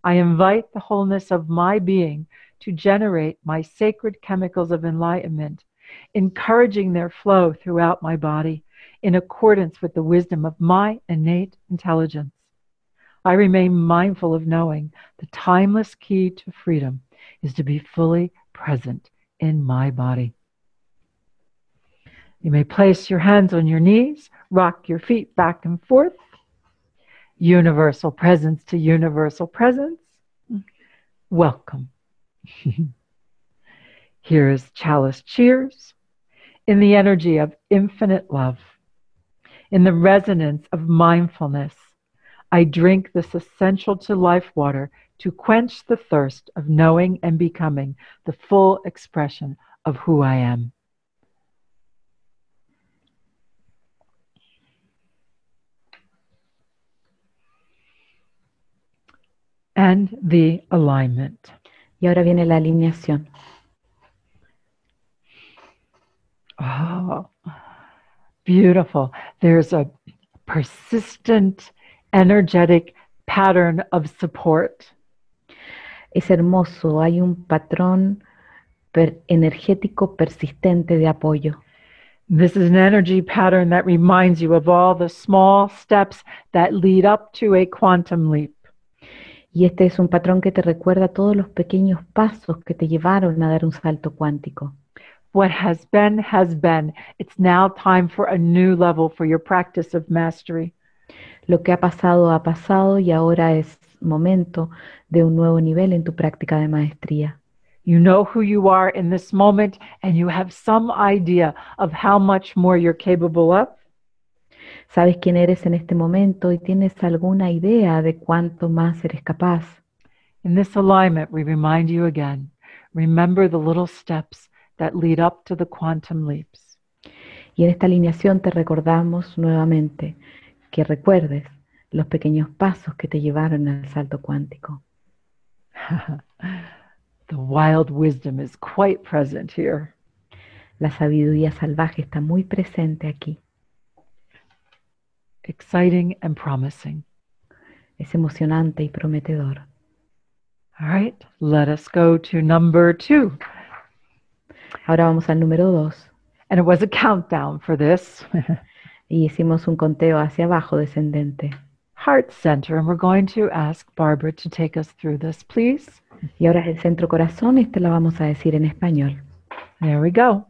I invite the wholeness of my being to generate my sacred chemicals of enlightenment, encouraging their flow throughout my body in accordance with the wisdom of my innate intelligence. I remain mindful of knowing the timeless key to freedom is to be fully present in my body. You may place your hands on your knees, rock your feet back and forth. Universal presence to universal presence. Welcome. Here is Chalice Cheers in the energy of infinite love. In the resonance of mindfulness, I drink this essential to life water to quench the thirst of knowing and becoming the full expression of who I am. And the alignment. Y ahora viene la alineación. Oh, beautiful. There's a persistent, energetic pattern of support. Es hermoso, hay un patrón energético persistente de apoyo. This is an energy pattern that reminds you of all the small steps that lead up to a quantum leap. Y este es un patrón que te recuerda todos los pequeños pasos que te llevaron a dar un salto cuántico. What has been has been. It's now time for a new level for your practice of mastery. Lo que ha pasado y ahora es momento de un nuevo nivel en tu práctica de maestría. You know who you are in this moment, and you have some idea of how much more you're capable of. Sabes quién eres en este momento y tienes alguna idea de cuánto más eres capaz. In this alignment, we remind you again, remember the little steps that lead up to the quantum leaps. Y en esta alineación te recordamos nuevamente que recuerdes los pequeños pasos que te llevaron al salto cuántico. The wild wisdom is quite present here. La sabiduría salvaje está muy presente aquí. Exciting and promising. Es emocionante y prometedor. All right, let us go to number 2. Ahora vamos al número 2. And it was a countdown for this. Y hicimos un conteo hacia abajo descendente. Heart center, and we're going to ask Barbara to take us through this, please. Y ahora es el centro corazón, y te lo vamos a decir en español. There we go.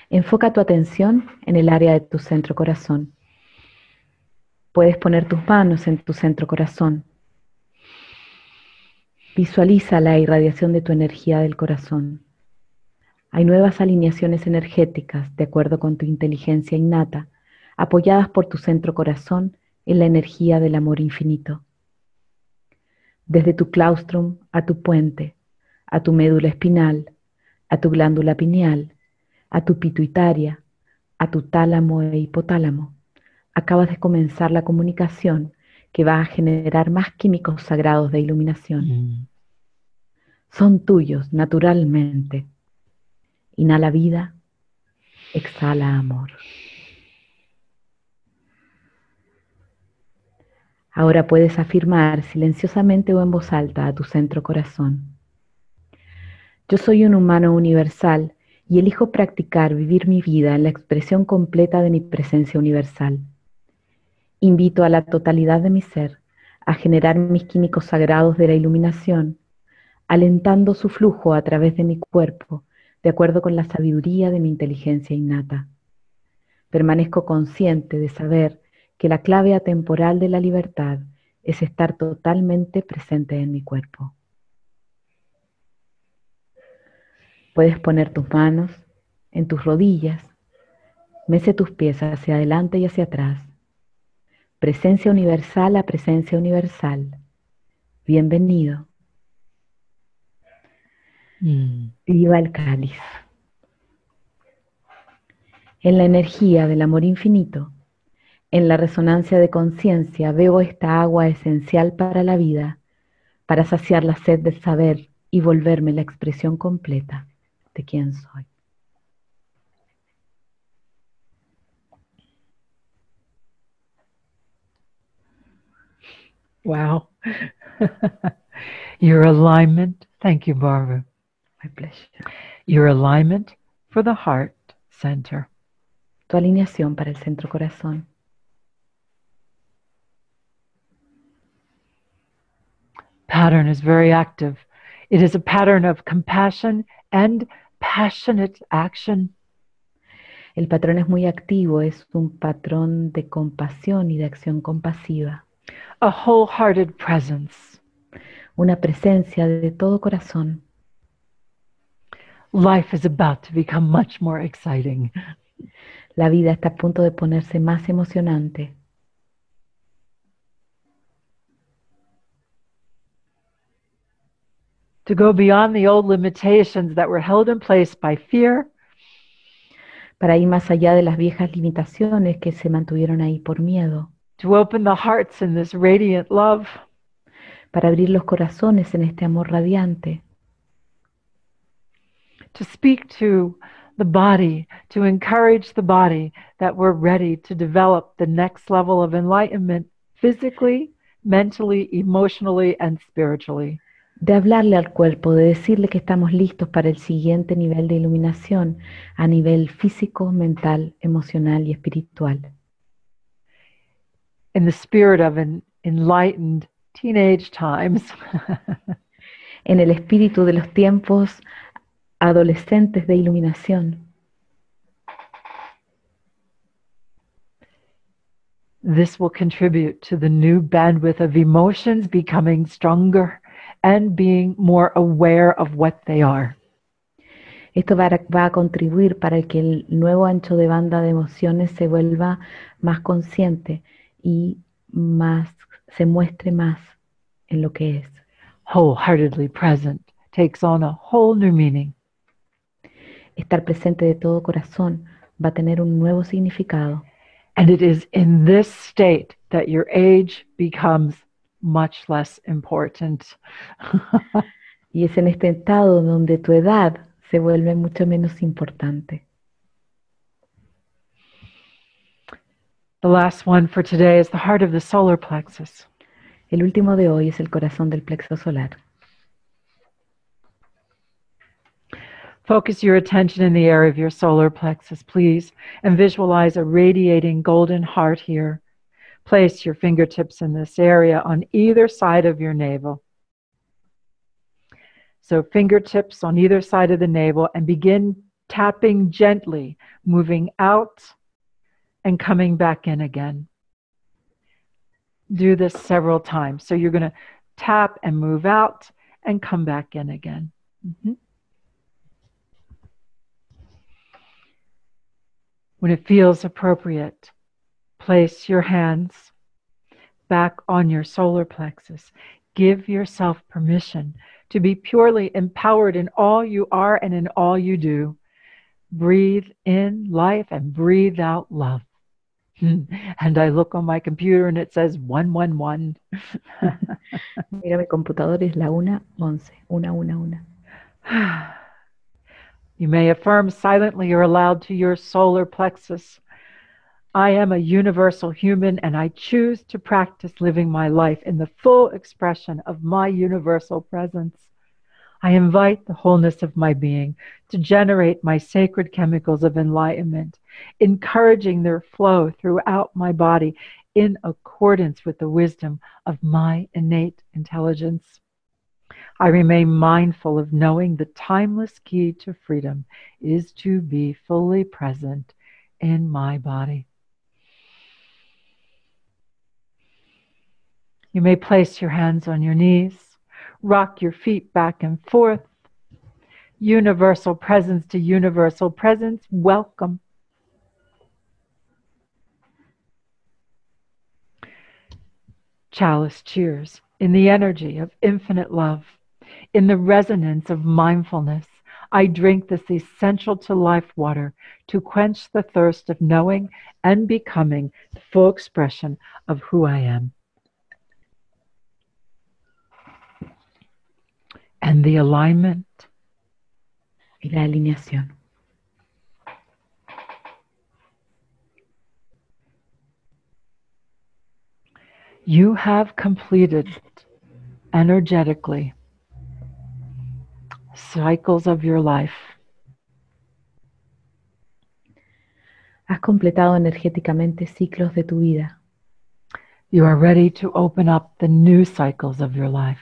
Enfoca tu atención en el área de tu centro corazón. Puedes poner tus manos en tu centro corazón. Visualiza la irradiación de tu energía del corazón. Hay nuevas alineaciones energéticas de acuerdo con tu inteligencia innata, apoyadas por tu centro corazón en la energía del amor infinito. Desde tu claustrum a tu puente, a tu médula espinal, a tu glándula pineal, a tu pituitaria, a tu tálamo e hipotálamo, acabas de comenzar la comunicación que va a generar más químicos sagrados de iluminación. Son tuyos naturalmente. Inhala vida, exhala amor. Ahora puedes afirmar silenciosamente o en voz alta a tu centro corazón. Yo soy un humano universal y elijo practicar vivir mi vida en la expresión completa de mi presencia universal. Invito a la totalidad de mi ser a generar mis químicos sagrados de la iluminación, alentando su flujo a través de mi cuerpo, de acuerdo con la sabiduría de mi inteligencia innata. Permanezco consciente de saber que la clave atemporal de la libertad es estar totalmente presente en mi cuerpo. Puedes poner tus manos en tus rodillas, mece tus pies hacia adelante y hacia atrás. Presencia universal a presencia universal. Bienvenido. Viva el cáliz. En la energía del amor infinito, en la resonancia de conciencia, bebo esta agua esencial para la vida, para saciar la sed del saber y volverme la expresión completa de quién soy. Wow. Your alignment, thank you, Barbara. My pleasure. Your alignment for the heart center. Tu alineación para el centro corazón. Pattern is very active. It is a pattern of compassion and passionate action. El patrón es muy activo, es un patrón de compasión y de acción compasiva. A wholehearted presence. Una presencia de todo corazón. Life is about to become much more exciting. La vida está a punto de ponerse más emocionante. To go beyond the old limitations that were held in place by fear. Para ir más allá de las viejas limitaciones que se mantuvieron ahí por miedo. To open the hearts in this radiant love. Para abrir los corazones en este amor radiante. To speak to the body, to encourage the body that we're ready to develop the next level of enlightenment physically, mentally, emotionally, and spiritually. De hablarle al cuerpo, de decirle que estamos listos para el siguiente nivel de iluminación a nivel físico, mental, emocional y espiritual. In the spirit of an enlightened teenage times, En el espíritu de los tiempos adolescentes de iluminación. this will contribute to the new bandwidth of emotions becoming stronger and being more aware of what they are. Esto va a contribuir para que el nuevo ancho de banda de emociones se vuelva más consciente y se muestre más en lo que es. Wholeheartedly present takes on a whole new meaning. Estar presente de todo corazón va a tener un nuevo significado. And it is in this state that your age becomes much less important. Y es en este estado donde tu edad se vuelve mucho menos importante. The last one for today is the heart of the solar plexus. El último de hoy es el corazón del plexo solar. Focus your attention in the area of your solar plexus, please, and visualize a radiating golden heart here. Place your fingertips in this area on either side of your navel. So fingertips on either side of the navel, and begin tapping gently, moving out and coming back in again. Do this several times. So you're going to tap and move out and come back in again. Mm-hmm. When it feels appropriate, place your hands back on your solar plexus. Give yourself permission to be purely empowered in all you are and in all you do. Breathe in life and breathe out love. And I look on my computer and it says 111. Mira, mi computador es la 1:11. 1:11. You may affirm silently or aloud to your solar plexus, I am a universal human and I choose to practice living my life in the full expression of my universal presence. I invite the wholeness of my being to generate my sacred chemicals of enlightenment, encouraging their flow throughout my body in accordance with the wisdom of my innate intelligence. I remain mindful of knowing the timeless key to freedom is to be fully present in my body. You may place your hands on your knees, rock your feet back and forth. Universal presence to universal presence, welcome. Chalice cheers in the energy of infinite love, in the resonance of mindfulness. I drink this essential to life water to quench the thirst of knowing and becoming the full expression of who I am. And the alignment. Y la alineación. You have completed energetically cycles of your life. Has completado energéticamente ciclos de tu vida. You are ready to open up the new cycles of your life.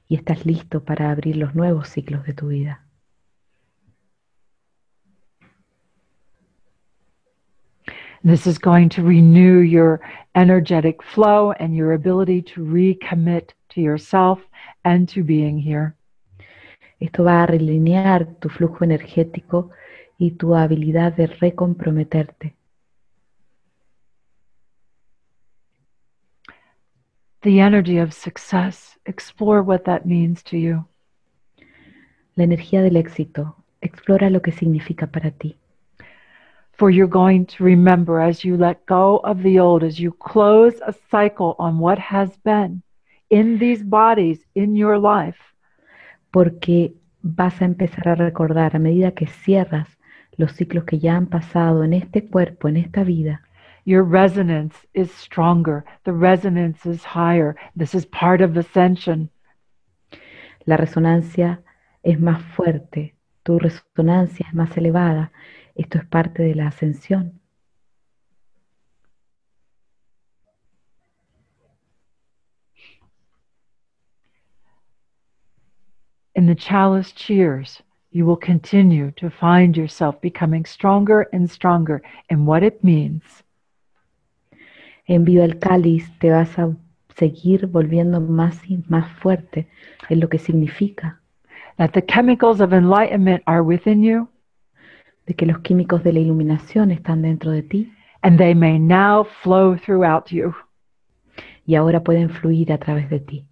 Y estás listo para abrir los nuevos ciclos de tu vida. This is going to renew your energetic flow and your ability to recommit to yourself and to being here. Esto va a relinear tu flujo energético y tu habilidad de recomprometerte. The energy of success, explore what that means to you. La energía del éxito, explora lo que significa para ti. For you're going to remember as you let go of the old, as you close a cycle on what has been in these bodies, in your life. Porque vas a empezar a recordar a medida que cierras los ciclos que ya han pasado en este cuerpo, en esta vida. Your resonance is stronger. The resonance is higher. This is part of ascension. La resonancia es más fuerte, tu resonancia es más elevada. Esto es parte de la ascensión. In the chalice cheers, you will continue to find yourself becoming stronger and stronger in what it means. En Viva el Cáliz te vas a seguir volviendo más y más fuerte en lo que significa That the chemicals of enlightenment are within you, de que los químicos de la iluminación están dentro de ti and they may now flow throughout you. y ahora pueden fluir a través de ti.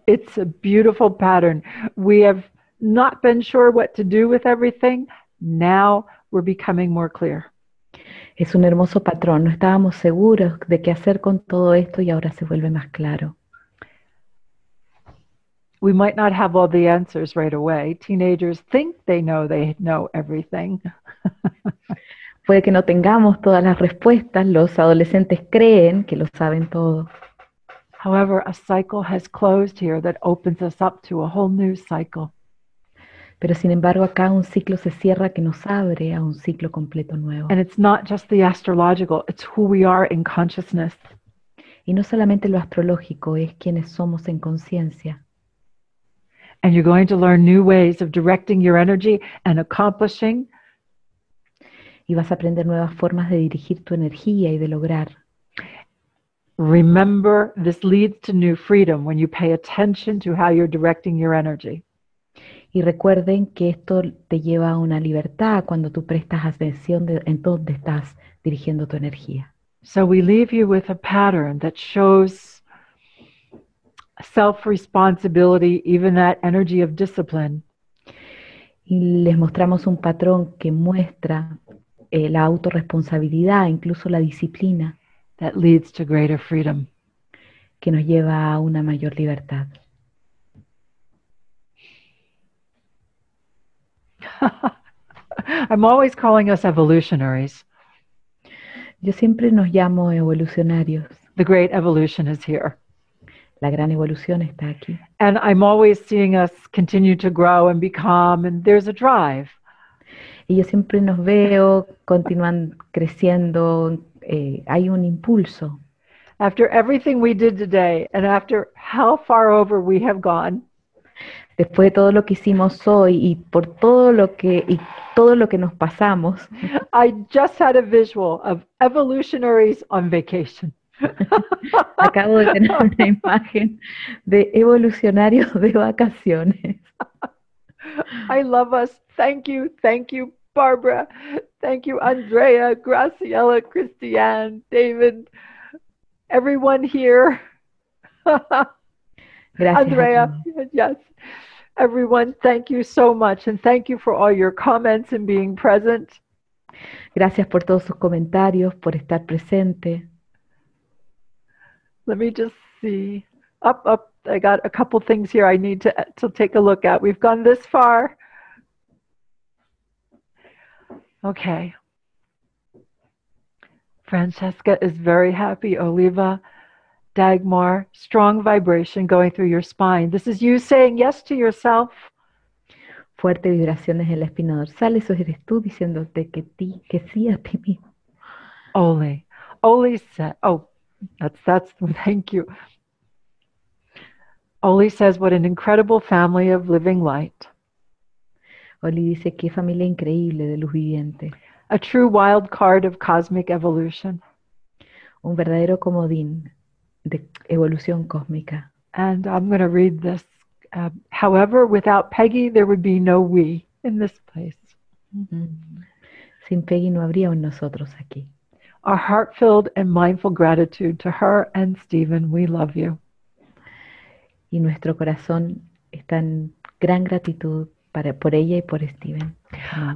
It's a beautiful pattern. We have not been sure what to do with everything. Now we're becoming more clear. Es un hermoso patrón. No estábamos seguros de qué hacer con todo esto y ahora se vuelve más claro. We might not have all the answers right away. Teenagers think they know everything. Puede que no tengamos todas las respuestas. Los adolescentes creen que lo saben todo. However, a cycle has closed here that opens us up to a whole new cycle. Pero sin embargo acá un ciclo se cierra que nos abre a un ciclo completo nuevo. And it's not just the astrological, it's who we are in consciousness. Y no solamente lo astrológico, es quienes somos en conciencia. And you're going to learn new ways of directing your energy and accomplishing. Y vas a aprender nuevas formas de dirigir tu energía y de lograr. Remember, this leads to new freedom when you pay attention to how you're directing your energy. Y recuerden que esto te lleva a una libertad cuando tú prestas atención en dónde estás dirigiendo tu energía. So we leave you with a pattern that shows self-responsibility, even that energy of discipline. Y les mostramos un patrón que muestra la autorresponsabilidad, incluso la disciplina, That leads to greater freedom. que nos lleva a una mayor libertad. I'm always calling us evolutionaries. Yo siempre nos llamo evolucionarios. The great evolution is here. La gran evolución está aquí. And I'm always seeing us continue to grow and become, and there's a drive. Y yo siempre nos veo, continúan creciendo, hay un impulso. After everything we did today, and after how far over we have gone, Después de todo lo que hicimos hoy y por todo lo que nos pasamos, I just had a visual of evolutionaries on vacation. acabo de tener una imagen de evolucionarios de vacaciones. I love us. Thank you, Barbara. Thank you, Andrea, Graciela, Christiane, David, everyone here. Gracias. Andrea, yes. Everyone, thank you so much, and thank you for all your comments and being present. Gracias por todos sus comentarios, por estar presente. Let me just see. Up. I got a couple things here I need to take a look at. We've gone this far. Okay. Francesca is very happy. Oliva, Dagmar, strong vibration going through your spine. This is you saying yes to yourself. Fuertes vibraciones en la espina dorsal, eso eres tú diciéndote que sí a ti mismo. Oli said, oh, that's thank you. Oli says, what an incredible family of living light. Oli dice, qué familia increíble de luz viviente. A true wild card of cosmic evolution. Un verdadero comodín de evolución cósmica. And I'm going to read this. However, without Peggy, there would be no we in this place. Sin Peggy no habría un nosotros aquí. Our heart-filled and mindful gratitude to her and Stephen. We love you. Y nuestro corazón está en gran gratitud por ella y por Steven.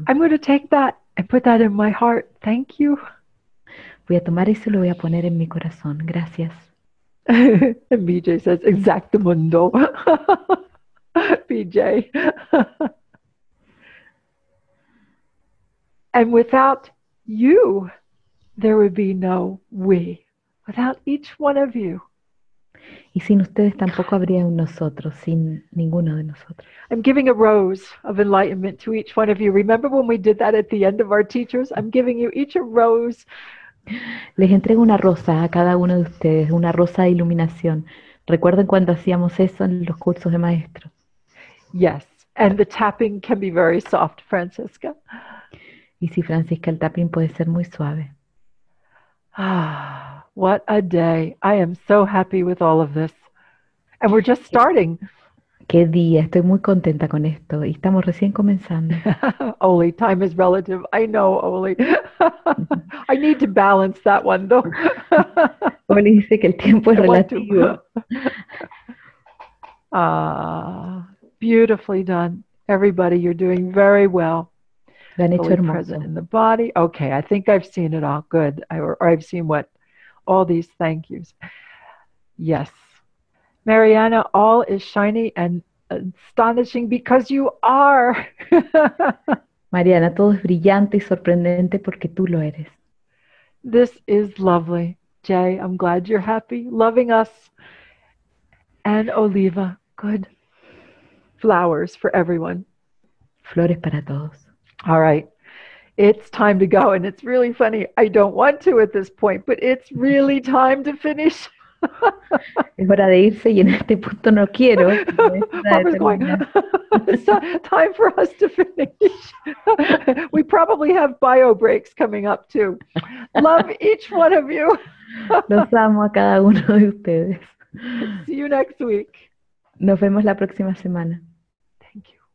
I'm going to take that and put that in my heart. Thank you. Voy a tomar eso y lo voy a poner en mi corazón. Gracias. And BJ says, exactamundo. BJ. And without you, there would be no we without each one of you. Y sin ustedes tampoco habría un nosotros, sin ninguno de nosotros. I'm giving a rose of enlightenment to each one of you. Remember when we did that at the end of our teachers? I'm giving you each a rose. Les entrego una rosa a cada uno de ustedes, una rosa de iluminación. ¿Recuerdan cuando hacíamos eso en los cursos de maestros? Yes, and the tapping can be very soft, Francisca. Y sí, Francisca, el tapping puede ser muy suave. Ah, what a day. I am so happy with all of this. And we're just starting. Qué día, estoy muy contenta con esto y estamos recién comenzando. Oli, time is relative. I know, Oli. I need to balance that one, though. Oli dice que el tiempo es I want to. relativo. Beautifully done. Everybody, you're doing very well. Lo han hecho Fully hermoso. present in the body. Okay, I think I've seen it all. Good. Or I've seen what? All these thank yous. Yes. Mariana, all is shiny and astonishing because you are. Mariana, todo es brillante y sorprendente porque tú lo eres. This is lovely. Jay, I'm glad you're happy, loving us. And Oliva, good. Flowers for everyone. Flores para todos. All right. It's time to go. And it's really funny. I don't want to at this point, but it's really time to finish. Es hora de irse y en este punto no quiero. pero es hora de Barbara's going, terminar. it's time for us to finish. We probably have bio breaks coming up too. Love each one of you. Los amo a cada uno de ustedes. See you next week. Nos vemos la próxima semana. Thank you.